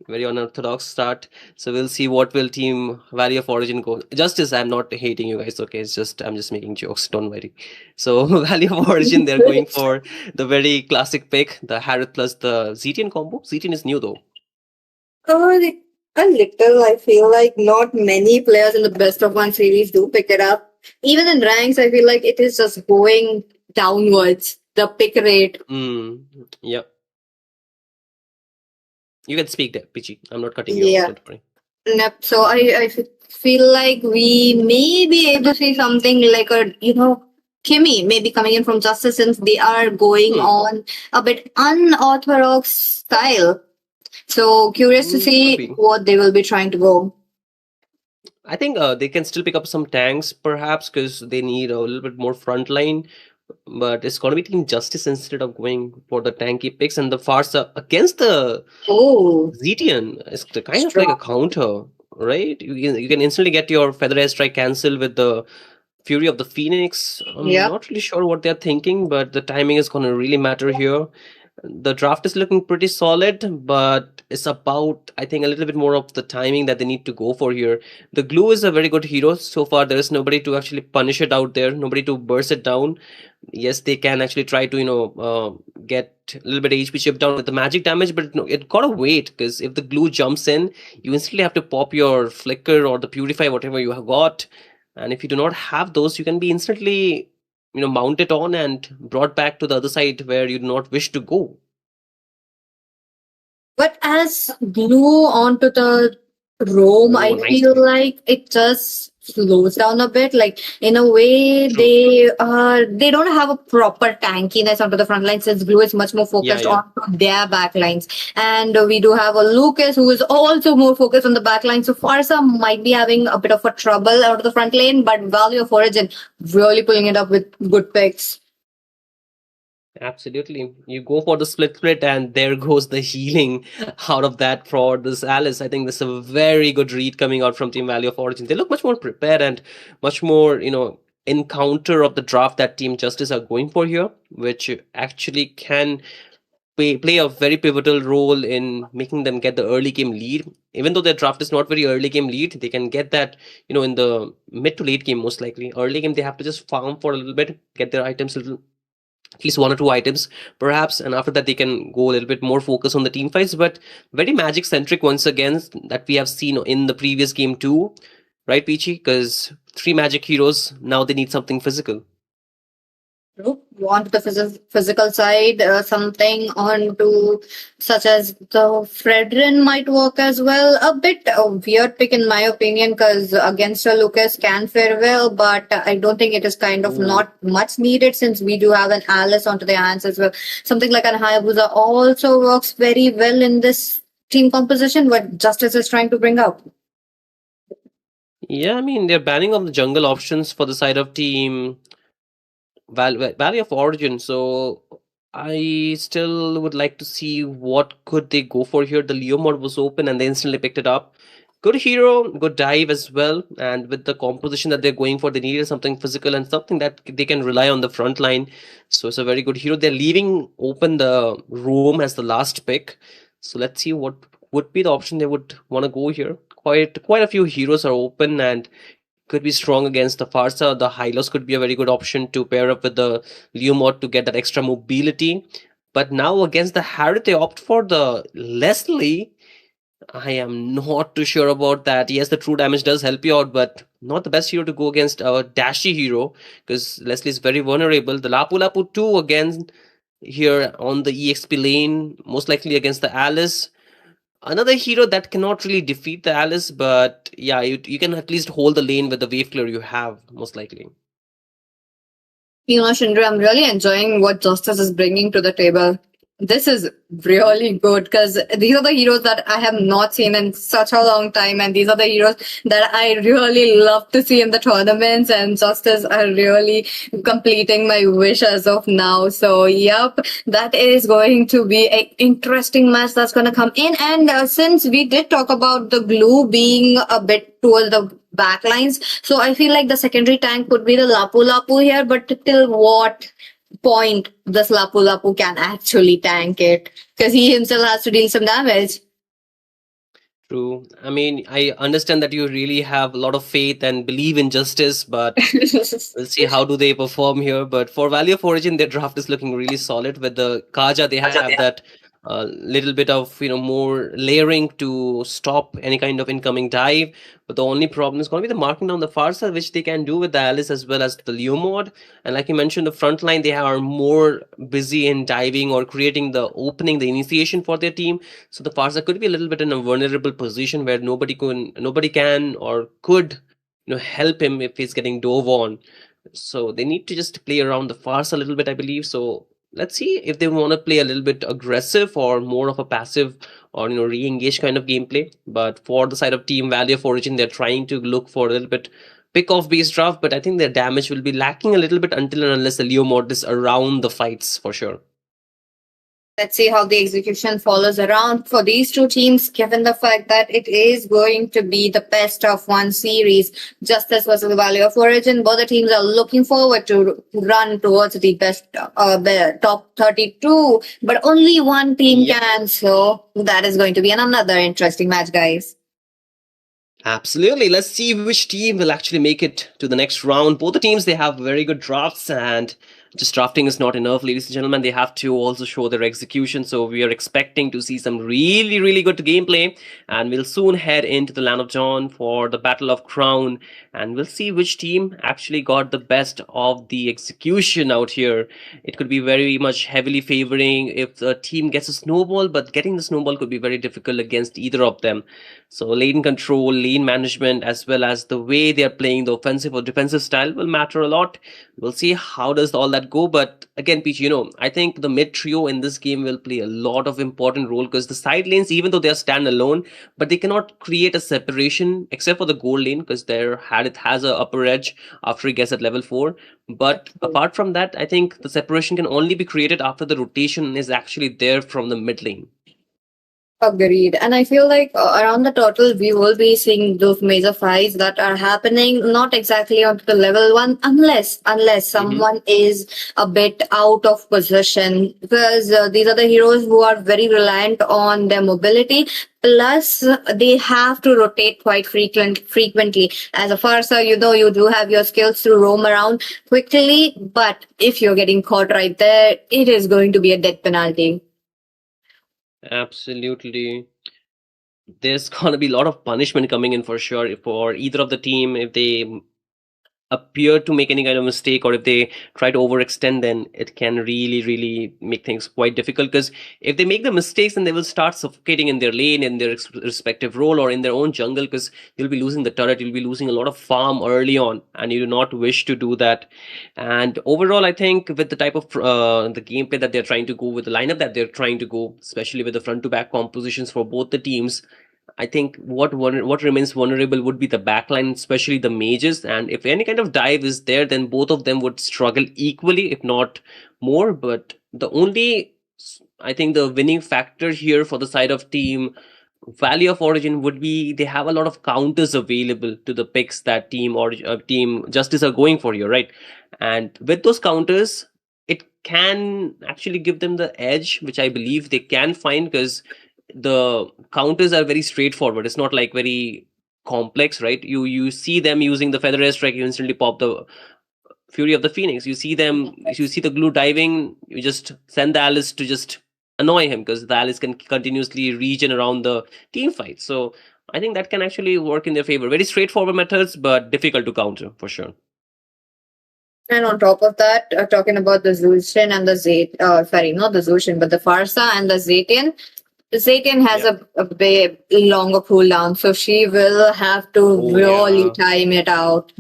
very unorthodox start. So we'll see what will Team Value of Origin go. Justice, I'm not hating you guys, okay? It's just I'm just making jokes. Don't worry. So Value of Origin, they're going for the very classic pick, the Harith plus the Zetian combo. Zetian is new though. A little, I feel like not many players in the best of one series do pick it up. Even in ranks, I feel like it is just going downwards, the pick rate. Yep. You can speak there, Pichi. I'm not cutting you off. Don't worry. Yep. So I feel like we may be able to see something like Kimmy maybe coming in from Justice, since they are going on a bit unorthodox style. So curious to see what they will be trying to go. I think they can still pick up some tanks, perhaps, because they need a little bit more frontline. But it's going to be Team Justice instead of going for the tanky picks. And the Farsa against the Zetian is kind of like a counter, right? You can instantly get your Feather Airstrike cancel with the Fury of the Phoenix. I'm not really sure what they're thinking, but the timing is going to really matter here. The draft is looking pretty solid, but it's about, I think, a little bit more of the timing that they need to go for here. The Glue is a very good hero. So far, there is nobody to actually punish it out there, nobody to burst it down. Yes, they can actually try to, get a little bit of HP chip down with the magic damage, but it gotta wait, because if the Glue jumps in, you instantly have to pop your Flicker or the Purify, whatever you have got. And if you do not have those, you can be instantly mounted on and brought back to the other side where you do not wish to go. But as Glue onto the roam, I feel like it just slows down a bit. Like in a way, they don't have a proper tankiness onto the front line, since Blue is much more focused Yeah. on their back lines. And we do have a Lucas who is also more focused on the back line. So Farsa might be having a bit of a trouble out of the front lane, but Value of Origin really pulling it up with good picks. Absolutely. You go for the split, and there goes the healing out of that for this Alice. I think this is a very good read coming out from Team Value of Origin. They look much more prepared and much more, in counter of the draft that Team Justice are going for here, which actually can play a very pivotal role in making them get the early game lead. Even though their draft is not very early game lead, they can get that, in the mid to late game most likely. Early game, they have to just farm for a little bit, get their items at least 1 or 2 items perhaps, and after that they can go a little bit more focus on the team fights. But very magic centric once again, that we have seen in the previous game too, right, Peachy? Because 3 magic heroes, now they need something physical. On to the physical side, something onto such as the Fredrin might work as well. A bit weird pick in my opinion, because against a Lucas can fare well, but I don't think it is kind of not much needed, since we do have an Alice onto their hands as well. Something like an Hayabusa also works very well in this team composition, what Justice is trying to bring out. Yeah, I mean, they're banning on the jungle options for the side of Team Valley of Origin, so I still would like to see what could they go for here. The Leo mod was open and they instantly picked it up. Good hero, good dive as well, and with the composition that they're going for, they needed something physical and something that they can rely on the front line. So it's a very good hero. They're leaving open the roam as the last pick. So let's see what would be the option they would want to go here. Quite a few heroes are open and could be strong against the Farsa. The Hylos could be a very good option to pair up with the Leo mod to get that extra mobility. But now against the Harriet, they opt for the Leslie. I am not too sure about that. Yes, the true damage does help you out, but not the best hero to go against a dashy hero, because Leslie is very vulnerable. The Lapu Lapu 2 again here on the EXP lane, most likely against the Alice. Another hero that cannot really defeat the Alice, but yeah, you can at least hold the lane with the wave clear you have, most likely. Shindra, I'm really enjoying what Justice is bringing to the table. This is really good, because these are the heroes that I have not seen in such a long time, and these are the heroes that I really love to see in the tournaments, and Justice are really completing my wish as of now. So yep, that is going to be an interesting match that's going to come in. And since we did talk about the glue being a bit towards the backlines, so I feel like the secondary tank could be the Lapu Lapu here, but till what point this Lapu Lapu can actually tank it, because he himself has to deal some damage. True. I mean, I understand that you really have a lot of faith and believe in Justice, but we'll see how do they perform here. But for Valley of Origin, their draft is looking really solid. With the Kaja, they have that little bit of more layering to stop any kind of incoming dive. But the only problem is going to be the marking down the Farsa, which they can do with the Alice as well as the Leo mod. And like you mentioned, the front line, they are more busy in diving or creating the opening, the initiation for their team. So the Farsa could be a little bit in a vulnerable position where nobody can or could help him if he's getting dove on. So they need to just play around the Farsa a little bit, I believe. So let's see if they want to play a little bit aggressive or more of a passive or re-engage kind of gameplay. But for the side of Team Valley of Origin, they're trying to look for a little bit pick-off based draft, but I think their damage will be lacking a little bit until and unless the Leo mod is around the fights for sure. Let's see how the execution follows around for these two teams, given the fact that it is going to be the best of one series. Justice versus the Valley of Origin. Both the teams are looking forward to run towards the best top 32, but only one team can. So that is going to be another interesting match, guys. Absolutely. Let's see which team will actually make it to the next round. Both the teams, they have very good drafts, and just drafting is not enough, ladies and gentlemen. They have to also show their execution. So we are expecting to see some really, really good gameplay. And we'll soon head into the Land of Dawn for the Battle of Crown. And we'll see which team actually got the best of the execution out here. It could be very much heavily favoring if the team gets a snowball, but getting the snowball could be very difficult against either of them. So lane control, lane management, as well as the way they are playing the offensive or defensive style will matter a lot. We'll see how does all that go. But again, Peach, I think the mid trio in this game will play a lot of important role, because the side lanes, even though they are standalone, but they cannot create a separation except for the gold lane, because it has a upper edge after it gets at level 4. But apart from that, I think the separation can only be created after the rotation is actually there from the mid lane. Agreed. And I feel like around the total, we will be seeing those major fights that are happening, not exactly on the level 1, unless someone is a bit out of position, because these are the heroes who are very reliant on their mobility. Plus, they have to rotate quite frequently. As a Farsa, you do have your skills to roam around quickly, but if you're getting caught right there, it is going to be a death penalty. Absolutely. There's gonna be a lot of punishment coming in for sure for either of the team if they appear to make any kind of mistake, or if they try to overextend, then it can really make things quite difficult, because if they make the mistakes, then they will start suffocating in their lane, in their respective role, or in their own jungle, because you'll be losing the turret, you'll be losing a lot of farm early on, and you do not wish to do that. And overall, I think with the type of the gameplay that they're trying to go, with the lineup that they're trying to go, especially with the front to back compositions for both the teams, I think what remains vulnerable would be the backline, especially the mages. And if any kind of dive is there, then both of them would struggle equally, if not more. But I think the winning factor here for the side of team Valley of Origin would be they have a lot of counters available to the picks that team Justice are going for here, right? And with those counters, it can actually give them the edge, which I believe they can find, because the counters are very straightforward. It's not like very complex, right? You see them using the Feather Airstrike, you instantly pop the Fury of the Phoenix. You see the glue diving, you just send the Alice to just annoy him, because the Alice can continuously regen around the team fight. So I think that can actually work in their favor. Very straightforward methods, but difficult to counter for sure. And on top of that, talking about the Zulshin and the not the Zulshin, but the Farsa and the Zetian. The Zetian has a bit longer cooldown, so she will have to really time it out.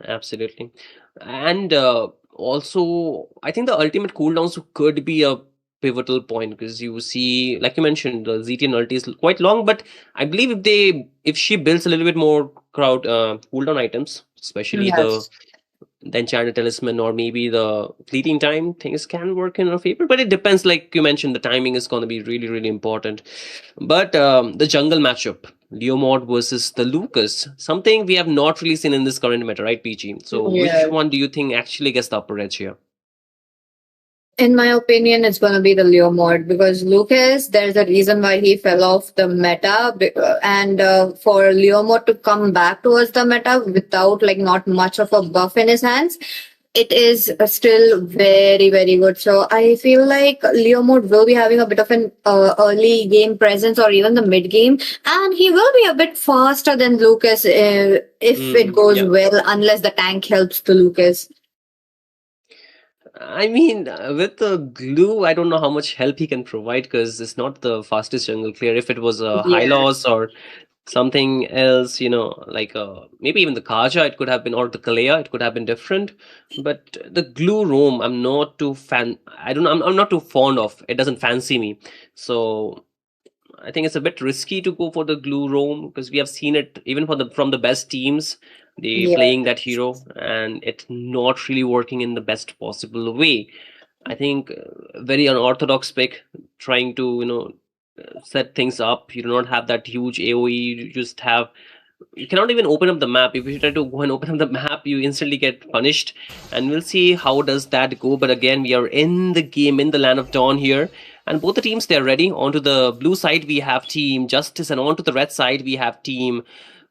Absolutely. And also, I think the ultimate cooldowns could be a pivotal point, because you see, like you mentioned, the Zetian ulti is quite long, but I believe if she builds a little bit more cooldown items, especially the Enchanted Talisman, or maybe the Fleeting Time, things can work in her favor. But it depends, like you mentioned, the timing is going to be really important. But the jungle matchup, Leomord versus the Lucas, something we have not really seen in this current meta, right, PG? So which one do you think actually gets the upper edge here? In my opinion, it's going to be the Leomord, because Lucas, there's a reason why he fell off the meta, and for Leomord to come back towards the meta without not much of a buff in his hands, it is still very good. So I feel like Leomord will be having a bit of an early game presence, or even the mid game, and he will be a bit faster than Lucas if it goes well, unless the tank helps to Lucas. I mean, with the glue, I don't know how much help he can provide, because it's not the fastest jungle clear. If it was a Hylos or something else, like maybe even the Kaja, it could have been, or the Kalea, it could have been different. But the glue roam, I'm not too fond of. It doesn't fancy me. So I think it's a bit risky to go for the glue roam, because we have seen it even from the best teams. They playing that hero, and it's not really working in the best possible way. I think very unorthodox pick, trying to set things up. You do not have that huge AoE. You cannot even open up the map. If you try to go and open up the map, you instantly get punished. And we'll see how does that go. But again, we are in the game, in the Land of Dawn here. And both the teams, they're ready. Onto the blue side, we have Team Justice. And onto the red side, we have Team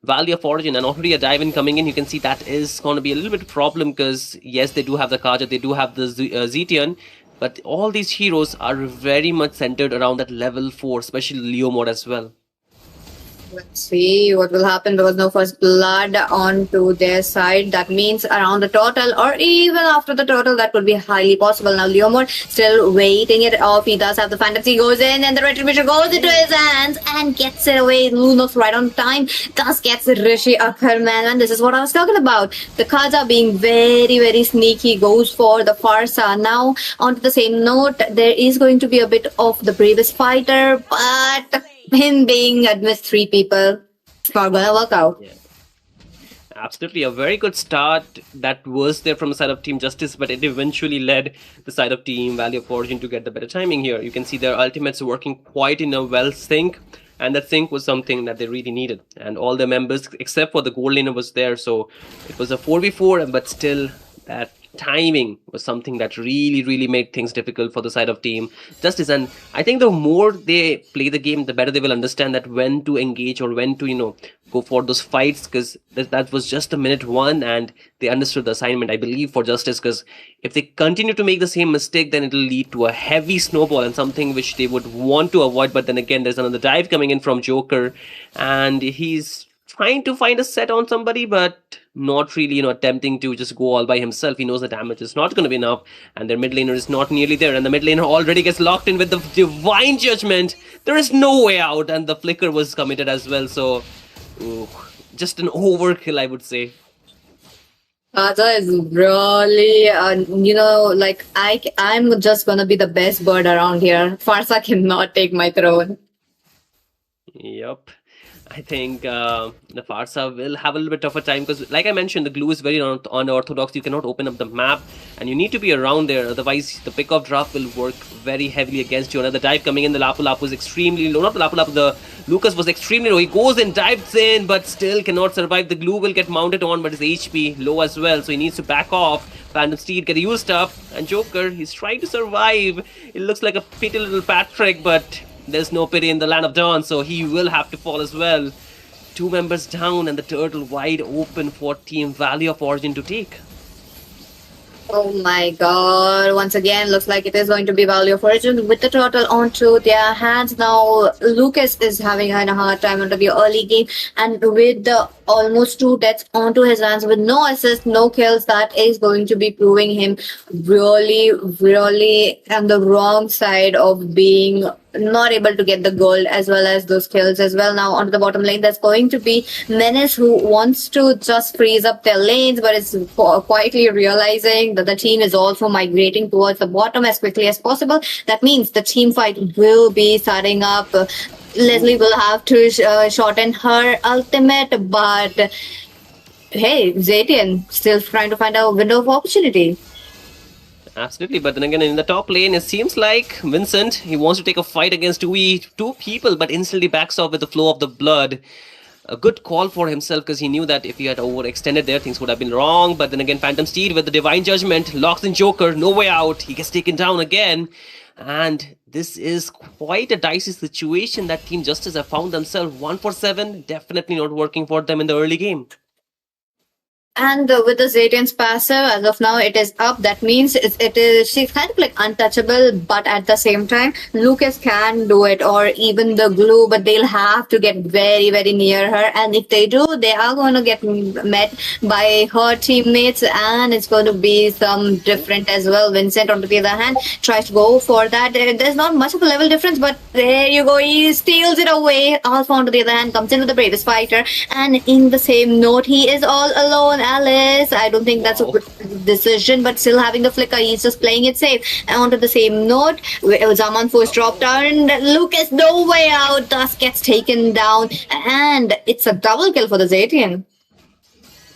Value of Origin, and already a dive in coming in. You can see that is going to be a little bit of a problem because yes, they do have the Kaja, they do have the Zetian, but all these heroes are very much centered around that level 4, especially Leo mode as well. Let's see what will happen. There was no first blood onto their side. That means around the turtle or even after the turtle, that could be highly possible. Now Leomord still waiting it off. He does have the fantasy, goes in and the retribution goes into his hands and gets it away. Lunox right on time. Thus gets Rishi Ackerman, and this is what I was talking about. The Kaja being very, very sneaky, goes for the Farsa. Now onto the same note, there is going to be a bit of the bravest fighter, but him being amidst 3 people, it's not gonna work out. Yeah. Absolutely, a very good start that was there from the side of Team Justice, but it eventually led the side of Team Value of Origin to get the better timing here. You can see their ultimates working quite in a well sync, and that sync was something that they really needed. And all the members, except for the gold laner, was there, so it was a 4v4, but still that timing was something that really made things difficult for the side of Team Justice. And I think the more they play the game, the better they will understand that when to engage or when to go for those fights, because that was just a minute 1 and they understood the assignment, I believe, for Justice, because if they continue to make the same mistake, then it'll lead to a heavy snowball and something which they would want to avoid. But then again, there's another dive coming in from Joker and he's trying to find a set on somebody, but not really, attempting to just go all by himself. He knows the damage is not going to be enough, and their mid laner is not nearly there, and the mid laner already gets locked in with the Divine Judgment. There is no way out, and the flicker was committed as well, so just an overkill, I would say. Kaja is really, I'm just gonna be the best bird around here. Farsa cannot take my throne. Yep. I think the Farsa will have a little bit tougher time because, like I mentioned, the glue is very unorthodox. You cannot open up the map and you need to be around there. Otherwise, the pick off draft will work very heavily against you. Another dive coming in. The Lapu Lapu is extremely low. Not the Lapu Lapu, the Lucas was extremely low. He goes and dives in, but still cannot survive. The glue will get mounted on, but his HP low as well. So he needs to back off. Phantom Steed get used up. And Joker, he's trying to survive. It looks like a petty little Patrick, but there's no pity in the land of Dawn, so he will have to fall as well. 2 members down and the turtle wide open for Team Value of Origin to take. Oh my god, once again, looks like it is going to be Value of Origin with the turtle onto their hands. Now, Lucas is having a hard time under the early game, and with the almost 2 deaths onto his hands with no assist, no kills, that is going to be proving him really on the wrong side of being not able to get the gold as well as those kills as well. Now onto the bottom lane, there's going to be Menace, who wants to just freeze up their lanes, but is quietly realizing that the team is also migrating towards the bottom as quickly as possible. That means the team fight will be starting up. Leslie will have to shorten her ultimate, but hey, Zetian still trying to find a window of opportunity. Absolutely, but then again, in the top lane, it seems like Vincent, he wants to take a fight against two people, but instantly backs off with the flow of the blood. A good call for himself, because he knew that if he had overextended there, things would have been wrong. But then again, Phantom Steed with the Divine Judgment, locks in Joker, no way out. He gets taken down again. And this is quite a dicey situation that Team Justice have found themselves. 1 for 7, definitely not working for them in the early game. And with the Zetian's passive, as of now, it is up. That means she's kind of like untouchable, but at the same time, Lucas can do it, or even the glue, but they'll have to get very near her. And if they do, they are going to get met by her teammates, and it's going to be some different as well. Vincent, on the other hand, tries to go for that. There's not much of a level difference, but there you go. He steals it away. Alpha, on the other hand, comes in with the bravest fighter, and in the same note, he is all alone. Alice, I don't think that's a good decision, but still having the flicker, he's just playing it safe. And onto the same note, Zaman Force dropped down, and Lucas, no way out, thus gets taken down, and it's a double kill for the Zetian.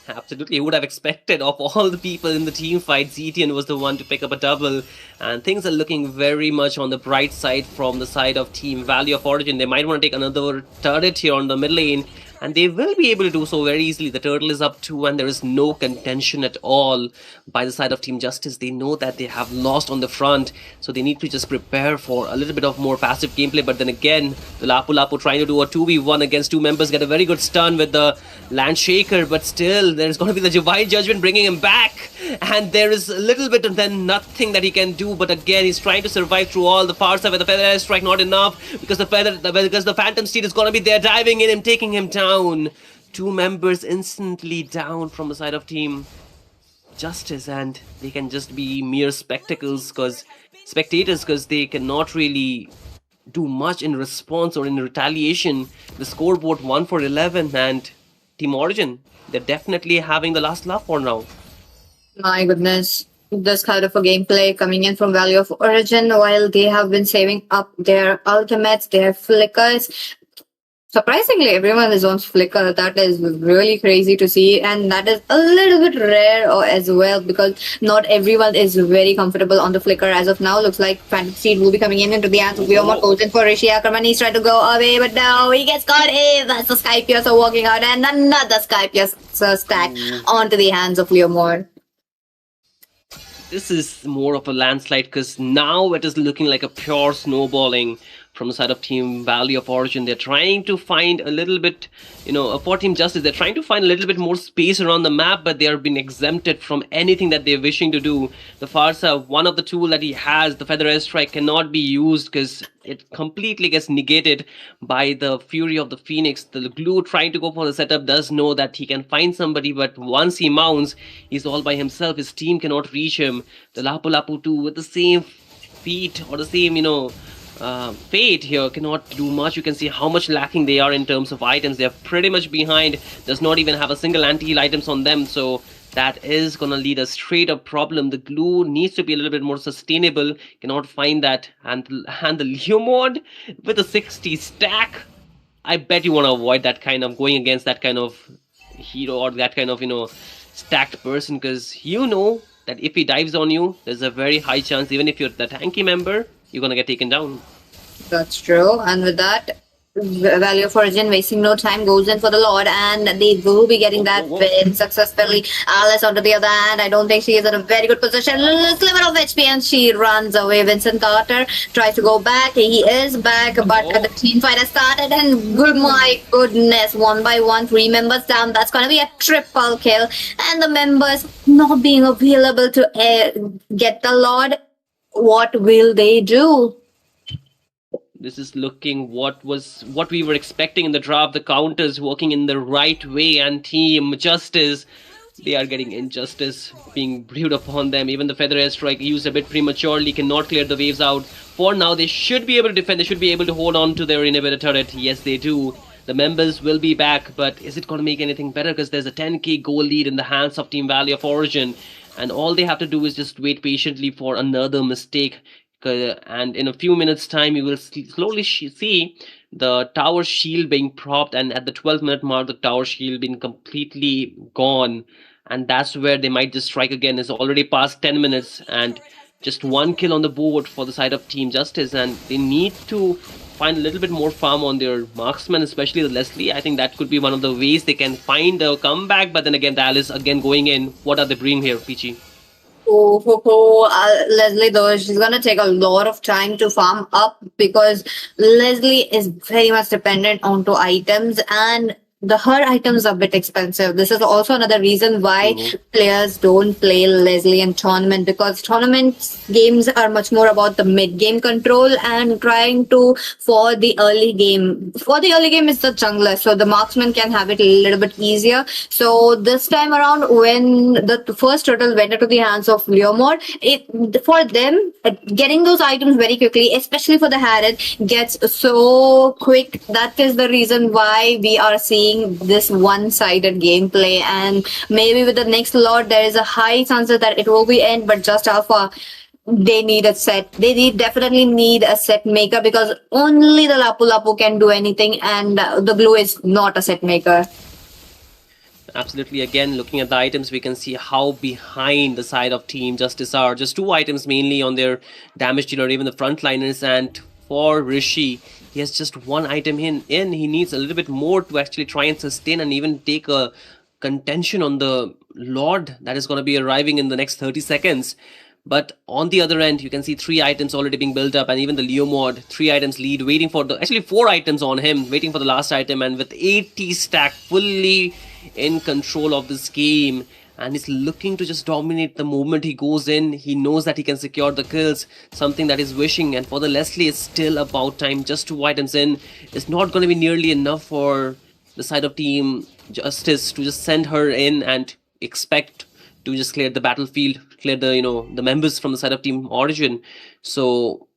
Absolutely, you would have expected of all the people in the team fight, Zetian was the one to pick up a double, and things are looking very much on the bright side from the side of Team Value of Origin. They might want to take another turret here on the mid lane, and they will be able to do so very easily. The turtle is up 2 and there is no contention at all by the side of Team Justice. They know that they have lost on the front, so they need to just prepare for a little bit of more passive gameplay. But then again, the Lapu Lapu trying to do a 2v1 against 2 members, get a very good stun with the land shaker, but still there's going to be the divine judgment bringing him back, and there is a little bit and then nothing that he can do. But again, he's trying to survive through all the parts of it. The feather airstrike not enough because the phantom steed is going to be there diving in and taking him down. 2 members instantly down from the side of Team Justice, and they can just be mere spectators because they cannot really do much in response or in retaliation. The scoreboard 1 for 11, and Team Origin, they're definitely having the last laugh for now. My goodness. This kind of a gameplay coming in from Value of Origin while they have been saving up their ultimates, their flickers. Surprisingly, everyone is on flicker. That is really crazy to see, and that is a little bit rare as well because not everyone is very comfortable on the flicker as of now. Looks like Phantom Steed will be coming into the hands of BO1. Goes in for Rishi Ackerman. He's trying to go away, but no, he gets caught in. That's the Sky Piercer walking out, and another Sky Piercer stack onto the hands of Leomore. This is more of a landslide because now it is looking like a pure snowballing from the side of Team Value of Origin. They're trying to find a little bit, for Team Justice, they're trying to find a little bit more space around the map, but they are being exempted from anything that they're wishing to do. The Farsa, one of the tool that he has, the Feather Airstrike, cannot be used because it completely gets negated by the Fury of the Phoenix. The Glue trying to go for the setup does know that he can find somebody, but once he mounts, he's all by himself. His team cannot reach him. The Lapu Lapu 2 with the same feat or the same, fate here cannot do much. You can see how much lacking they are in terms of items. They're pretty much behind. Does not even have a single anti-heal items on them, so that is gonna lead a straight up problem. The Glue needs to be a little bit more sustainable. Cannot find that, and the Leomord with a 60 stack. I bet you want to avoid that kind of going against that kind of hero or that kind of stacked person, because that if he dives on you, there's a very high chance, even if you're the tanky member, you're gonna get taken down. That's true. And with that, Value of Origin wasting no time goes in for the Lord, and they will be getting that win successfully. Alice onto the other hand, I don't think she is in a very good position. Sliver of HP and she runs away. Vincent Carter tries to go back. He is back, but the team fight has started, and my goodness, 1 by 1, 3 members down. That's going to be a triple kill, and the members not being available to get the Lord. What will they do? This is looking what we were expecting in the draft. The counters working in the right way, and Team Justice, they are getting injustice being brewed upon them. Even the Feather Airstrike used a bit prematurely cannot clear the waves out. For now, they should be able to defend. They should be able to hold on to their inhibitor turret. Yes, they do. The members will be back, but is it going to make anything better? Because there's a 10k goal lead in the hands of Team Value of Origin, and all they have to do is just wait patiently for another mistake. And in a few minutes time you will slowly see the tower shield being propped, and at the 12-minute mark the tower shield being completely gone, and that's where they might just strike again. It's already past 10 minutes and just 1 kill on the board for the side of Team Justice, and they need to find a little bit more farm on their marksman, especially the Leslie. I think that could be one of the ways they can find a comeback, but then again the Alice again going in. What are they bringing here, Peachy? Leslie, though, she's gonna take a lot of time to farm up because Leslie is very much dependent onto items, and her items are a bit expensive. This is also another reason why players don't play Leslie in tournament, because tournament games are much more about the mid-game control and trying to for the early game. For the early game is the jungler, so the marksman can have it a little bit easier. So this time around, when the first turtle went into the hands of Leomord, for them, getting those items very quickly, especially for the Harad, gets so quick. That is the reason why we are seeing this one-sided gameplay, and maybe with the next Lord there is a high chance that it will be end, but just Alpha, they need a set. They definitely need a set maker, because only the Lapu Lapu can do anything, and the Glue is not a set maker. Absolutely. Again, looking at the items, we can see how behind the side of Team Justice are. Just 2 items mainly on their damage dealer, even the frontliners, and for Rishi. He has just one item in. He needs a little bit more to actually try and sustain and even take a contention on the Lord that is going to be arriving in the next 30 seconds. But on the other end, you can see 3 items already being built up, and even the Leo mod, 3 items lead, waiting for the, actually 4 items on him, waiting for the last item, and with 80 stack fully in control of this game. And he's looking to just dominate the moment he goes in. He knows that he can secure the kills, something that he's wishing. And for the Leslie, it's still about time. Just 2 items in. It's not going to be nearly enough for the side of Team Justice to just send her in and expect to just clear the battlefield, clear the, the members from the side of Team Origin. So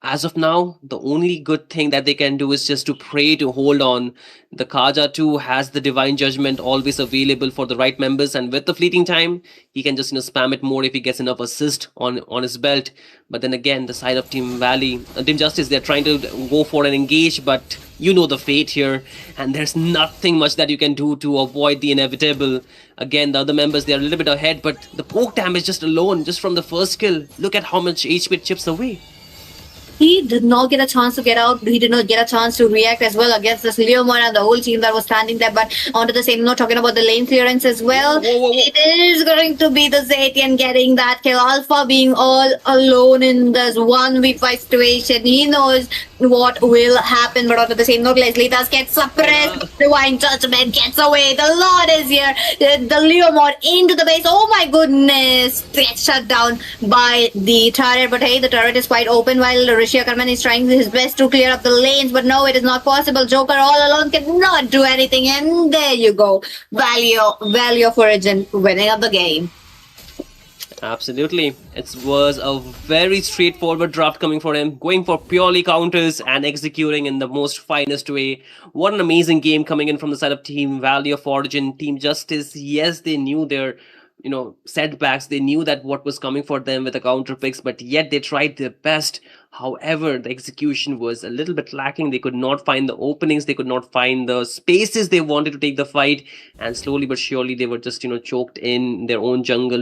as of now, the only good thing that they can do is just to pray to hold on. The Kaja too has the Divine Judgment always available for the right members, and with the fleeting time, he can just spam it more if he gets enough assist on his belt. But then again, the side of Team Team Justice, they're trying to go for an engage, but you know the fate here, and there's nothing much that you can do to avoid the inevitable. Again, the other members, they're a little bit ahead, but the poke damage just alone, just from the first kill, look at how much HP it chips away. He did not get a chance to get out. He did not get a chance to react as well against this Leomon and the whole team that was standing there. But onto the same note, talking about the lane clearance as well. Whoa. It is going to be the Zetian getting that kill. Alpha being all alone in this 1v5 situation. He knows what will happen. But onto the same note, Leslie does get suppressed. Divine Judgment gets away. The Lord is here. The Leomon into the base. Oh my goodness. Gets shut down by the turret. But hey, the turret is quite open while Rishi Ackerman is trying his best to clear up the lanes, but no, it is not possible. Joker all alone cannot do anything, and there you go. Value of Origin winning up the game. Absolutely. It was a very straightforward draft coming for him, going for purely counters and executing in the most finest way. What an amazing game coming in from the side of Team Value of Origin. Team Justice, yes, they knew their setbacks. They knew that what was coming for them with the counter picks, but yet they tried their best. However, the execution was a little bit lacking. They could not find the openings. They could not find the spaces they wanted to take the fight. And slowly but surely, they were just, choked in their own jungle,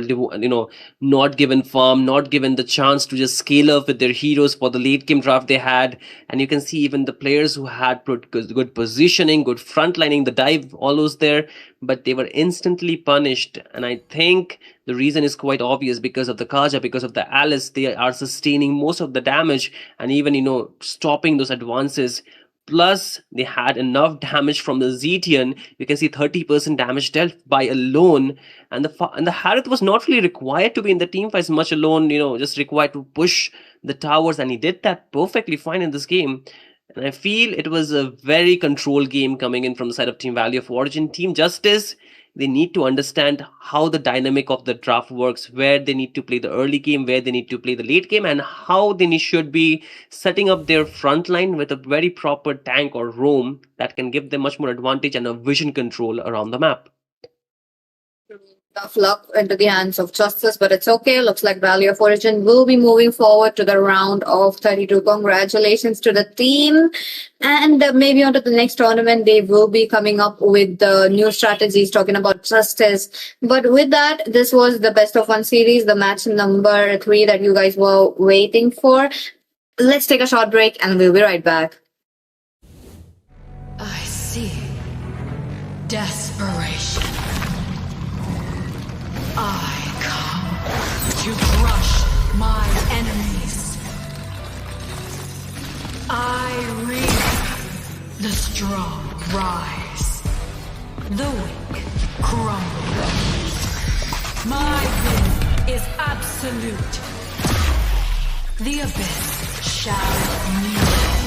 not given farm, not given the chance to just scale up with their heroes for the late game draft they had. And you can see even the players who had good positioning, good frontlining, the dive, all those there, but they were instantly punished. And I think the reason is quite obvious because of the Kaja, because of the Alice. They are sustaining most of the damage and even, stopping those advances. Plus, they had enough damage from the Zetian. You can see 30% damage dealt by alone. And the Harith was not really required to be in the team fight much alone, just required to push the towers. And he did that perfectly fine in this game. And I feel it was a very controlled game coming in from the side of Team Value of Origin. Team Justice, they need to understand how the dynamic of the draft works, where they need to play the early game, where they need to play the late game, and how they should be setting up their front line with a very proper tank or roam that can give them much more advantage and a vision control around the map. Tough luck into the hands of Justice, but it's okay. Looks like Value of Origin will be moving forward to the round of 32. Congratulations to the team. And maybe onto the next tournament, they will be coming up with the new strategies, talking about Justice. But with that, this was the best of 1 series, the match number 3 that you guys were waiting for. Let's take a short break and we'll be right back. I see. Desperation. I come to crush my enemies. I reap the strong rise. The weak crumble. My will is absolute. The abyss shall kneel.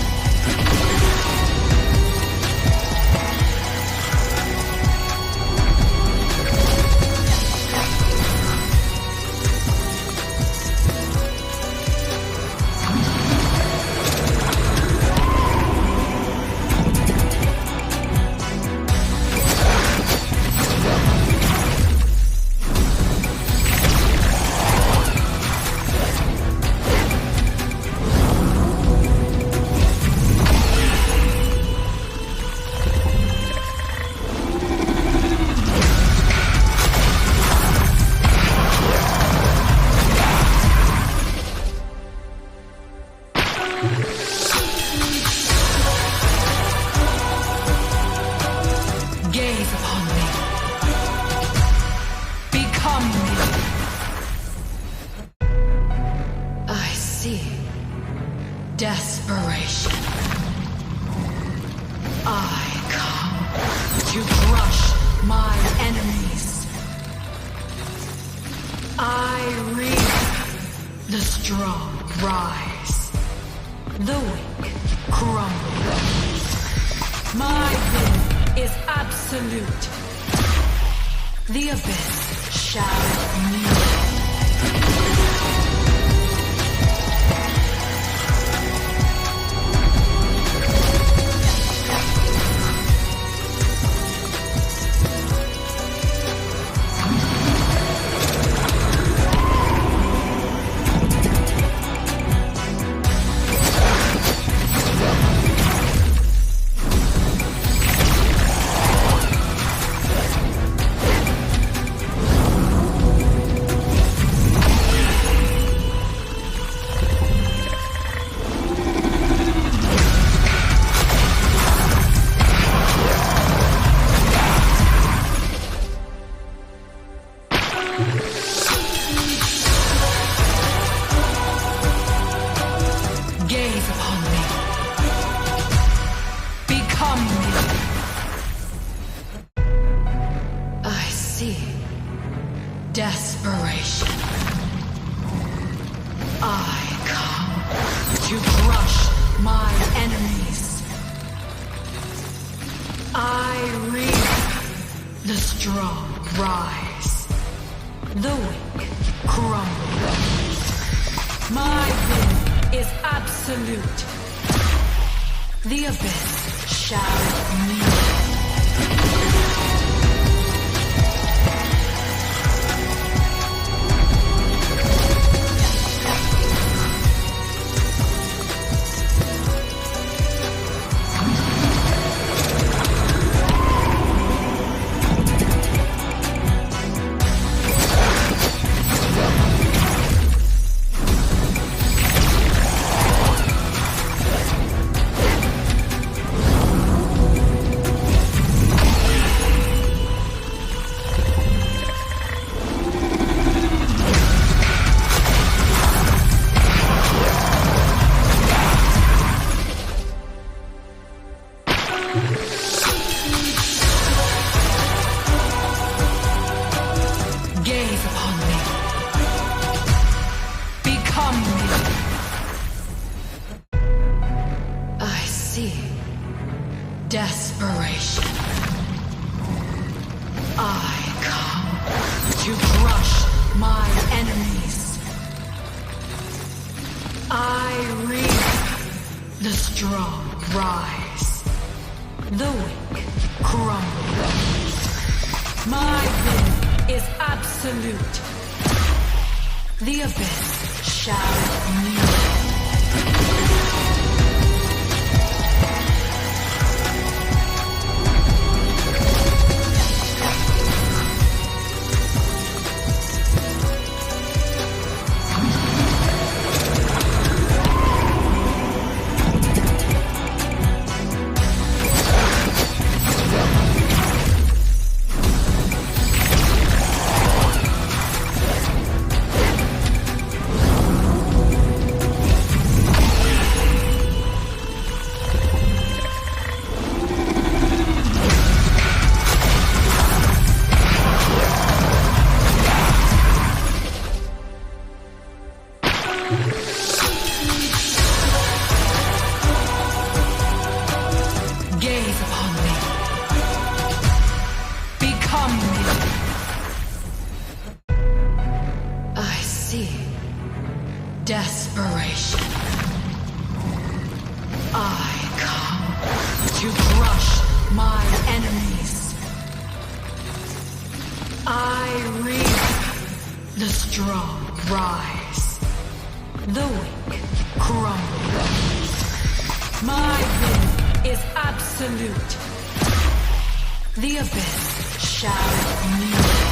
Desperation. I come to crush my enemies. I reap the strong rise. The weak crumble. My will is absolute. The abyss shall kneel. Gaze upon me. Become me. I see desperation. I come to crush my enemies. I reap the strong rise. The weak crumble. My will is absolute. The abyss shall kneel. Gaze upon me. Become me. I see desperation. I come to crush my enemies. I reap the strong rise. The weak crumble. My will is absolute. The abyss shall kneel. Gaze upon me. Become me. I see desperation. I come to crush my enemies. I reap the strong rise. The weak crumble. My will is absolute. The abyss shall kneel.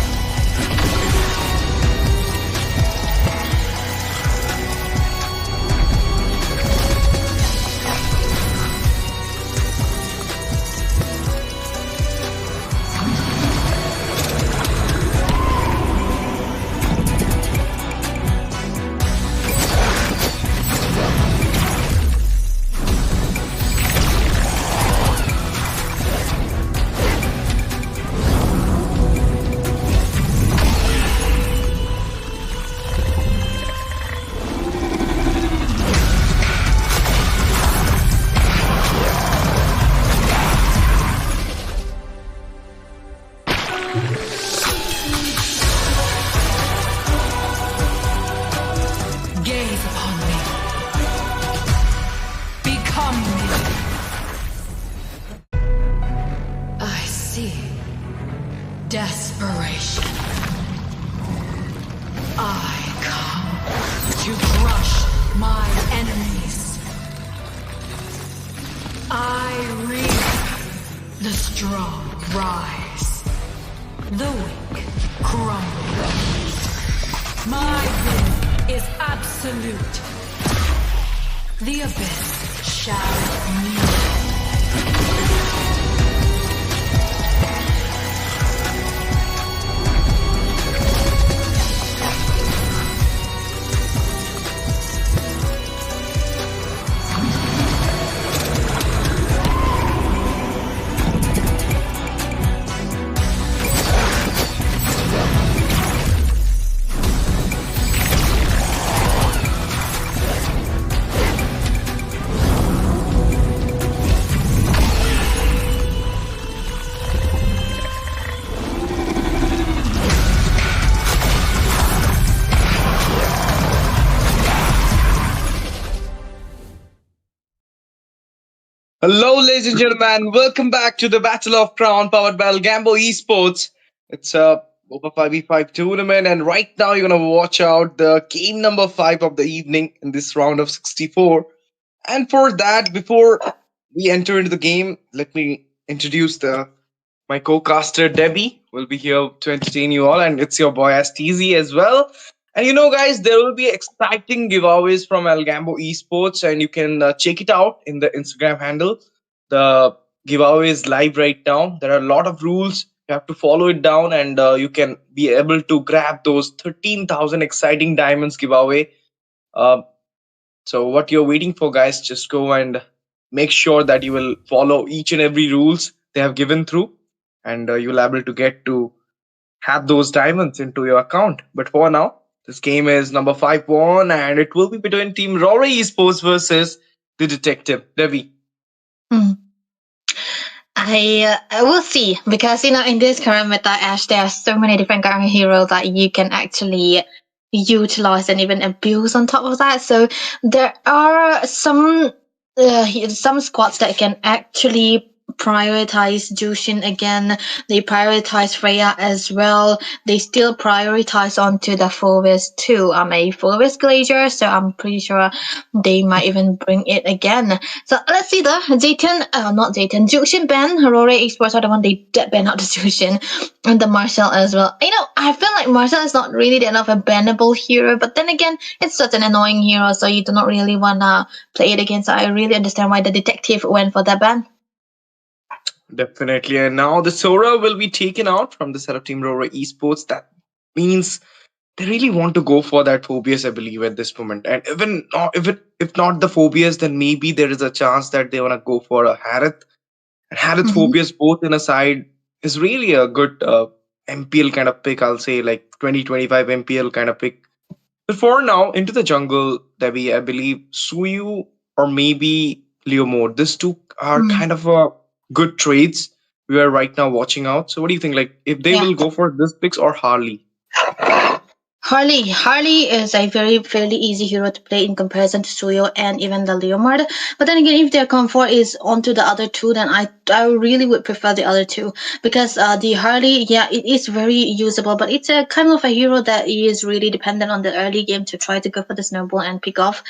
Gaze upon me. Become me. I see desperation. I come to crush my enemies. I reap the strong rise. The weak crumble. My will is absolute. The abyss shall kneel. Hello, ladies and gentlemen. Welcome back to the Battle of Crown powered by Algambo Esports. It's a over 5v5 tournament, and right now you're going to watch out the game number 5 of the evening in this round of 64. And for that, before we enter into the game, let me introduce my co-caster Debbie. Will be here to entertain you all, and it's your boy STZ as well. And guys, there will be exciting giveaways from Algambo Esports, and you can check it out in the Instagram handle. The giveaway is live right now. There are a lot of rules. You have to follow it down, and you can be able to grab those 13,000 exciting diamonds giveaway. So what you're waiting for, guys, just go and make sure that you will follow each and every rules they have given through, and you'll able to get to have those diamonds into your account. But for now, this game is number 5-1, and it will be between Team Rory Esports versus the Detective. Devi. I will see, because in this current meta, Ash, there are so many different current heroes that you can actually utilize and even abuse on top of that. So there are some squads that can actually prioritize Jushin again. They prioritize Freya as well. They still prioritize onto the full risk too. I'm a full risk Glacier, so I'm pretty sure they might even bring it again. So let's see the Jushin ban. Rory Esports are the one they did ban out the Jushin, and the Marcel as well. I feel like Marcel is not really that enough a bannable hero, but then again, it's such an annoying hero, so you do not really wanna play it again. So I really understand why the Detective went for that ban. Definitely. And now the Sora will be taken out from the set of Team Rory Esports. That means they really want to go for that Phobias, I believe, at this moment. And even if not the Phobias, then maybe there is a chance that they want to go for a Harith. And Harith Phobias both in a side is really a good MPL kind of pick, I'll say, like 2025 MPL kind of pick. But for now, into the jungle, Debbie, I believe Suyu or maybe Leomord. These two are kind of good trades we are right now watching out. So what do you think? Like, if they will go for this picks or Harley? Harley is a very fairly easy hero to play in comparison to Suyo and even the Leomord. But then again, if their comfort is onto the other two, then I really would prefer the other two, because the Harley, it is very usable, but it's a kind of a hero that is really dependent on the early game to try to go for the snowball and pick off.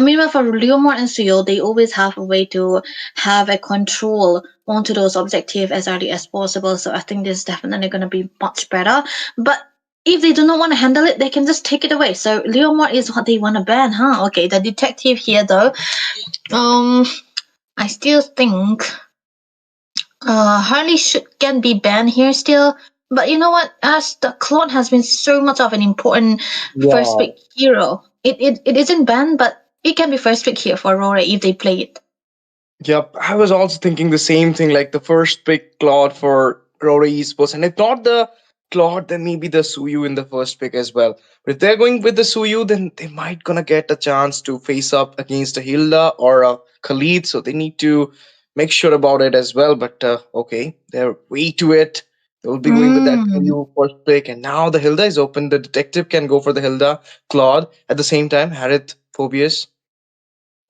Meanwhile, for Leomord and Suyo, they always have a way to have a control onto those objectives as early as possible. So I think this is definitely going to be much better. But if they do not want to handle it, they can just take it away. So Leomord is what they want to ban, huh? Okay, the Detective here though. I still think Harley can be banned here still. But you know what? As the Claude has been so much of an important first pick hero. It isn't banned, but it can be first pick here for Rory if they play it. Yep, I was also thinking the same thing, like the first pick Claude for Rory Esports. And if not the Claude, then maybe the Suyu in the first pick as well. But if they're going with the Suyu, then they might gonna get a chance to face up against a Hilda or a Khalid, so they need to make sure about it as well. But okay, they're way to it. They will be going with that Mm. Suyu first pick, and now the Hilda is open. The detective can go for the Hilda, Claude. At the same time, Harith, Phobius.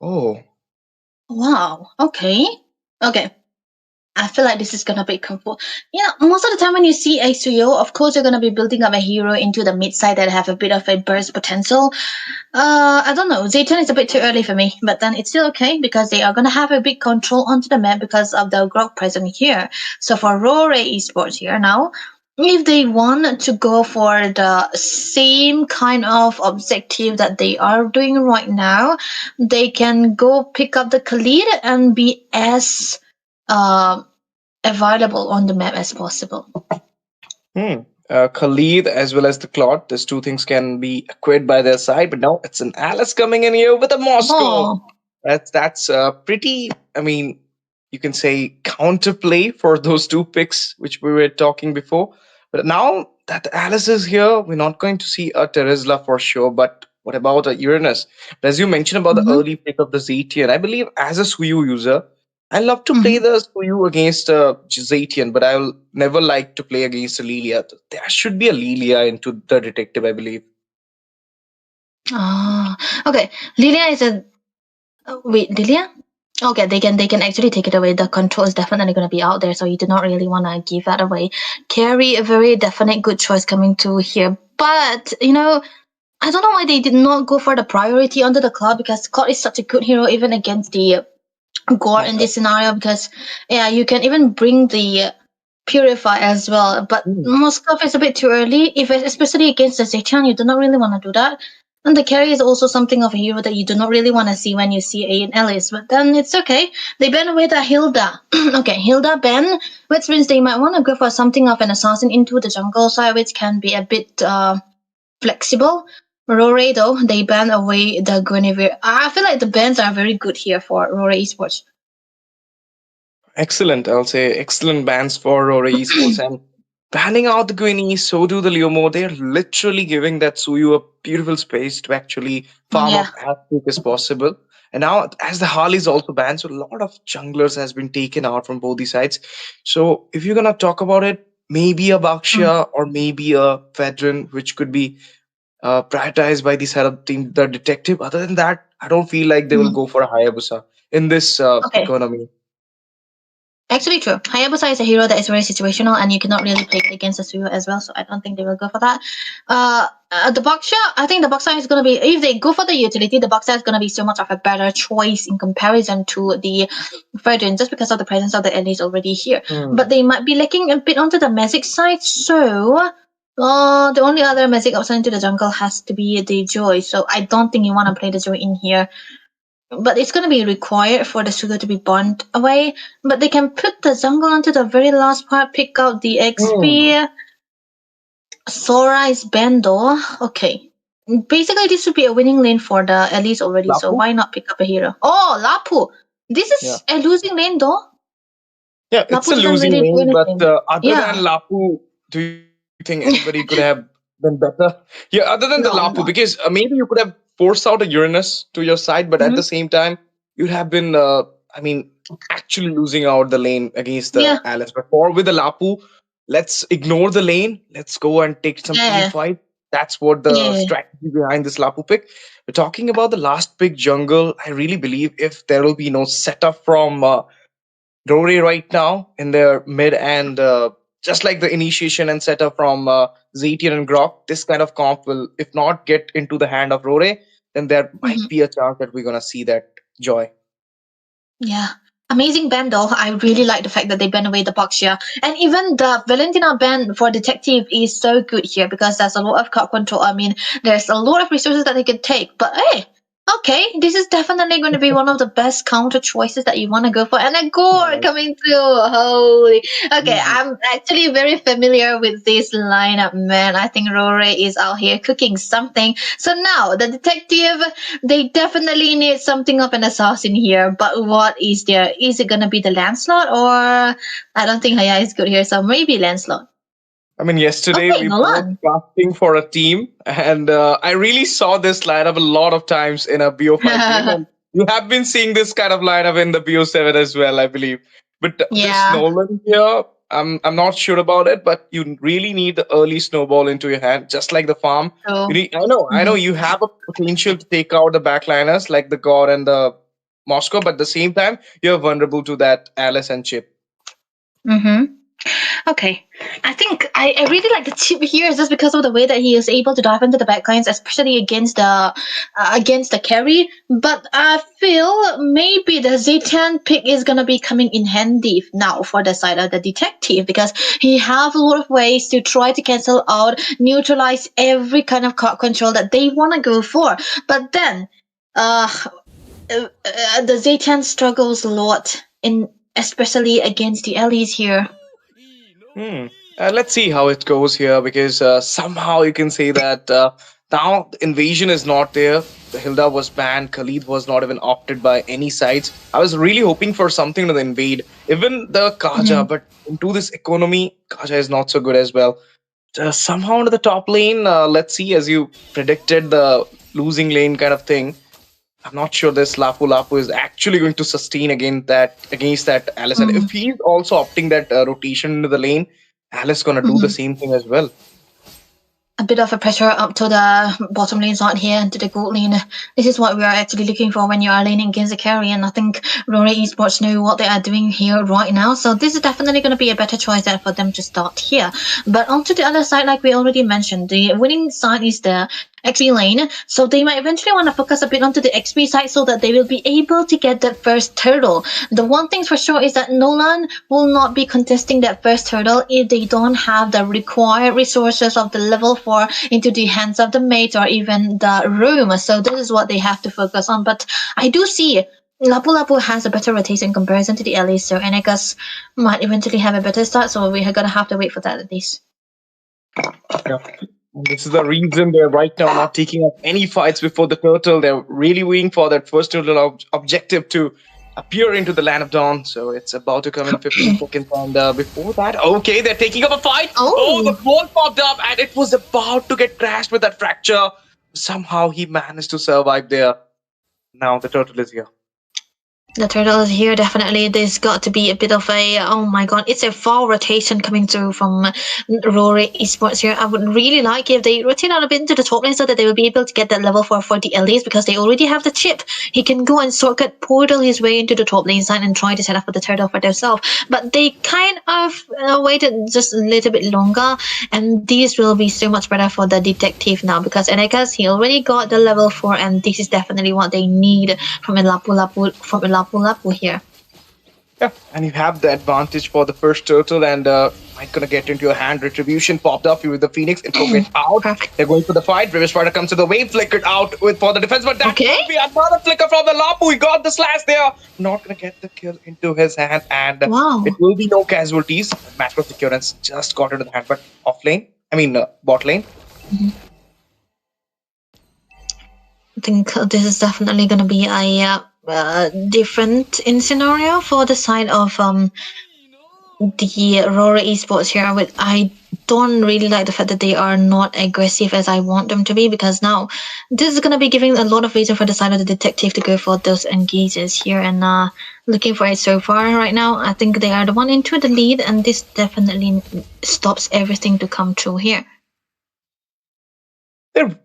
Oh, Wow. Okay. Okay. I feel like this is gonna be comfort. Yeah, most of the time when you see a Suyo, of course you're gonna be building up a hero into the mid side that have a bit of a burst potential. I don't know. Zayton is a bit too early for me, but then it's still okay because they are gonna have a big control onto the map because of the growth present here. So for Rory Esports here now, if they want to go for the same kind of objective that they are doing right now, they can go pick up the Khalid and be as uh, available on the map as possible. Khalid as well as the Claude. These two things can be acquired by their side, but now it's an Alice coming in here with a Moscow. Oh, That's pretty. I mean, you can say counterplay for those two picks which we were talking before. But now that Alice is here, we're not going to see a Terizla for sure. But what about a Uranus? But as you mentioned about the mm-hmm, early pick of the Zetian, I believe as a Suyu user, I love to play mm-hmm. the Suyu against Zetian, but I will never like to play against a Lilia. There should be a Lilia into the detective, I believe. Ah, okay. Lilia is a wait, Lilia? Okay, they can actually take it away. The control is definitely going to be out there, so you do not really want to give that away. Carry, a very definite good choice coming to here, but I don't know why they did not go for the priority under the Cloud because Cloud is such a good hero even against the Gore in this scenario because yeah, you can even bring the Purify as well, but Moskov is a bit too early. If especially against the Zechan, you do not really want to do that. And the carry is also something of a hero that you do not really want to see when you see an Alice, but then it's okay. They ban away the Hilda. Okay, Hilda ban, which means they might want to go for something of an assassin into the jungle side, which can be a bit flexible. Rory though, they ban away the Guinevere. I feel like the bans are very good here for Rory Esports. Excellent, I'll say excellent bans for Rory Esports and banning out the Guinea, so do the Leomo. They're literally giving that Suyu a beautiful space to actually farm Yeah. up as quick as possible. And now, as the Harley is also banned, so a lot of junglers has been taken out from both the sides. So if you're gonna talk about it, maybe a Baksha or maybe a veteran, which could be prioritized by the side of team, the detective. Other than that, I don't feel like they will go for a Hayabusa in this Okay. economy. Actually, true. Hayabusa is a hero that is very situational, and you cannot really play it against a Suyu as well. So I don't think they will go for that. The Baksha, I think the Baksha is going to be, if they go for the utility, the Baksha is going to be so much of a better choice in comparison to the Virgin, just because of the presence of the Elise already here. But they might be lacking a bit onto the magic side, so the only other magic option into the jungle has to be the Joy. So I don't think you want to play the Joy in here. But it's going to be required for the sugar to be burned away. But they can put the jungle onto the very last part, pick out the XP. Sora is Bando. Okay. Basically, this should be a winning lane for the Elise already, so Lapu? why not pick up a hero? Oh, Lapu! This is a losing lane though. Yeah, it's Lapu a doesn't losing really do lane, but anything. other Yeah. than Lapu, do you think anybody could have been better? Yeah, other than the No, Lapu, no. because maybe you could have forced out a Uranus to your side, but at the same time, you'd have been, actually losing out the lane against the Yeah. Alice. But for with the Lapu, let's ignore the lane. Let's go and take some team Yeah. fight. That's what the Yeah. strategy behind this Lapu pick. We're talking about the last pick jungle. I really believe if there will be no setup from Rory right now in their mid and just like the initiation and setup from Zetian and Grok, this kind of comp will, if not get into the hand of Rory, then there might be a chance that we're gonna see that Joy. Yeah. Amazing band though. I really like the fact that they ban away the Baksha. And even the Valentina ban for detective is so good here because there's a lot of card control. I mean, there's a lot of resources that they can take. But hey, okay, this is definitely going to be one of the best counter choices that you want to go for. And a Gore coming through. Holy. Okay, I'm actually very familiar with this lineup, man. I think Rory is out here cooking something. So now, the detective, they definitely need something of an assassin here. But what is there? Is it going to be the Lancelot? Or I don't think Haya is good here. So maybe Lancelot. I mean, yesterday Okay, we Nolan. were casting for a team, and I really saw this lineup a lot of times in a BO5 game. And you have been seeing this kind of lineup in the BO7 as well, I believe. But this Yeah. Nolan here, I'm not sure about it, but you really need the early snowball into your hand, just like the farm. So, I know you have a potential to take out the backliners like the God and the Moscow, but at the same time, you're vulnerable to that Alice and Chip. mm-hmm. Okay, I think I really like the chip here just because of the way that he is able to dive into the backlines, especially against the carry. But I feel maybe the Z10 pick is gonna be coming in handy now for the side of the detective, because he have a lot of ways to try to cancel out, neutralize every kind of card control that they wanna go for. But then, the Z10 struggles a lot especially against the allies here. Let's see how it goes here, because somehow you can say that now the invasion is not there. The Hilda was banned. Khalid was not even opted by any sides. I was really hoping for something to invade, even the Kaja, but into this economy, Kaja is not so good as well. Somehow into the top lane, let's see, as you predicted, the losing lane kind of thing. I'm not sure this Lapu Lapu is actually going to sustain against that Alice. And if he's also opting that rotation into the lane, Alice gonna do the same thing as well. A bit of a pressure up to the bottom lane side here, into the gold lane. This is what we are actually looking for when you are laning against the carry, and I think Rory Esports know what they are doing here right now, so this is definitely going to be a better choice there for them to start here. But onto the other side, like we already mentioned, the winning side is the XP lane, so they might eventually want to focus a bit onto the XP side so that they will be able to get that first turtle. The one thing for sure is that Nolan will not be contesting that first turtle if they don't have the required resources of the level 4 into the hands of the mate or even the room. So this is what they have to focus on. But I do see Lapu Lapu has a better rotation in comparison to the allies, so Enekas might eventually have a better start, so we're gonna have to wait for that at least. Yeah. This is the reason they're right now not taking up any fights before the turtle. They're really waiting for that first turtle objective to appear into the land of dawn. So it's about to come in 15 seconds. And before that, okay, they're taking up a fight. Oh, the ball popped up and it was about to get crashed with that fracture. Somehow he managed to survive there. Now the turtle is here. The turtle is here, definitely. There's got to be a bit of a, oh my god, it's a fall rotation coming through from Rory Esports here. I would really like if they rotate out a bit into the top lane so that they will be able to get that level 4 for the LAs, because they already have the chip. He can go and shortcut portal his way into the top lane side and try to set up for the turtle for themselves. But they kind of waited just a little bit longer, and this will be so much better for the detective now, because Enekas, he already got the level 4, and this is definitely what they need from a Lapu Lapu here. Yeah, and you have the advantage for the first turtle, and might gonna get into your hand. Retribution popped up with the Phoenix. Info gets out. They're going for the fight. British Spider comes to the wave, flickered out for the defense, but that will be another flicker from the Lapu. He got the slash there. Not gonna get the kill into his hand, and it will be no casualties. Macro Securance just got into the hand, but off lane. I mean, bot lane. I think this is definitely gonna be a different in scenario for the side of the Rory Esports here. I don't really like the fact that they are not aggressive as I want them to be, because now this is going to be giving a lot of reason for the side of the detective to go for those engages here, and looking for it so far right now. I think they are the one into the lead, and this definitely stops everything to come true here.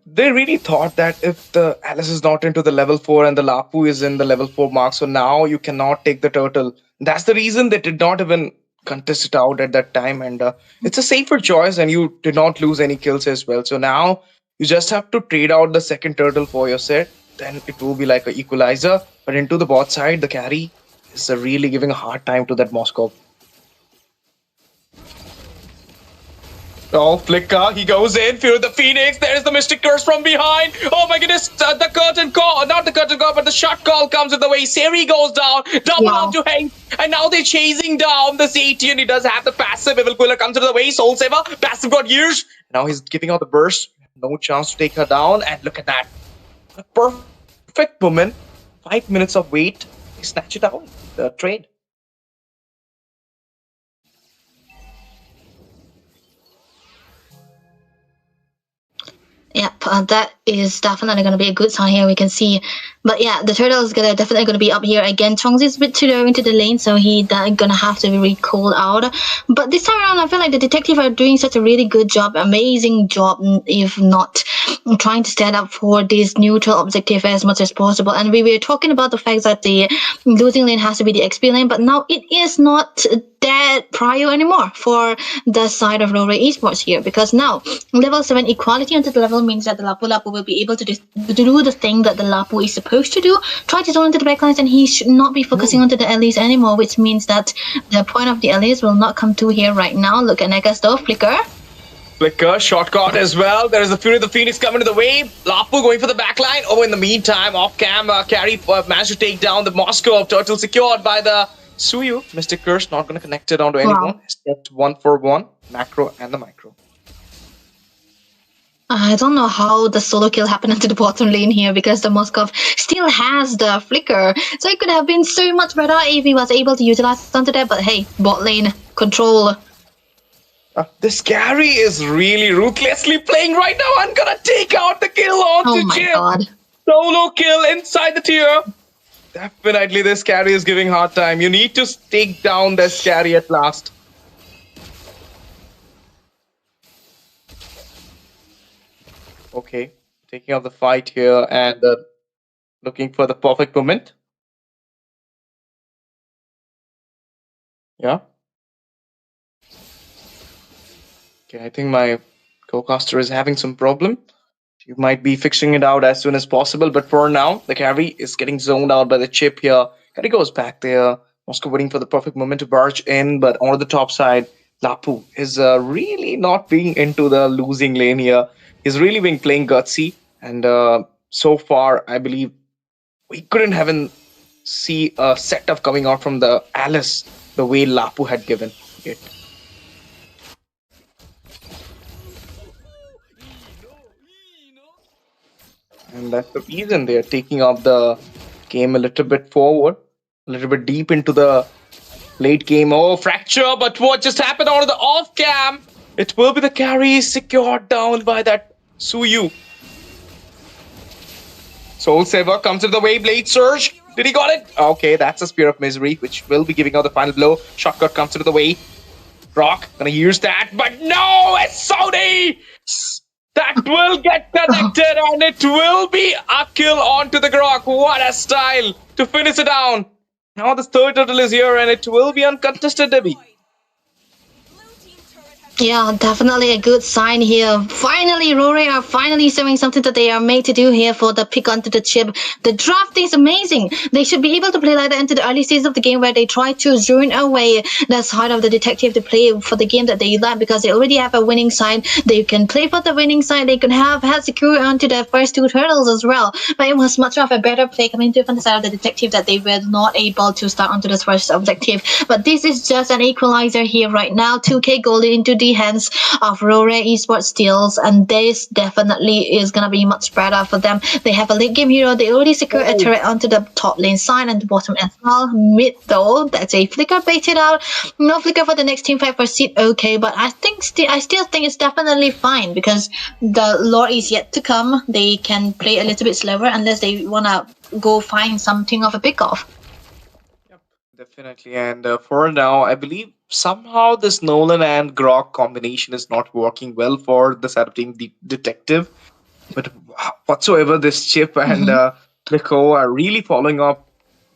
They really thought that if the Alice is not into the level 4 and the Lapu is in the level 4 mark, so now you cannot take the turtle. That's the reason they did not even contest it out at that time, and it's a safer choice, and you did not lose any kills as well. So now you just have to trade out the second turtle for your set, then it will be like an equalizer. But into the bot side, the carry is really giving a hard time to that Moscow. Oh, Flicker, he goes in, fear the Phoenix, there's the Mystic Curse from behind. Oh my goodness, the curtain call, not the curtain call, but the shot call comes in the way. Seri goes down, double up to Hank, and now they're chasing down the CT, and he does have the passive. Evil Quiller comes into the way, Soul Saver, passive got years. Now he's giving out the burst, no chance to take her down, and look at that. A perfect moment, 5 minutes of wait, they snatch it out, the trade. Yep, that is definitely going to be a good sign here. We can see, but yeah, the turtle is definitely going to be up here again. Chongzi is a bit too low into the lane, so he's gonna have to be recalled out. But this time around, I feel like the detective are doing such a really good job, amazing job, if not trying to stand up for this neutral objective as much as possible. And we were talking about the fact that the losing lane has to be the XP lane, but now it is not that prio anymore for the side of Rory Esports here, because now level 7 equality onto the level means that the Lapu Lapu will be able to do the thing that the Lapu is supposed to do, try to zone into the backlines, and he should not be focusing onto the allies anymore, which means that the point of the allies will not come to here right now. Look at Nexus though, flicker. Flicker, shortcut as well. There is the Fury of the Phoenix coming to the wave. Lapu going for the backline. Oh, in the meantime, off cam, carry managed to take down the Moscow of Turtle, secured by the Suyu. Mystic Curse not going to connect it onto anyone. Except 1-for-1, macro and the micro. I don't know how the solo kill happened into the bottom lane here, because the Moskov still has the flicker. So it could have been so much better if he was able to utilize onto that, but hey, bot lane control. This carry is really ruthlessly playing right now. I'm gonna take out the kill onto Oh my Jim. god. Solo kill inside the tier. Definitely this carry is giving hard time. You need to take down this carry at last. Okay, taking out the fight here and looking for the perfect moment. Yeah. Okay, I think my co-caster is having some problem. You might be fixing it out as soon as possible, but for now, the carry is getting zoned out by the chip here. Carry goes back there. Moscow waiting for the perfect moment to barge in, but on the top side, Lapu is really not being into the losing lane here. He's really been playing gutsy, and so far, I believe we couldn't even see a setup coming out from the Alice the way Lapu had given it. And that's the reason they're taking up the game a little bit forward, a little bit deep into the late game. Oh, fracture, but what just happened out of the off cam? It will be the carry secured down by that Suyu. Soul Saver comes into the wave, Blade Surge. Did he got it? Okay, that's a Spear of Misery, which will be giving out the final blow. Shotgun comes into the way. Rock, gonna use that, but no, it's Saudi! That will get connected, and it will be a kill onto the Grok. What a style to finish it down. Now the third turtle is here, and it will be uncontested, Debbie. Yeah, definitely a good sign here. Finally, Rory are finally showing something that they are made to do here for the pick onto the chip. The draft is amazing. They should be able to play like that into the early stages of the game, where they try to zone away the side of the detective to play for the game that they like, because they already have a winning side. They can play for the winning side. They can have had secure onto the first two turtles as well. But it was much of a better play coming to from the side of the detective that they were not able to start onto this first objective. But this is just an equalizer here right now. 2k gold into the hands of Rory Esports Steals, and this definitely is gonna be much better for them. They have a late game hero. They already secured a turret onto the top lane side and the bottom as well. Mid though, that's a flicker baited out. No flicker for the next team fight for Seed. Okay, but I still think it's definitely fine, because the lore is yet to come. They can play a little bit slower unless they wanna go find something of a pick off. Definitely, and for now, I believe somehow this Nolan and Grok combination is not working well for the side of team detective. But whatsoever, this Chip and Trico are really following up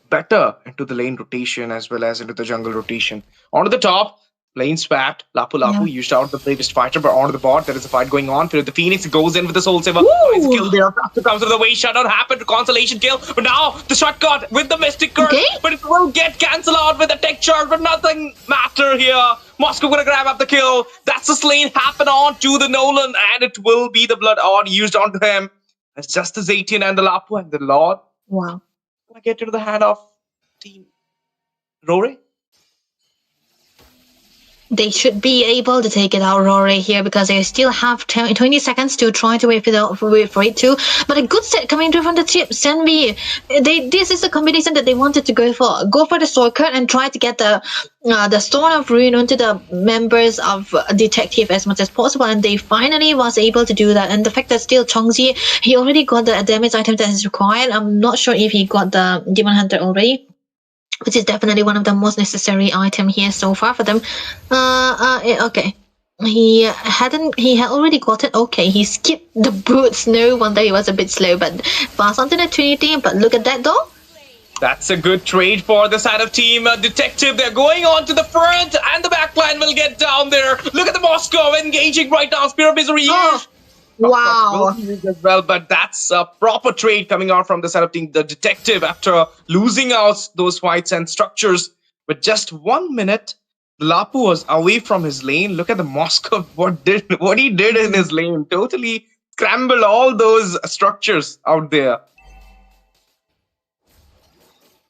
better into the lane rotation as well as into the jungle rotation. Onto the top, lane swapped. Lapu Lapu used out the bravest fighter, but onto the bot, there is a fight going on. The Phoenix goes in with the Soul Saver. Nice kill there. After comes to the way, shutdown happened, consolation kill. But now the shotgun with the Mystic Curse, but it will get cancelled out with the tech charge, but nothing matter here. Moscow gonna grab up the kill. That's the slain happen on to the Nolan, and it will be the blood odd used onto him. It's just the Zatian and the Lapu and the Lord. Wow. Gonna get into the hand of team Rory. They should be able to take it out, Rory, here, because they still have 20 seconds to try to wait for it too. But a good set coming through from the chip. Senvi, this is the combination that they wanted to go for. Go for the sword cut and try to get the Stone of Ruin onto the members of Detective as much as possible, and they finally was able to do that. And the fact that still Chongji, he already got the damage item that is required. I'm not sure if he got the Demon Hunter already, which is definitely one of the most necessary item here so far for them. Okay. He had already got it. Okay, he skipped the boots. No wonder he was a bit slow, but pass on to the Trinity. But look at that though. That's a good trade for the side of Team Detective. They're going on to the front, and the backline will get down there. Look at the Moscow engaging right now. Spear of Misery. Oh, wow. As well, but that's a proper trade coming out from the side of Team the Detective after losing out those fights and structures. With just 1 minute, Lapu was away from his lane. Look at the Moscow. What he did in his lane. Totally scrambled all those structures out there.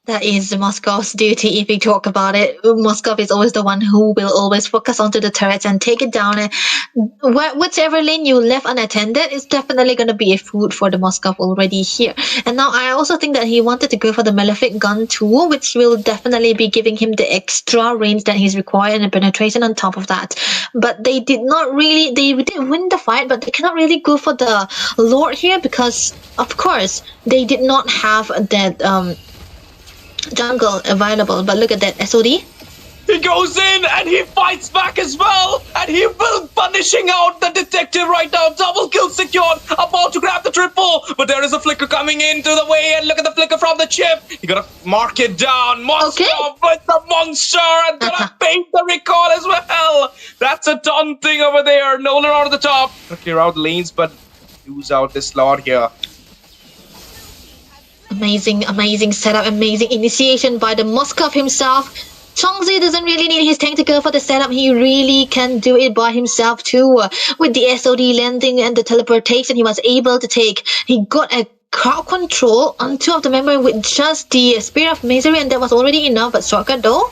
That is Moscow's duty if we talk about it. Moscow is always the one who will always focus onto the turrets and take it down. And whichever lane you left unattended is definitely going to be a food for the Moscow already here. And now I also think that he wanted to go for the Malefic gun too, which will definitely be giving him the extra range that he's required and penetration on top of that. But they did not really, they did win the fight, but they cannot really go for the Lord here because, of course, they did not have that jungle available. But look at that SOD. He goes in and he fights back as well, and he will punishing out the Detective right now. Double kill secured, about to grab the triple, but there is a flicker coming into the way, and look at the flicker from the chip. You gotta mark it down. Monster with the monster, and gonna paint the recall as well. That's a taunting over there. Nolan out of the top. Gonna clear out lanes, but use out this slot here. Amazing setup, amazing initiation by the Moskov himself. Chongzi doesn't really need his tank to go for the setup. He really can do it by himself too. With the SOD landing and the teleportation he was able to take, he got a crowd control on two of the members with just the Spear of Misery, and that was already enough. But shortcut though.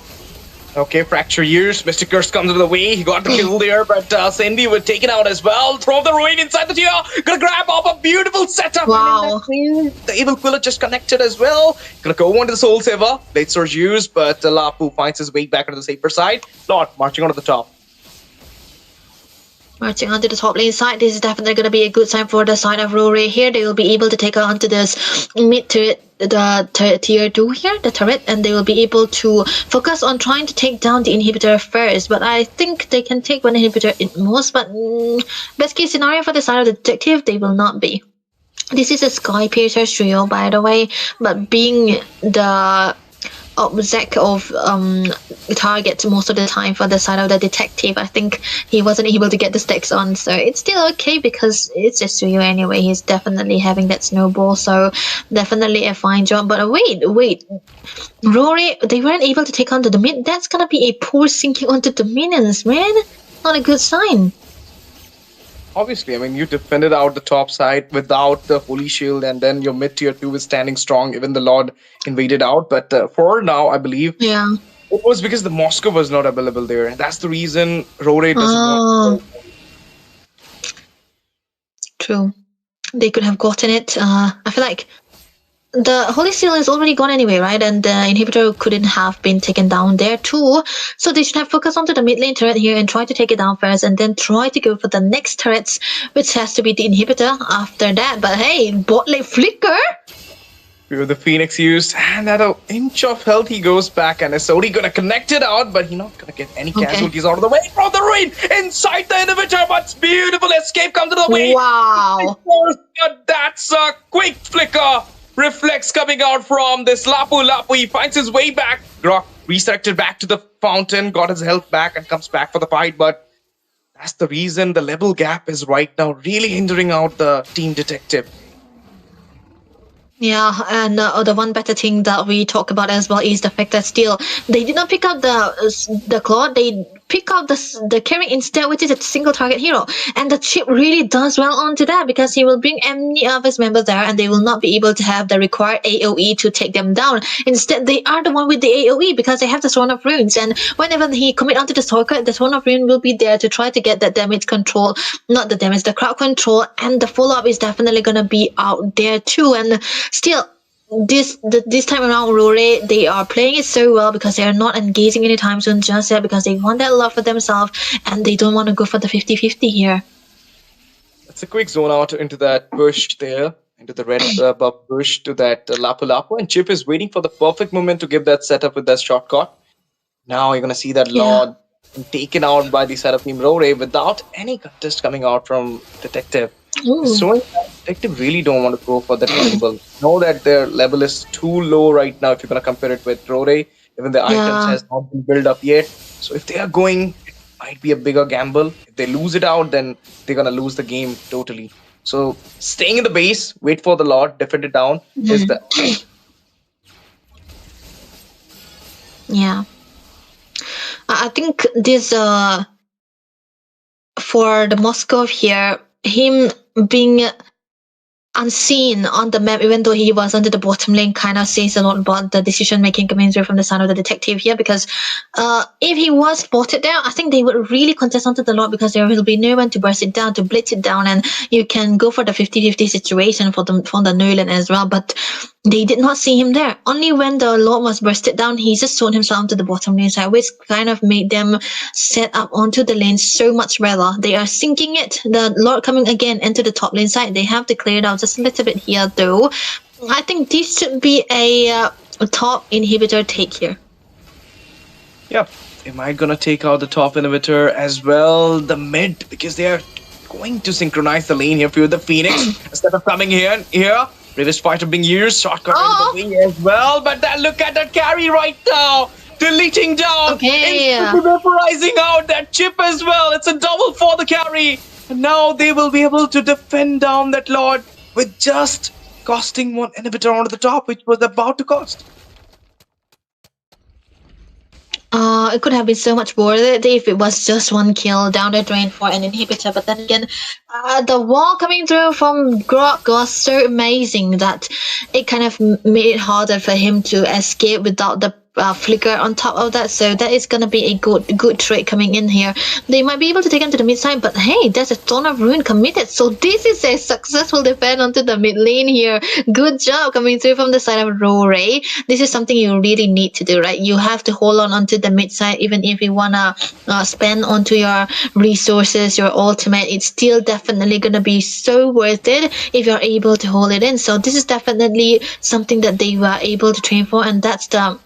Okay, Fracture Years. Mr. Curse comes into the way. He got the kill there, but Cindy was taken out as well. Throw the Ruin inside the tier. Gonna grab off a beautiful setup. Wow. The Evil Quiller just connected as well. Gonna go on to the Soul Saver. Late Surge used, but Lapu finds his way back onto the safer side. Lord marching onto the top. Marching onto the top lane side. This is definitely going to be a good sign for the side of Rory here. They will be able to take her onto this mid turret, the tier 2 here, the turret, and they will be able to focus on trying to take down the inhibitor first. But I think they can take one inhibitor at most, but best case scenario for the side of the Detective, they will not be. This is a Sky Piercer trio, by the way, but being the object of target most of the time for the side of the Detective, I think he wasn't able to get the stacks on, so it's still okay because it's just Suyo anyway. He's definitely having that snowball, so definitely a fine job. But wait, Rory, they weren't able to take on to the mid. That's gonna be a poor sinking onto the minions, man. Not a good sign. Obviously, I mean, you defended out the top side without the Holy Shield, and then your mid tier 2 is standing strong. Even the Lord invaded out, but for now, I believe it was because the Moscow was not available there. That's the reason Rory doesn't want to go. True. They could have gotten it. I feel like the Holy Seal is already gone anyway, right? And the inhibitor couldn't have been taken down there too. So they should have focused onto the mid lane turret here and try to take it down first, and then try to go for the next turrets, which has to be the inhibitor after that. But hey, bot lane flicker! The Phoenix used, and at an inch of health he goes back, and SOD gonna connect it out, but he's not gonna get any casualties out of the way from the Ruin inside the inhibitor. But beautiful escape comes to the way. Wow! That's a quick flicker. Reflex coming out from this Lapu. He finds his way back. Grok redirected back to the fountain, got his health back, and comes back for the fight. But that's the reason the level gap is right now really hindering out the Team Detective. Yeah, and the one better thing that we talk about as well is the fact that still they did not pick up the claw. They pick up the carry instead, which is a single target hero. And the chip really does well onto that because he will bring any of his members there and they will not be able to have the required AoE to take them down. Instead, they are the one with the AoE because they have the Throne of Runes. And whenever he commit onto the Stalker, the Throne of Rune will be there to try to get that damage control, not the damage, the crowd control, and the follow-up is definitely going to be out there too. And still, this time around, Rory, they are playing it so well because they are not engaging any time zone just yet because they want that love for themselves and they don't want to go for the 50-50 here. It's a quick zone out into that bush there, into the red buff bush to that Lapu Lapu, and Chip is waiting for the perfect moment to give that setup with that shortcut. Now you're going to see that Lord taken out by the setup team Rory without any contest coming out from Detective. Showing that Detective really don't want to go for that gamble. Know that their level is too low right now if you're going to compare it with Rory. Even the items has not been built up yet. So if they are going, it might be a bigger gamble. If they lose it out, then they're going to lose the game totally. So staying in the base, wait for the Lord, defend it down is the... Yeah. I think this, for the Moscow here, him being unseen on the map, even though he was under the bottom lane, kind of says a lot about the decision making coming through from the side of the Detective here. Because if he was spotted there, I think they would really contest onto the Lord because there will be no one to burst it down, to blitz it down, and you can go for the 50-50 situation for the Nolan as well. But they did not see him there. Only when the Lord was bursted down, he just thrown himself to the bottom lane side, which kind of made them set up onto the lane so much better. They are sinking it. The Lord coming again into the top lane side. They have to clear it out just a little bit here, though. I think this should be a top inhibitor take here. Yep, they might gonna take out the top inhibitor as well, the mid, because they are going to synchronize the lane here for the Phoenix instead of coming here. Previous fighter being used, shortcut into the wing as well, but then look at that carry right now, deleting down, instantly vaporizing out that chip as well. It's a double for the carry, and now they will be able to defend down that Lord with just costing one inhibitor onto the top, which was about to cost. It could have been so much worth it if it was just one kill down the drain for an inhibitor, but then again, the wall coming through from Grok was so amazing that it kind of made it harder for him to escape without the flicker on top of that. So that is going to be a good trade coming in here. They might be able to take him to the mid side, but hey, there's a Throne of Ruin committed. So this is a successful defense onto the mid lane here. Good job coming through from the side of Rory. This is something you really need to do, right? You have to hold on onto the mid side, even if you want to spend onto your resources, your ultimate. It's still definitely going to be so worth it if you're able to hold it in. So this is definitely something that they were able to train for, and that's the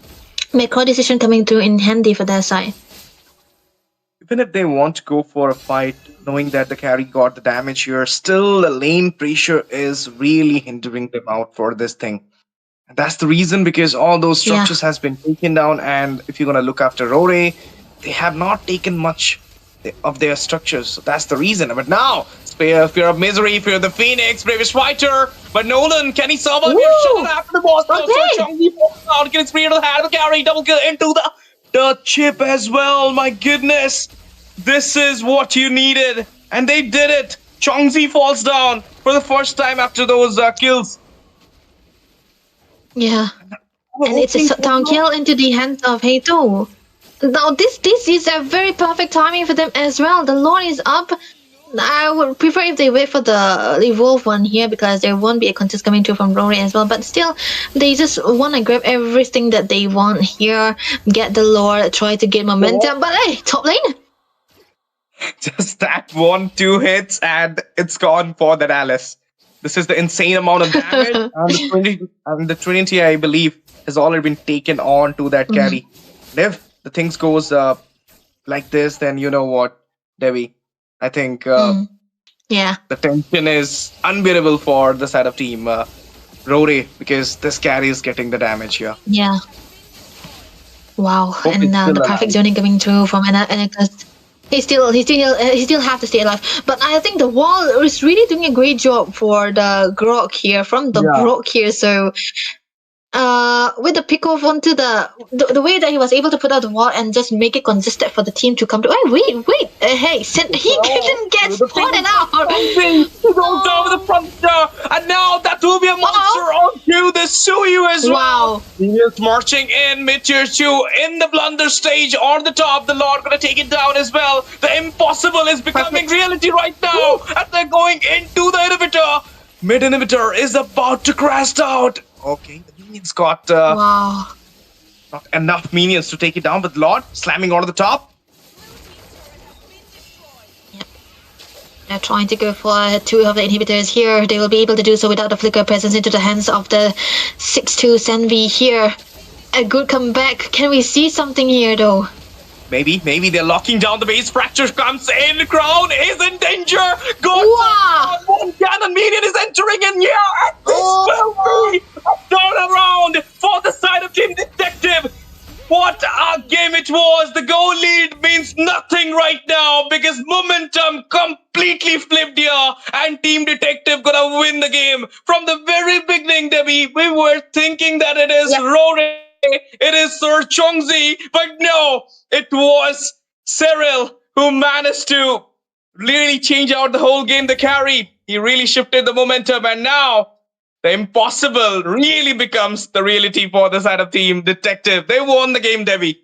macro decision coming through in handy for their side. Even if they want to go for a fight, knowing that the carry got the damage here, still the lane pressure is really hindering them out for this thing. And that's the reason, because all those structures has been taken down, and if you're going to look after Rory, they have not taken much of their structures. So that's the reason. But now, fear of misery, fear of the Phoenix, bravest fighter. But Nolan, can he survive? Shot after the boss. So getting spree to the hand of the carry, double kill into the chip as well. My goodness, this is what you needed, and they did it. Chongzi falls down for the first time after those kills. Yeah, and it's a down kill into the hands of Heito. Now this is a very perfect timing for them as well. The Lord is up. I would prefer if they wait for the evolve one here, because there won't be a contest coming through from Rory as well. But still, they just want to grab everything that they want here, get the Lord, try to get momentum. But hey, top lane. Just that 1-2 hits and it's gone for that Alice. This is the insane amount of damage, and the Trinity, I believe, has already been taken on to that carry. And if the things goes like this, then you know what, Devi, I think the tension is unbearable for the side of team Rory, because this carry is getting the damage here. Yeah. Wow. And the perfect zoning coming through from Nexus. He still have to stay alive. But I think the wall is really doing a great job for the Grok here, from the Grok here. So with the pick off onto the way that he was able to put out the wall and just make it consistent for the team to come to. Wait, hey, he didn't get spotted out. He goes down with the front door, and now that will be a monster onto the Suyu as well. Wow. He is marching in mid-tier 2 in the blunder stage on the top. The Lord gonna take it down as well. The impossible is becoming reality right now, and they're going into the inhibitor. Mid inhibitor is about to crash out. Okay, the minions got Wow. not enough minions to take it down, but Lord slamming onto the top. They're trying to go for 2 of the inhibitors here. They will be able to do so without the flicker presence into the hands of the 6-2 Senvi here. A good comeback. Can we see something here though? Maybe they're locking down the base. Fracture comes in. Crown is in danger. Goes Wow. down. One cannon minion is entering in here. And this will be a turnaround for the side of Team Detective. What a game it was. The goal lead means nothing right now because momentum completely flipped here, and Team Detective gonna win the game. From the very beginning, Debbie, we were thinking that it is Rory, it is Sir Chongzi, but no, it was Cyril who managed to really change out the whole game, the carry. He really shifted the momentum, and now the impossible really becomes the reality for the side of Team Detective. They won the game, Debbie.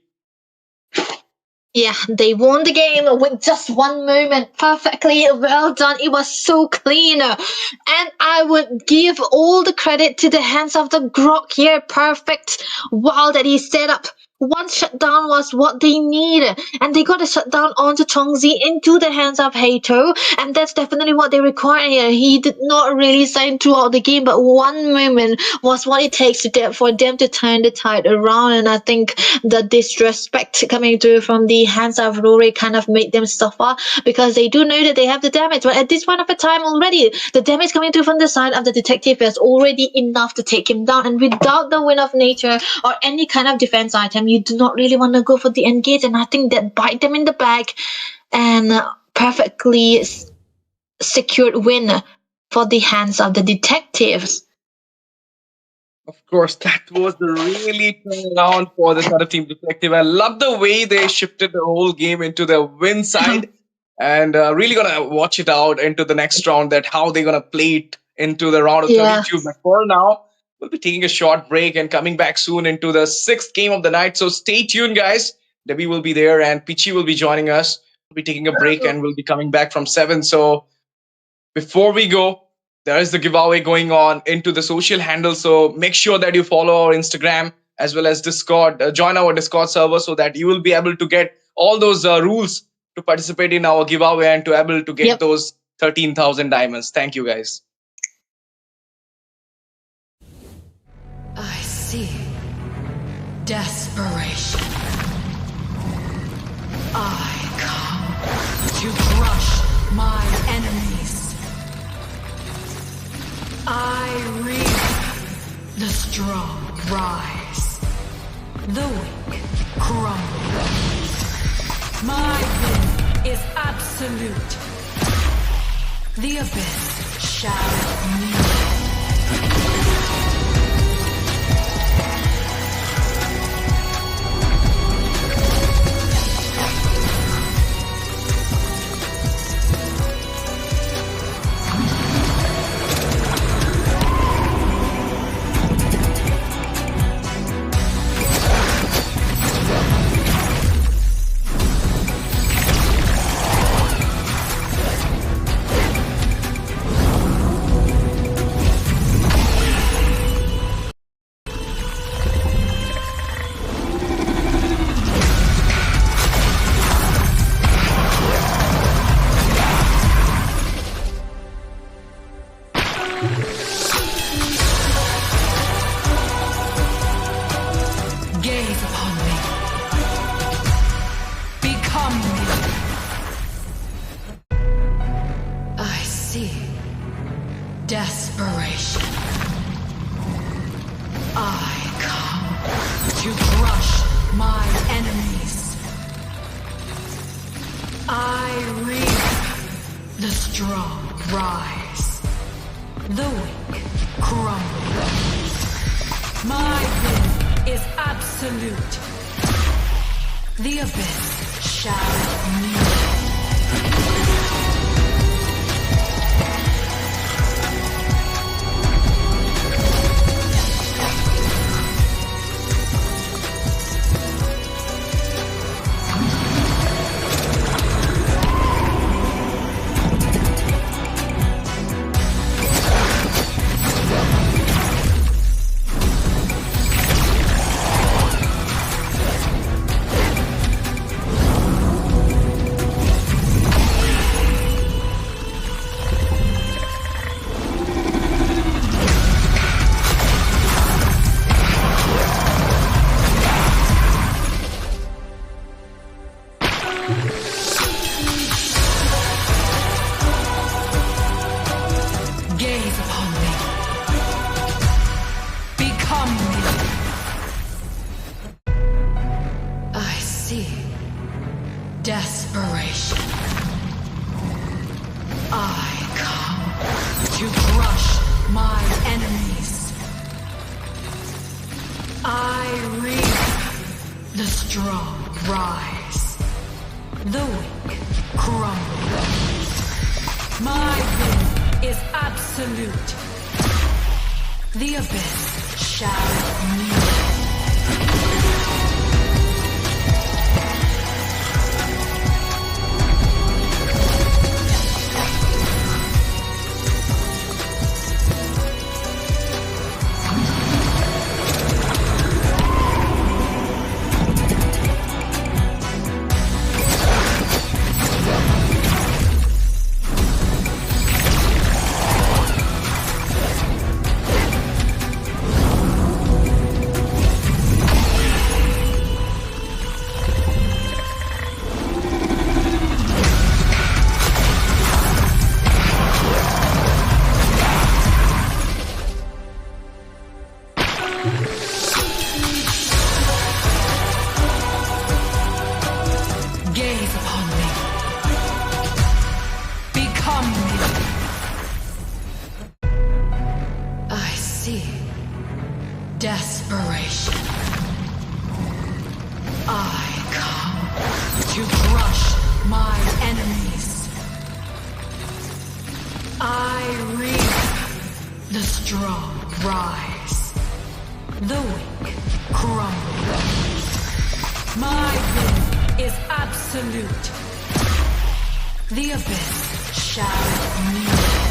Yeah, they won the game with just one moment. Perfectly well done. It was so clean. And I would give all the credit to the hands of the Grok here. Perfect wall that he set up. One shutdown was what they needed, and they got a shutdown onto Chongzi into the hands of Hato, and that's definitely what they require here. He did not really shine throughout the game, but one moment was what it takes for them to turn the tide around, and I think the disrespect coming through from the hands of Rory kind of made them suffer, because they do know that they have the damage, but at this point of the time already, the damage coming through from the side of the detective is already enough to take him down, and without the Wind of Nature or any kind of defense item, you do not really want to go for the engage, and I think that bite them in the back and perfectly secured win for the hands of the detectives. Of course, that was the really turnaround for the other Team Detective. I love the way they shifted the whole game into the win side, and really gonna watch it out into the next round, that how they're gonna play it into the round of 32. But for now, we'll be taking a short break and coming back soon into the 6th game of the night. So stay tuned, guys. Debbie will be there and Pichi will be joining us. We'll be taking a break and we'll be coming back from 7. So before we go, there is the giveaway going on into the social handles. So make sure that you follow our Instagram as well as Discord. Join our Discord server so that you will be able to get all those rules to participate in our giveaway and to able to get those 13,000 diamonds. Thank you, guys. I see desperation. I come to crush my enemies. I reap the strong rise, the weak crumble. My will is absolute. The abyss shall meet. Gaze upon me. Become me. I see desperation. I come to crush my enemies. I reap the strong rise, the weak crumble. My is absolute. The abyss shall kneel. Gaze upon me. Become me. I see desperation. I come to crush my enemies. I reap the strong rise, the weak crumble. My will is absolute. The abyss shall kneel. Gaze upon me. Become me. I see desperation. I come to crush my enemies. I reap the strong rise, the weak crumble. My will is absolute. The abyss shall kneel.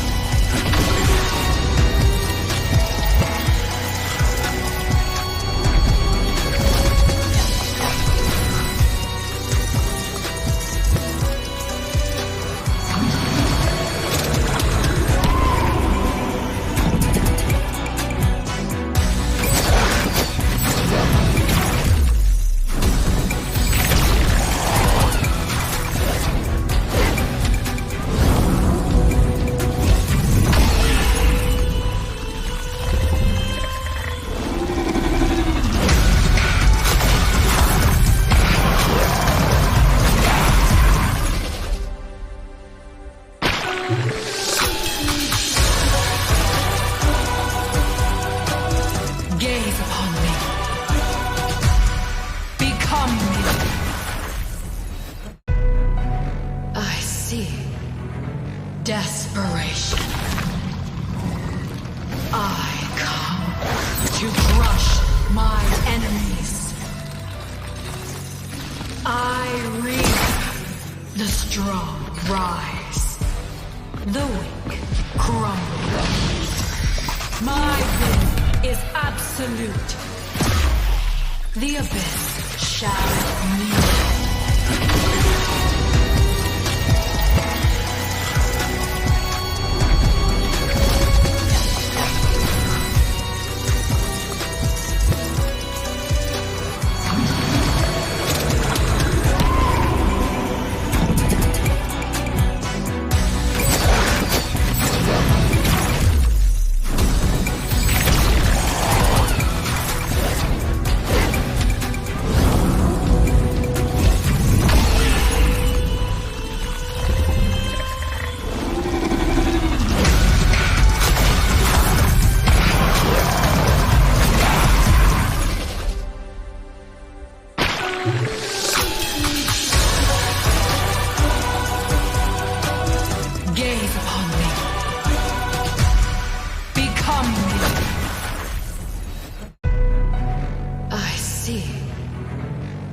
Gaze upon me. Become me. I see desperation. I come to crush my enemies. I reap the strong rise, the weak crumble. My will is absolute. The abyss shall kneel.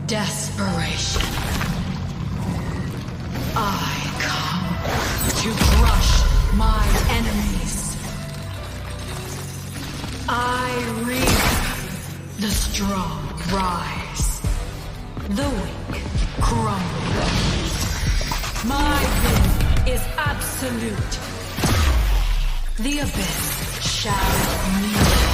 Desperation. I come to crush my enemies. I reap the strong rise. The weak crumble. My will is absolute. The abyss shall kneel.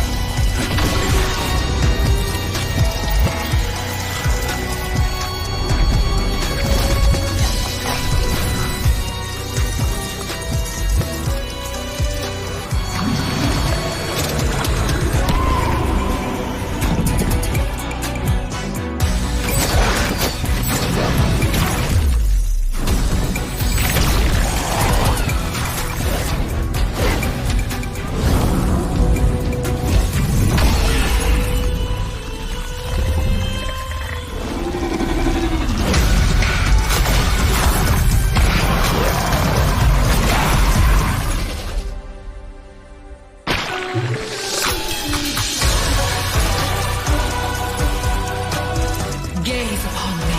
Gaze upon me.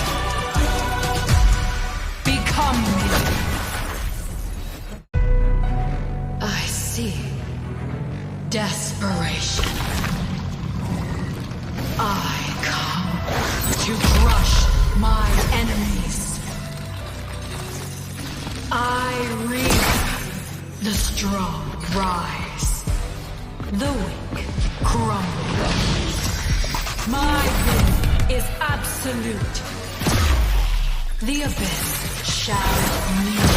Become me. I see desperation. I come to crush my enemies. I reap the strong rise. The weak crumble. My will is absolute. The abyss shall kneel.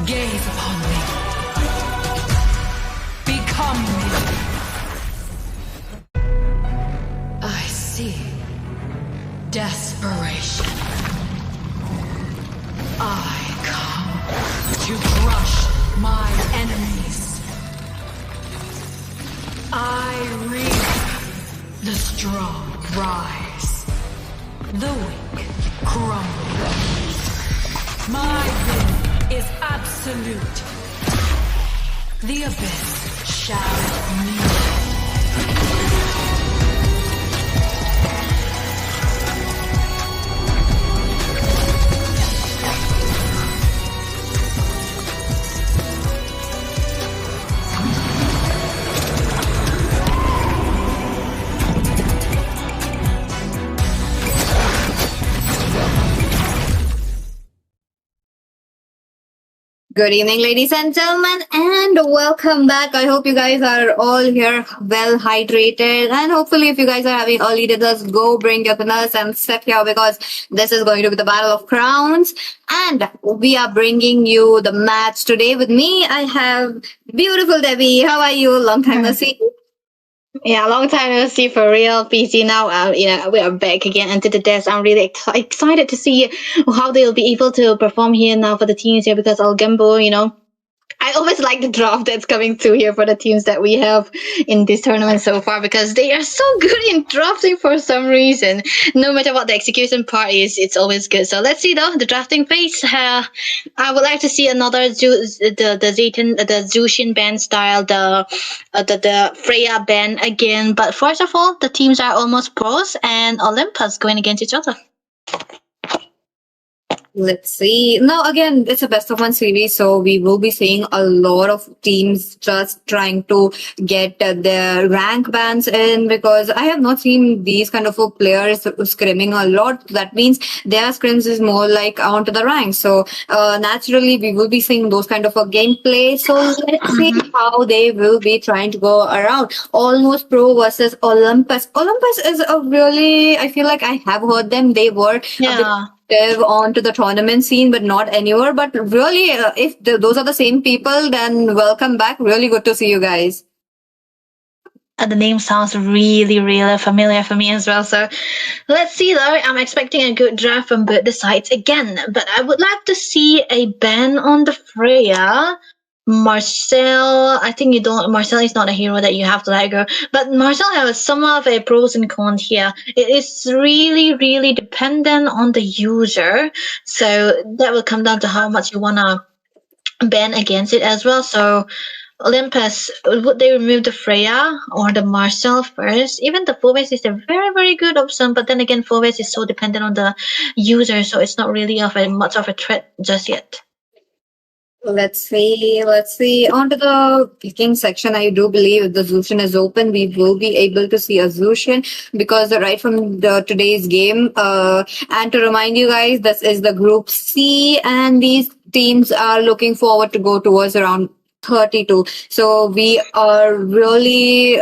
Gaze upon me. Become me. I see desperation. I come to crush my enemies. I reap the strong rise. The weak crumble. My will is absolute. The abyss shall kneel. Good evening, ladies and gentlemen, and welcome back. I hope you guys are all here well hydrated, and hopefully if you guys are having early dinners, go bring your dinners and step here because this is going to be the Battle of Crowns, and we are bringing you the match today. With me, I have beautiful Debbie. How are you? Long time no see. Yeah, long time no see for real. PC now, we are back again into the desk. I'm really excited to see how they'll be able to perform here now for the teams here because Algambo, I always like the draft that's coming through here for the teams that we have in this tournament so far because they are so good in drafting for some reason. No matter what the execution part is, it's always good. So let's see though, the drafting phase. I would like to see another the Zushin band style, the Freya band again. But first of all, the teams are almost pros and Olympus going against each other. Let's see. Now, again, it's a best of one series, so we will be seeing a lot of teams just trying to get their rank bans in, because I have not seen these kind of players scrimming a lot. That means their scrims is more like onto the ranks. So naturally, we will be seeing those kind of a gameplay. So let's see how they will be trying to go around. Almost Pro versus Olympus. Olympus is a really, I feel like I have heard them. They were a bit onto the tournament scene, but not anywhere. But really, if those are the same people, then welcome back. Really good to see you guys. And the name sounds really, really familiar for me as well. So let's see though. I'm expecting a good draft from both the sides again. But I would like to see a ban on the Freya. Marcel, I think Marcel is not a hero that you have to let go. But Marcel has some of a pros and cons here. It is really, really dependent on the user. So that will come down to how much you want to ban against it as well. So Olympus, would they remove the Freya or the Marcel first? Even the Foves is a very, very good option. But then again, Foves is so dependent on the user. So it's not really much of a threat just yet. Let's see. On to the picking section. I do believe the Zushin is open. We will be able to see a Zushin because right from today's game. And to remind you guys, this is the Group C, and these teams are looking forward to go towards around 32. So we are really,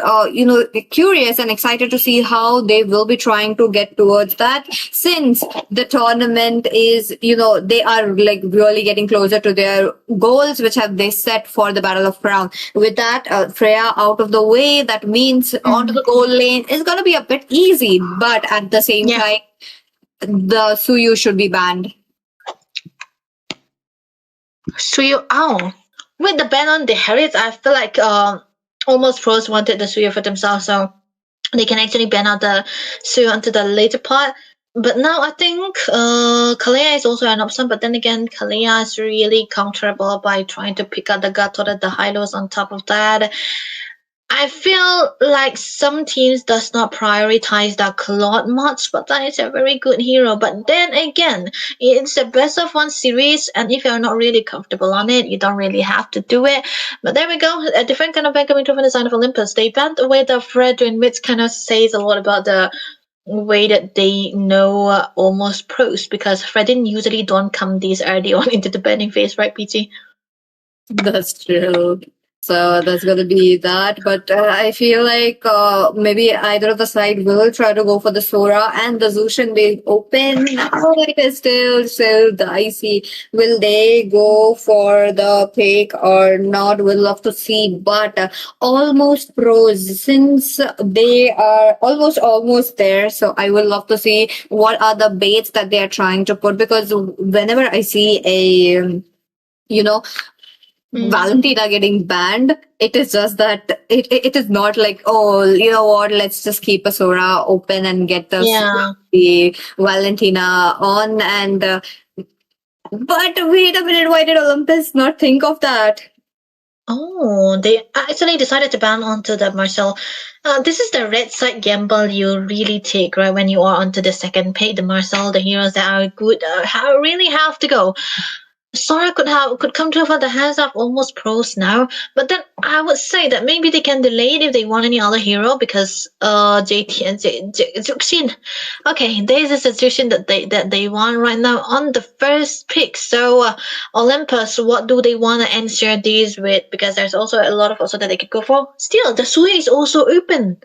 curious and excited to see how they will be trying to get towards that, since the tournament is, they are like really getting closer to their goals, which have they set for the Battle of Crown. With that, Freya out of the way, that means onto the goal lane is going to be a bit easy, but at the same time, the Suyu should be banned. Suyu, with the ban on the Harriets, I feel like almost pros wanted the Suyu for themselves, so they can actually ban out the Suyu until the later part. But now I think Kalea is also an option, but then again, Kalea is really counterable by trying to pick up the Gato at the high-lows on top of that. I feel like some teams does not prioritize that Claude much, but that is a very good hero. But then again, it's a best of one series, and if you're not really comfortable on it, you don't really have to do it. But there we go, a different kind of ban coming from the side of Olympus. They banned away the Fredrin, which kind of says a lot about the way that they know almost pros, because Fredrin usually don't come this early on into the banning phase, right, PT? That's true. So that's going to be that. But I feel like maybe either of the side will try to go for the Sora and the Zushin being open. It is still dicey. Will they go for the pick or not? We'll love to see. But almost pros, since they are almost there. So I will love to see what are the baits that they are trying to put. Because whenever I see a, Valentina getting banned, it is just that it is not like, oh, you know what, let's just keep a Sora open and get the Valentina on. And but wait a minute, why did Olympus not think of that? Oh, they actually decided to ban onto the Marcel. This is the red side gamble you really take, right? When you are onto the second page, the Marcel, the heroes that are good, really have to go. Sora could come to the hands of almost pros now, but then I would say that maybe they can delay it if they want any other hero, because Zuxin. Okay, this is the Zuxin that they want right now on the first pick. So Olympus, what do they want to answer these with? Because there's also a lot of also that they could go for. Still, the Suyu is also open.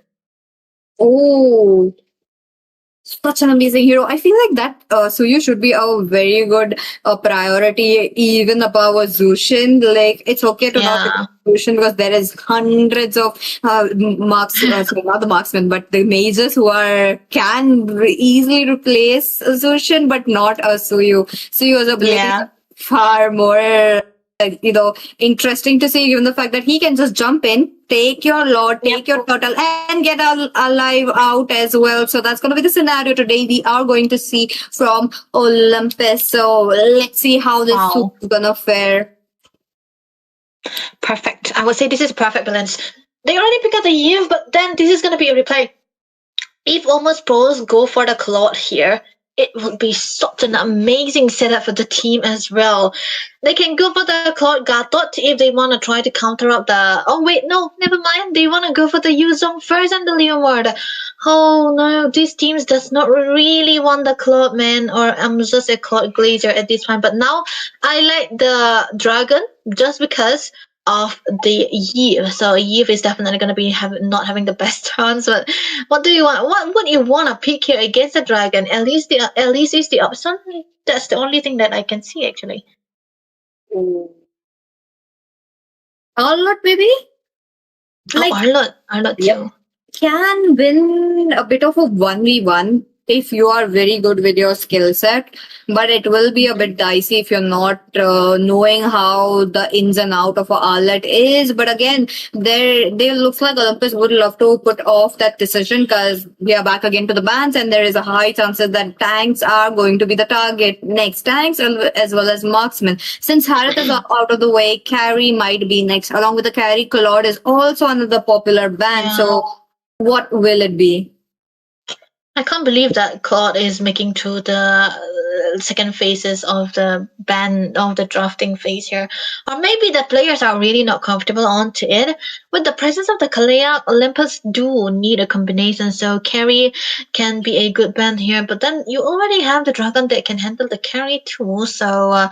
Oh, such an amazing hero. I feel like that Suyu should be a very good priority, even above a Zushin. Like, it's okay to not pick Zushin because there is hundreds of marks, sorry, not the marksmen, but the mages who can easily replace a Zushin, but not a Suyu. Suyu's ability far more interesting to see, given the fact that he can just jump in, take your lord, take your turtle, and get alive out as well. So that's going to be the scenario today we are going to see from Olympus. So let's see how this is going to fare. Perfect. I would say this is perfect balance. They already picked up the Eve, but then this is going to be a replay. If almost pros go for the Claude here, it would be such an amazing setup for the team as well. They can go for the Claude Gatot if they want to try to counter up the... Oh, wait, no, never mind. They want to go for the Yuzong first and the Leomord. Oh, no, these teams does not really want the Claude, man. Or I'm just a Claude Glazer at this point. But now I like the Dragon just because of the Eve. So Eve is definitely going to be not having the best chance. But what do you want? What would you want to pick here against the Dragon? At least is the option. That's the only thing that I can see, actually. Arlott, maybe? Like, Arlott too. Can win a bit of a 1v1 if you are very good with your skill set, but it will be a bit dicey if you're not knowing how the ins and out of a Arlott is. But again, they looks like Olympus would love to put off that decision because we are back again to the bans, and there is a high chances that tanks are going to be the target next. Tanks as well as marksmen. Since Harith is out of the way, carry might be next. Along with the carry, Claude is also another popular ban. Yeah. So what will it be? I can't believe that Claude is making through the second phases of the drafting phase here. Or maybe the players are really not comfortable onto it. With the presence of the Kalea, Olympus do need a combination, so carry can be a good ban here. But then you already have the Dragon that can handle the carry too, so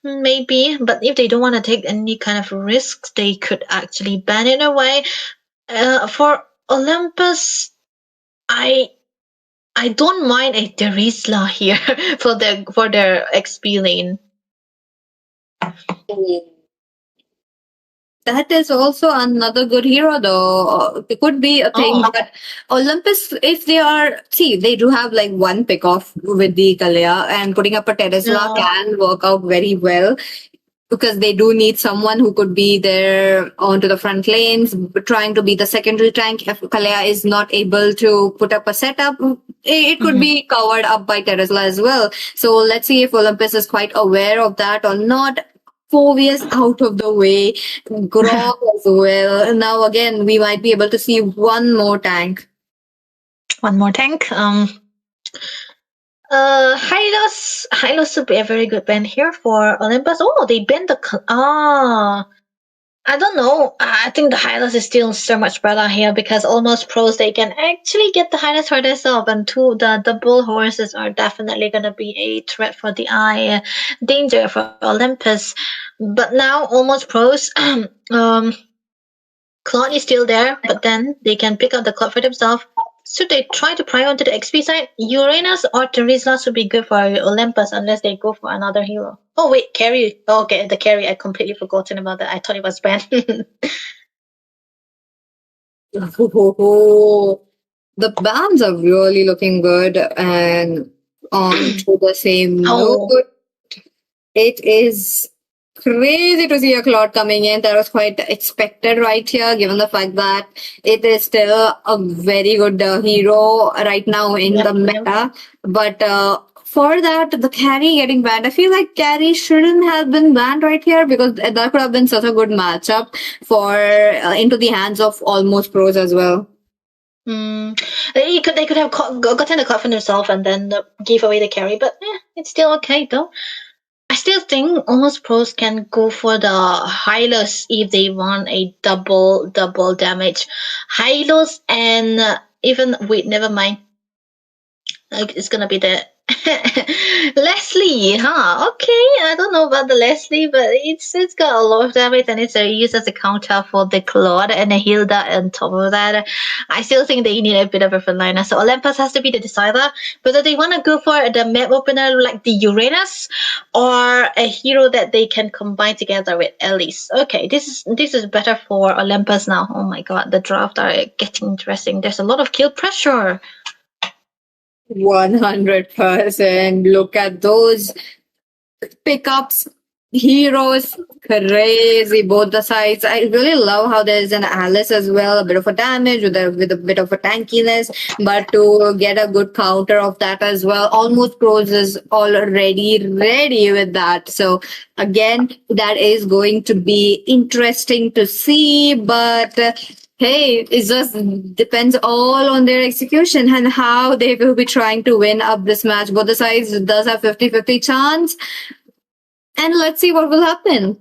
maybe. But if they don't want to take any kind of risks, they could actually ban it away. For Olympus, I don't mind a Terizla here for their XP lane. That is also another good hero, though. It could be a thing that Olympus, if they do have like one pick off with the Kalea, and putting up a Terizla can work out very well. Because they do need someone who could be there onto the front lanes, trying to be the secondary tank. If Kalea is not able to put up a setup, it could be covered up by Terizla as well. So let's see if Olympus is quite aware of that or not. Phobius out of the way, Grog as well. Now again, we might be able to see one more tank. One more tank. Hylos would be a very good ban here for Olympus. Oh, they banned the... I don't know. I think the Hylos is still so much better here because almost pros, they can actually get the Hylos for themselves, and the double horses are definitely going to be a threat for the eye. Danger for Olympus. But now, almost pros, Claude is still there, but then they can pick up the Claude for themselves. Should they try to pry onto the XP side? Uranus or Terizla would be good for Olympus unless they go for another hero. Oh wait, carry. Oh, okay, the carry. I completely forgotten about that. I thought it was banned. The bans are really looking good and on to the same note. It is crazy to see a Claude coming in. That was quite expected right here, given the fact that it is still a very good hero right now in the meta. But for that, the carry getting banned, I feel like carry shouldn't have been banned right here because that could have been such a good matchup for into the hands of almost pros as well. They could have gotten the Claude for themselves and then give away the carry, but it's still okay though. I still think almost pros can go for the Hylos if they want a double damage. Hylos and even wait, never mind. Like it's gonna be the Leslie, huh? Okay, I don't know about the Leslie, but it's got a lot of damage and it's used as a counter for the Claude and a Hilda on top of that. I still think they need a bit of a frontliner. So Olympus has to be the decider whether they want to go for the map opener like the Uranus or a hero that they can combine together with Elise. Okay, this is better for Olympus now. Oh my god, the draft are getting interesting. There's a lot of kill pressure. 100%. Look at those pickups, heroes, crazy both the sides. I really love how there's an Alice as well, a bit of a damage with a bit of a tankiness, but to get a good counter of that as well. Almost pros is already ready with that. So again, that is going to be interesting to see, but Hey, it just depends all on their execution and how they will be trying to win up this match. Both the sides does have 50-50 chance. And let's see what will happen.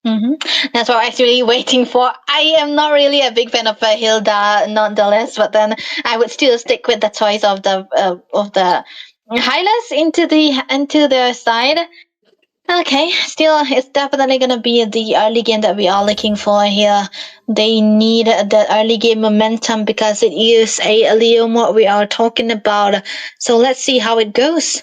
That's what I'm actually waiting for. I am not really a big fan of Hilda, nonetheless, but then I would still stick with the choice of the Hylas into their side. Okay, still, it's definitely gonna be the early game that we are looking for here. They need the early game momentum because it is a Leo what we are talking about. So let's see how it goes.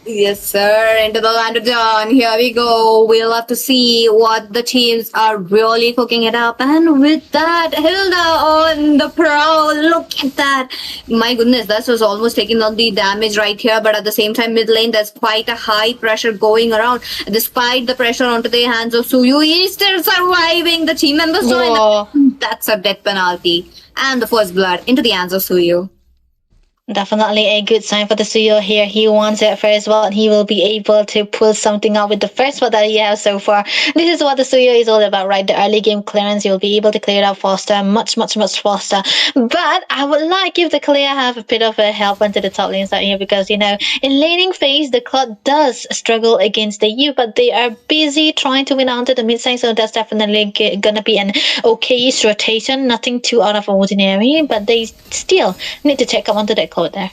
Yes, sir. Into the land of Dawn. Here we go. We'll have to see what the teams are really cooking it up. And with that, Hilda on the prowl. Look at that. My goodness, that was almost taking on the damage right here. But at the same time, mid lane, there's quite a high pressure going around. Despite the pressure onto the hands of Suyu, he's still surviving. The team members join. That's a death penalty. And the first blood into the hands of Suyu. Definitely a good sign for the Suyo here. He wants it first blood, and he will be able to pull something out with the first blood that he has so far. This is what the Suyo is all about, right? The early game clearance, you'll be able to clear it out faster, much faster. But I would like if the clear have a bit of a help onto the top lane side here because, in laning phase, the Cloud does struggle against the U, but they are busy trying to win onto the mid side, so that's definitely gonna be an okay-ish rotation. Nothing too out of ordinary, but they still need to check up onto that Cloud there.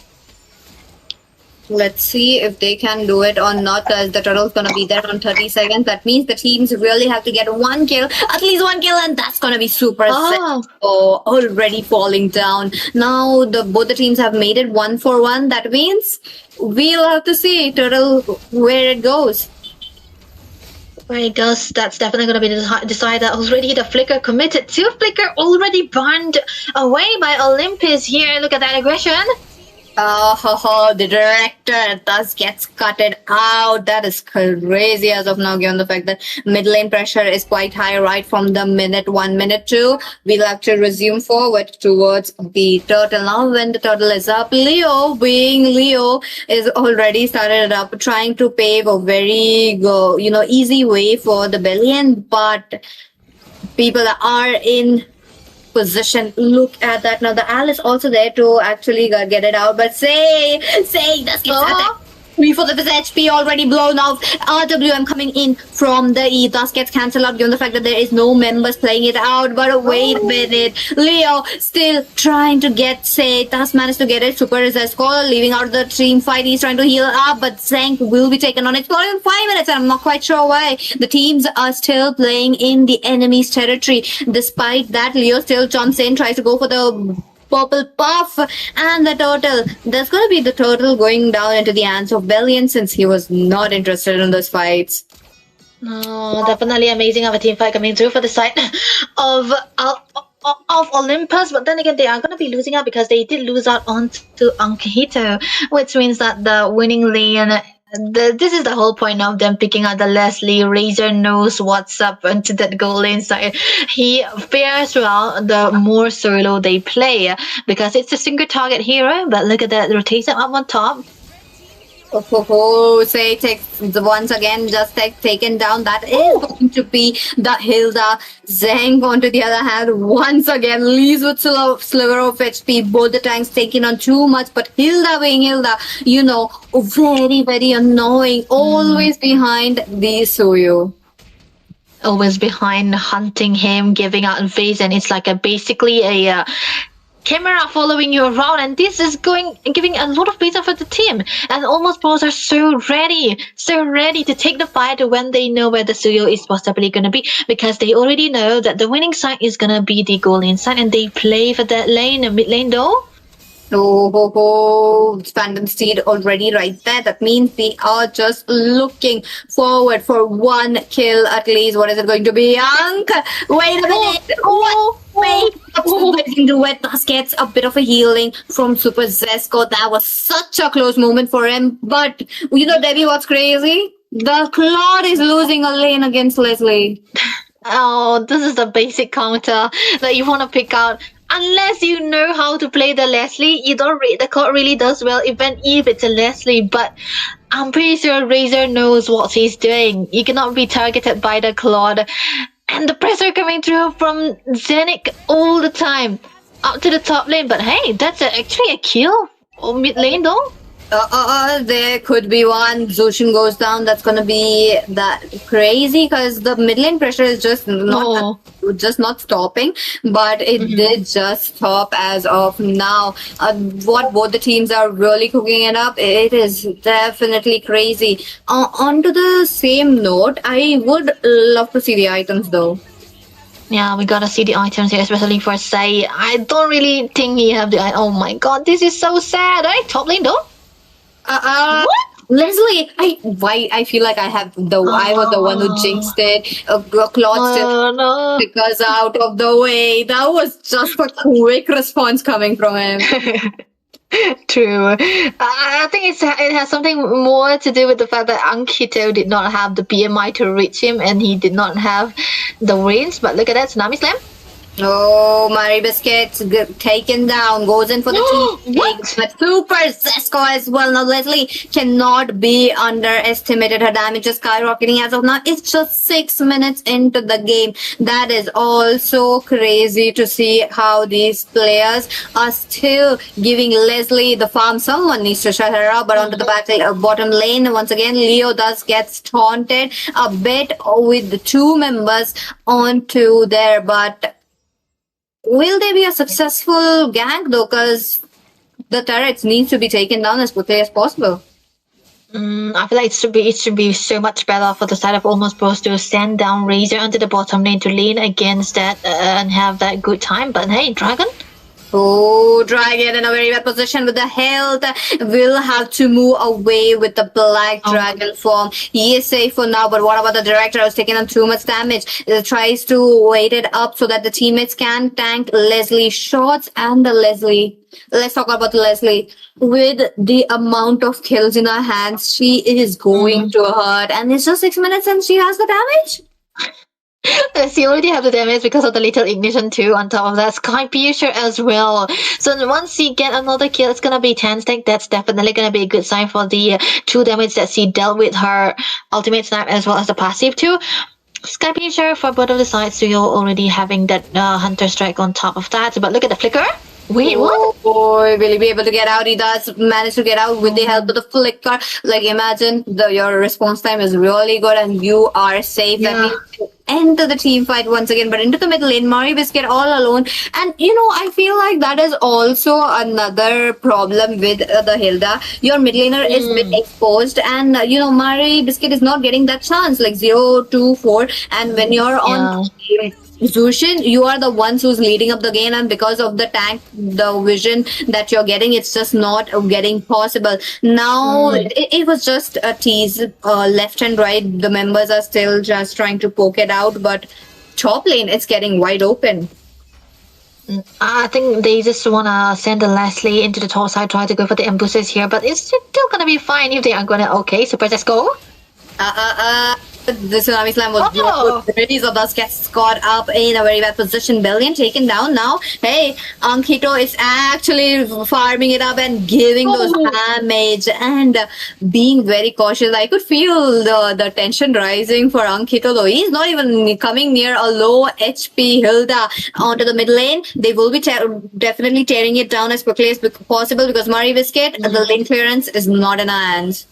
Let's see if they can do it or not, because the turtle's gonna be there on 30 seconds. That means the teams really have to get one kill, at least one kill, and that's gonna be super set. Oh, already falling down. Now both the teams have made it 1-for-1. That means we'll have to see turtle where it goes. Where it goes, that's definitely going to be decided. Already the flicker committed to flicker, already burned away by Olympus here. Look at that aggression. The director thus gets cutted out. That is crazy as of now, given the fact that mid lane pressure is quite high right from the minute 1, minute 2. We'll have to resume forward towards the turtle. Now when the turtle is up, Leo, being Leo, is already started up, trying to pave a very easy way for the Bellion, but people are in position. Look at that. Now the Alice also there to actually get it out, but say that's for the HP already blown off. RWM coming in from the E thus gets cancelled out given the fact that there is no members playing it out. But wait a minute, Leo still trying to get thus managed to get it. Super is a score, leaving out the team fight. He's trying to heal up, but Zank will be taken on. It's for 5 minutes and I'm not quite sure why. The teams are still playing in the enemy's territory. Despite that, Leo still jumps in, tries to go for the purple puff, and the turtle. There's going to be the turtle going down into the hands of Bellion since he was not interested in those fights. Oh, definitely amazing of a team fight coming through for the side of Olympus, but then again, they are going to be losing out because they did lose out onto Ankito, which means that the winning lane. This is the whole point of them picking out the Leslie. Razor knows what's up into that goal lane side. He fares well the more solo they play because it's a single target hero. But look at that rotation up on top. Say takes once again just taken down. That is going to be the Hilda. Zhang onto the other hand once again leaves with sliver of HP. Both the tanks taking on too much, but Hilda being Hilda, very annoying. Always behind the Suyu. Always behind, hunting him, giving out invasion. It's like basically a camera following you around, and this is giving a lot of reason for the team. And almost pros are so ready to take the fight when they know where the Suyo is possibly going to be, because they already know that the winning side is going to be the goal lane side, and they play for that lane, mid lane though. Phantom Steed already right there. That means we are just looking forward for one kill at least. What is it going to be, Ank? Wait a minute. Wait, do it. Thus gets a bit of a healing from Super Zesco. That was such a close moment for him. But Debbie, what's crazy? The Claude is losing a lane against Leslie. Oh, this is the basic counter that you want to pick out. Unless you know how to play the Leslie, the Claude really does well, even if it's a Leslie. But I'm pretty sure Razor knows what he's doing. You cannot be targeted by the Claude. And the pressure coming through from Zenith all the time up to the top lane. But hey, that's actually a kill mid lane though. There could be one. Zushin goes down. That's gonna be that crazy because the mid lane pressure is just not stopping. But it did just stop as of now. What both the teams are really cooking it up. It is definitely crazy. Onto the same note, I would love to see the items though. Yeah, we gotta see the items here, especially for Sai. I don't really think he have the. Oh my god, this is so sad. Right, top lane though. What? Leslie, I feel like I was the one who jinxed it. Claude No. because out of the way. That was just a quick response coming from him. True. I think it has something more to do with the fact that Ankito did not have the BMI to reach him, and he did not have the range. But look at that, Tsunami Slam. Oh, Mari Biscuits taken down, goes in for the two takes, but Super Zesco as well. Now, Leslie cannot be underestimated. Her damage is skyrocketing as of now. It's just 6 minutes into the game. That is also crazy to see how these players are still giving Leslie the farm. Someone needs to shut her up, but onto the bottom lane. Once again, Leo does get taunted a bit with the two members onto there, but will they be a successful gank though? Because the turrets need to be taken down as quickly as possible. I feel like it should be so much better for the side of Almost Pros to send down Razor onto the bottom lane to lean against that and have that good time. But hey, Dragon. Oh, Dragon in a very bad position with the health. Will have to move away with the Black Dragon form. He is safe for now, but what about the Director who's taking on too much damage? Tries to wait it up so that the teammates can tank Leslie shots and the Leslie. Let's talk about Leslie. With the amount of kills in her hands, she is going to hurt. And it's just 6 minutes and she has the damage? She already have the damage because of the little ignition too. On top of that, Sky Piercer as well. So once she get another kill, it's gonna be 10 stack. That's definitely gonna be a good sign for the 2 damage that she dealt with her ultimate snipe as well as the passive too. Sky Piercer for both of the sides, so you're already having that Hunter Strike on top of that. But look at the flicker. Wait, what? Oh boy, will he be able to get out? He does manage to get out with the help of the flicker. Like, imagine your response time is really good and you are safe. That means you enter the team fight once again, but into the middle lane, Mari Biscuit all alone. And, I feel like that is also another problem with the Hilda. Your mid laner is a bit exposed and, Mari Biscuit is not getting that chance, like 0, 2, 4. And when you're on Zushin, you are the ones who's leading up the game, and because of the tank, the vision that you're getting, it's just not getting possible. Now, it was just a tease, left and right. The members are still just trying to poke it out, but top lane, it's getting wide open. I think they just want to send the Leslie into the top side, try to go for the ambushes here, but it's still going to be fine if they are going to, okay, Super, let's go. The Tsunami Slam was blocked. So thus gets caught up in a very bad position. Billion taken down now. Hey, Ankito is actually farming it up and giving those damage and being very cautious. I could feel the tension rising for Ankito though. He's not even coming near a low HP Hilda onto the mid lane. They will be definitely tearing it down as quickly as possible because Mari Biscuit, the lane clearance is not in our hands.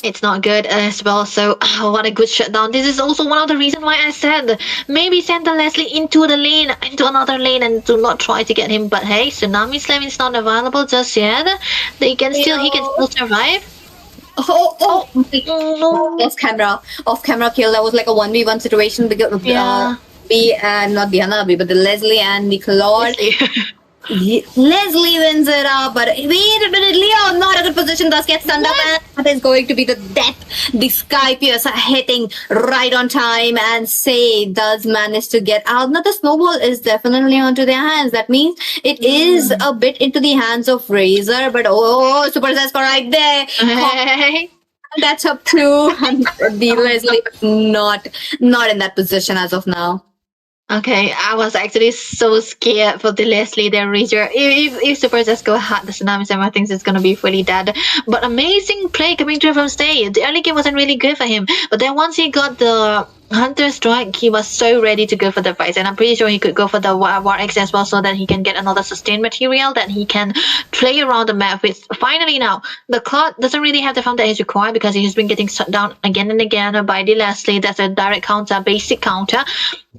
It's not good as well, so what a good shutdown. This is also one of the reasons why I said maybe send the Leslie into the lane, into another lane, and do not try to get him. But hey, Tsunami Slam is not available just yet. He can still survive. No. Off camera kill. That was like a 1v1 situation because not the Hanabi, but the Leslie and the Claude. Leslie wins it up, but wait a minute, Leo, not a good position, thus gets stunned up, and that is going to be the death. The Sky Piercer hitting right on time, and Say does manage to get out. Now the snowball is definitely onto their hands. That means it is a bit into the hands of Razor, but Super Zesco right there. That's up to the Leslie, not in that position as of now. Okay, I was actually so scared for the Leslie there, Razor. If Super Zesco had the Tsunami Slam, I think it's going to be fully dead. But amazing play coming through from Stay. The early game wasn't really good for him. But then once he got the Hunter Strike, he was so ready to go for the fight, and I'm pretty sure he could go for the War X as well, so that he can get another sustained material that he can play around the map with. Finally now, the Claude doesn't really have the farm that is required because he's been getting shut down again and again by the Leslie. That's a direct counter, basic counter.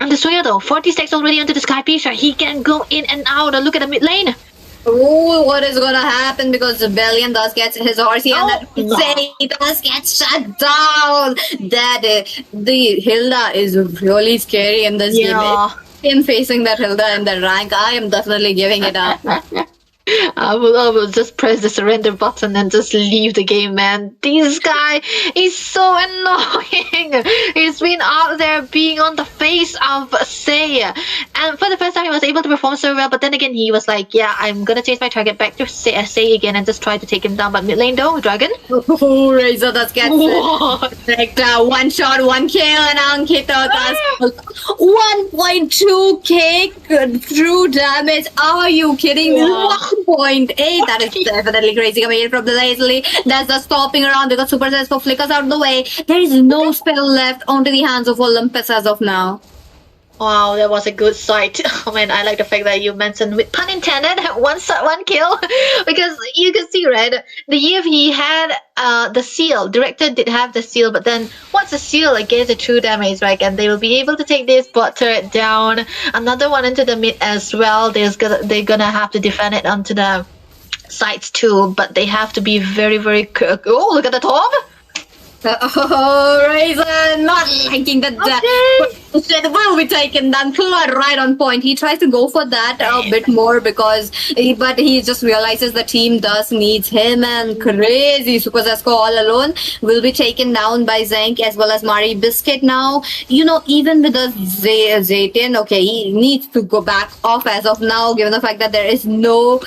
And the Suya though, 40 stacks already onto the Sky Piercer. He can go in and out. Look at the mid lane. Ooh, what is gonna happen because Bellion does get his RC and that no. say does get shut down. That the Hilda is really scary in this Yeah. game. In facing that Hilda in the rank, I am definitely giving it up. I will just press the surrender button and just leave the game, man. This guy is so annoying. He's been out there being on the face of Say. And for the first time, he was able to perform so well. But then again, he was like, yeah, I'm going to change my target back to Say again and just try to take him down. But mid lane though, Dragon. Oh, Razor does get like, one shot, 1 kill, and Ankita does 1.2k true damage. Are you kidding me? 1.8. That is definitely crazy coming in from the Leslie. That's the stopping around because Super Senz flickers out of the way. There is no spell left onto the hands of Olympus as of now. Wow, that was a good sight. Oh man, I like the fact that you mentioned, with pun intended, one kill. Because you can see, right, the EF he had the seal. Director did have the seal, but then what's the seal against the true damage, right? And they will be able to take this bot turret down. Another one into the mid as well. They're gonna have to defend it onto the sides too, but they have to be very, very quick. Oh, look at the top! Oh, Razor not liking that. Will be taken down. Claude right on point. He tries to go for that a bit more but he just realizes the team does needs him, and crazy Super Zesko all alone will be taken down by Zenk as well as Mari Biscuit now. You know, even with the Zaytian, okay, he needs to go back off as of now, given the fact that there is no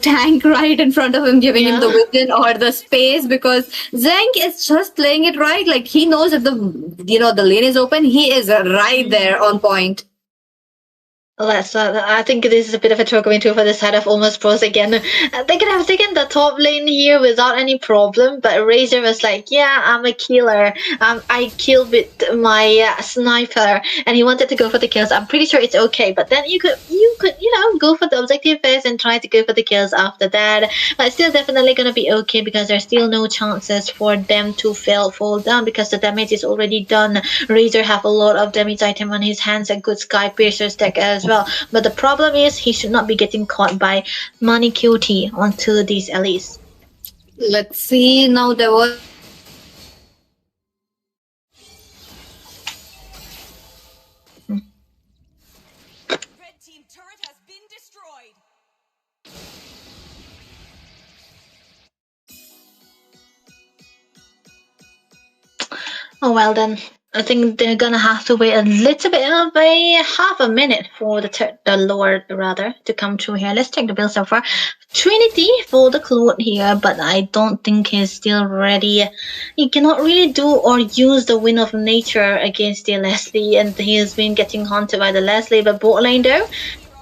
tank right in front of him giving him the vision or the space, because Zenk is just playing it right. Like, he knows if the lane is open, he is right there on point. I think this is a bit of a throw going through for the side of Almost Pros again. They could have taken the top lane here without any problem, but Razor was like, yeah, I'm a killer. I killed with my sniper, and he wanted to go for the kills. I'm pretty sure it's okay, but then you could go for the objective first and try to go for the kills after that. But it's still definitely gonna be okay because there's still no chances for them to fall down because the damage is already done. Razor have a lot of damage item on his hands, a good Sky Piercer stack as well, but the problem is he should not be getting caught by Money QT onto these Ellies. Let's see now. There was Red team turret has been destroyed. Oh well then. I think they're gonna have to wait a little bit of half a minute for the Lord rather to come through here. Let's check the build so far. Trinity for the Claude here, but I don't think he's still ready. He cannot really do or use the Wind of Nature against the Leslie, and he has been getting haunted by the Leslie. But bot lane though,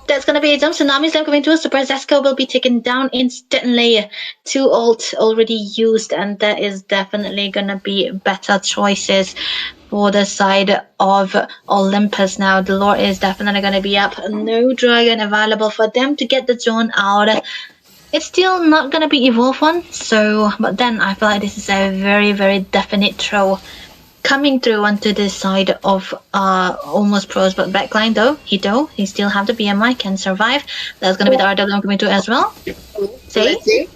that's gonna be a jump. Tsunami Slam coming through. Super Zesko will be taken down instantly. 2 ult already used, and that is definitely gonna be better choices for the side of Olympus now. The Lord is definitely gonna be up. No dragon available for them to get the zone out. It's still not gonna be Evolve one, but then I feel like this is a very, very definite throw coming through onto this side of Almost Pros. But backline though, he still have the BMI, can survive. That's gonna be the RW coming through as well. See?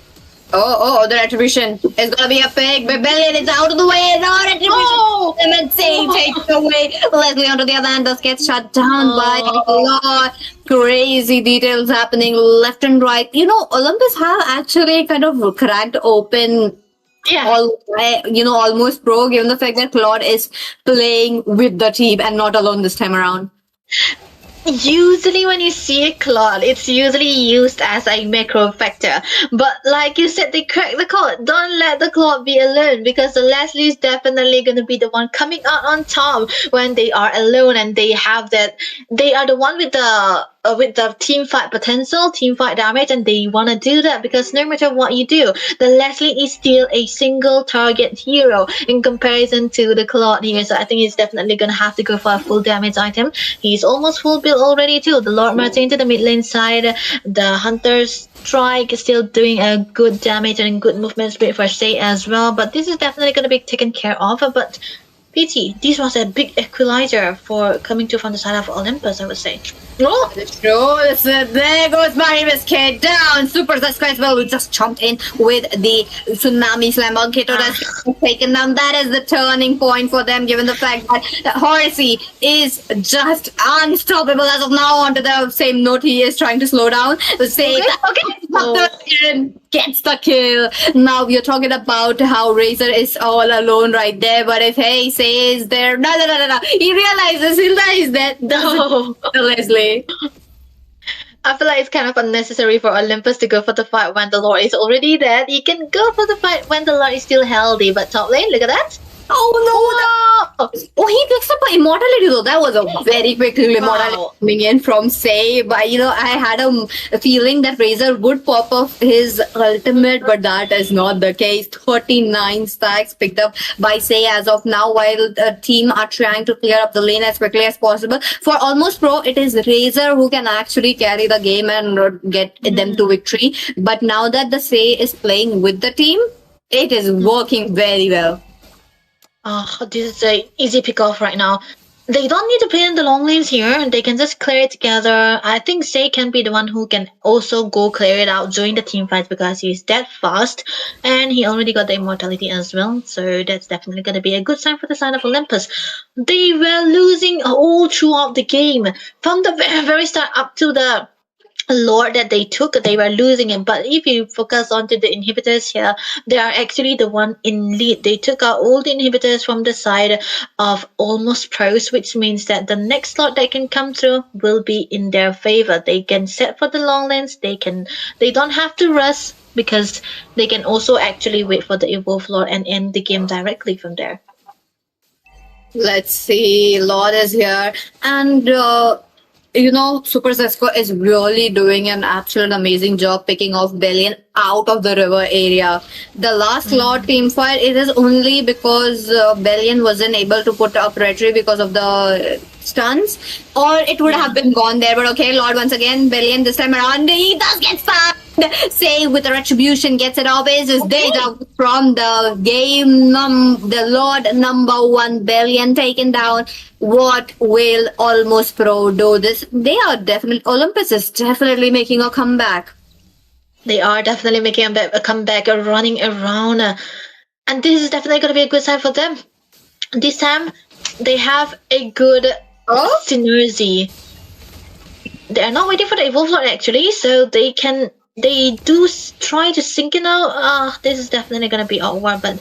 Oh, the retribution is gonna be a pig. Rebellion is out of the way. No retribution. And say takes away. Leslie onto the other hand does get shut down by a lot. Crazy details happening left and right. You know, Olympus have actually kind of cracked open. Almost Pro, given the fact that Claude is playing with the team and not alone this time around. Usually when you see a Claude, it's usually used as a macro factor. But like you said, they crack the code. Don't let the Claude be alone, because the Leslie is definitely going to be the one coming out on top when they are alone, and they are the one with the with the team fight potential, team fight damage, and they want to do that because no matter what you do, the Leslie is still a single target hero in comparison to the Claude here. So I think he's definitely gonna have to go for a full damage item. He's almost full build already too. The Lord Martin to the mid lane side, the Hunter's Strike is still doing a good damage and good movement speed for Shay as well. But this is definitely gonna be taken care of. But pity, this was a big equalizer for coming to from the side of Olympus, I would say. Oh, it's true. There goes Mary Biscuit down. Super Suspect will just jumped in with the Tsunami Slam. Keto has taken down. That is the turning point for them, given the fact that Horacy is just unstoppable as of now. Onto the same note, he is trying to slow down. Gets the kill. Now we are talking about how Razor is all alone right there. But if Hey says there, no, he realizes Hilda is there. No. Leslie. I feel like it's kind of unnecessary for Olympus to go for the fight when the Lord is already dead. You can go for the fight when the Lord is still healthy. But top lane, look at that. Oh no! He picks up immortality though. That was a very quick immortality coming in from Say. But I had a feeling that Razor would pop off his ultimate, but that is not the case. 39 stacks picked up by Say as of now, while the team are trying to clear up the lane as quickly as possible. For Almost Pro, it is Razor who can actually carry the game and get them to victory. But now that the Say is playing with the team, it is working very well. This is an easy pick off right now. They don't need to play in the long lanes here. They can just clear it together. I think Say can be the one who can also go clear it out during the team fight because he's that fast. And he already got the immortality as well. So that's definitely going to be a good sign for the side of Olympus. They were losing all throughout the game. From the very start up to the Lord that they took, they were losing it. But if you focus onto the inhibitors here, they are actually the one in lead. They took out all the inhibitors from the side of Almost Pros, which means that the next slot that can come through will be in their favor. They can set for the long lanes. They don't have to rush because they can also actually wait for the Evolve Lord and end the game directly from there. Let's see. Lord is here and Super Zesco is really doing an absolute amazing job picking off Bellion out of the river area. The last Lord team fight, it is only because Bellion wasn't able to put up Retry because of the stuns, or it would have been gone there. But okay, Lord once again, Bellion this time around, he does get spammed. Say with the retribution gets it off. Is data from the game. The Lord #1 Bellion taken down. What will Almost Pro do? They are definitely, Olympus is definitely making a comeback. They are definitely making a comeback, running around, and this is definitely going to be a good sign for them. This time, they have a good synergy. They are not waiting for the Evolve Lord actually, so they do try to sync it out. This is definitely going to be awkward, but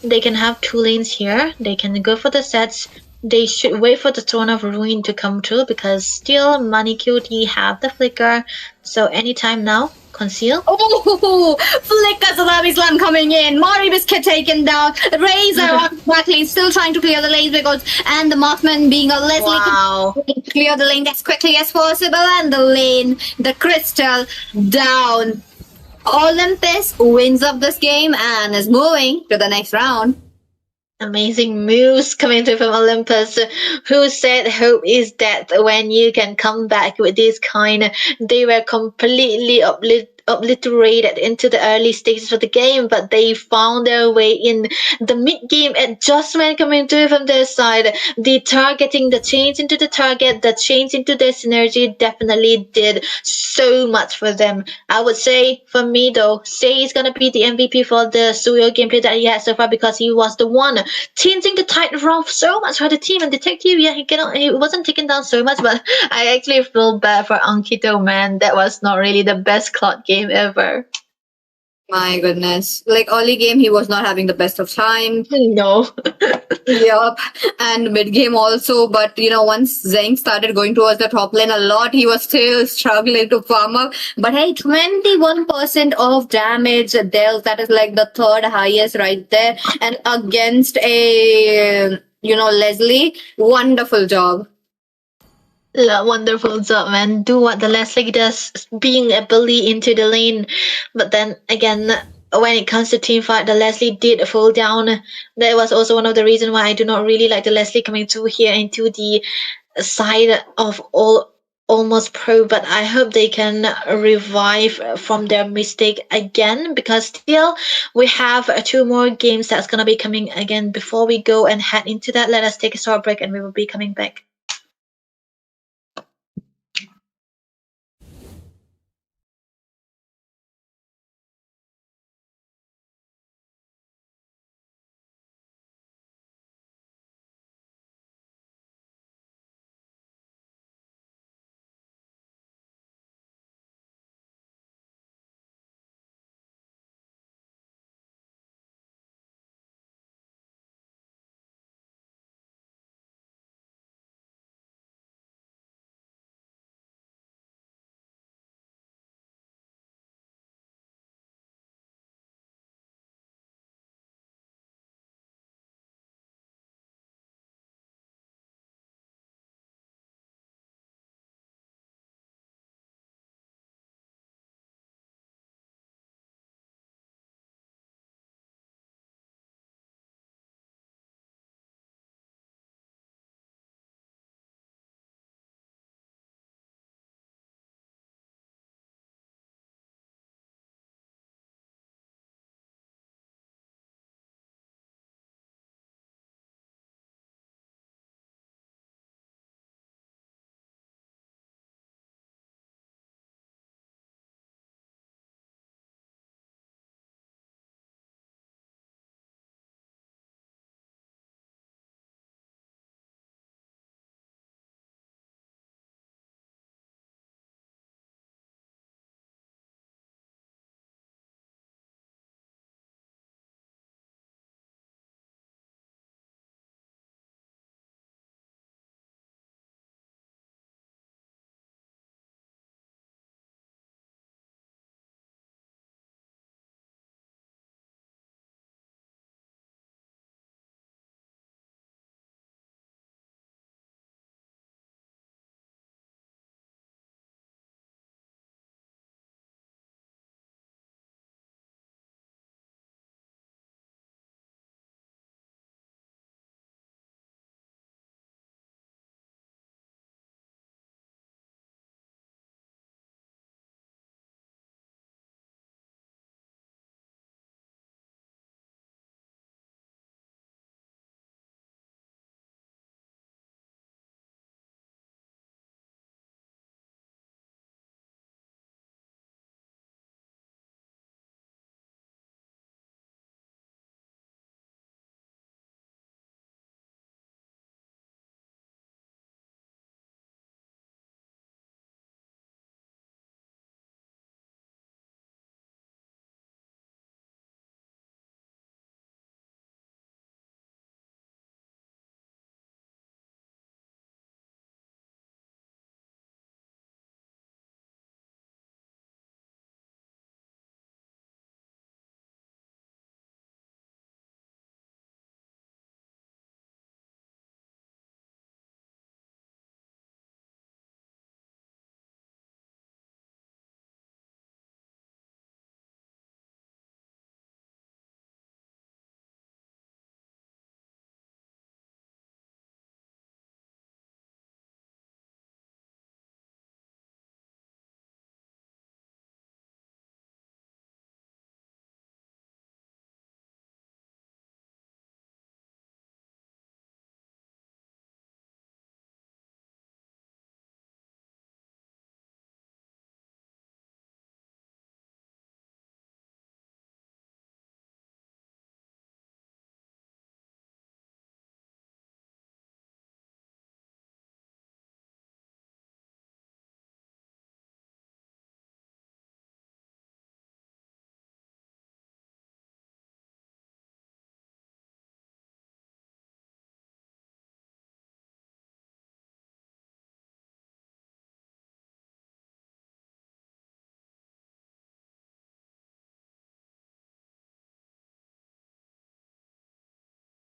they can have two lanes here. They can go for the sets. They should wait for the Throne of Ruin to come through because still Money QT have the Flicker. So anytime now, conceal. Oh, Flicker Tsunami Slam coming in. Mori Biscuit taken down. Razor on Blacklane still trying to clear the lanes and the Marksman being a Leslie clear the lane as quickly as possible, and the Crystal down. Olympus wins up this game and is moving to the next round. Amazing moves coming through from Olympus. Who said hope is death when you can come back with this kind? They were completely obliterated into the early stages of the game, but they found their way in the mid-game adjustment coming through from their side. The targeting, the change into the target, the change into their synergy definitely did so much for them. I would say, for me though, Say is gonna be the MVP for the Suyo gameplay that he had so far because he was the one changing the tide around so much for the team. And Detective, yeah, he wasn't taken down so much, but I actually feel bad for Ankito, man. That was not really the best Cloud game ever. My goodness. Like early game, he was not having the best of time. No. Yup. And mid game also. But once Zeng started going towards the top lane a lot, he was still struggling to farm up. But hey, 21% of damage dealt. That is like the third highest right there. And against a Leslie, wonderful job. Wonderful job, man. Do what the Leslie does, being a bully into the lane. But then again, when it comes to team fight, the Leslie did fall down. That was also one of the reasons why I do not really like the Leslie coming to here into the side of almost pro. But I hope they can revive from their mistake again, because still we have 2 more games that's gonna be coming again. Before we go and head into that, let us take a short break and we will be coming back.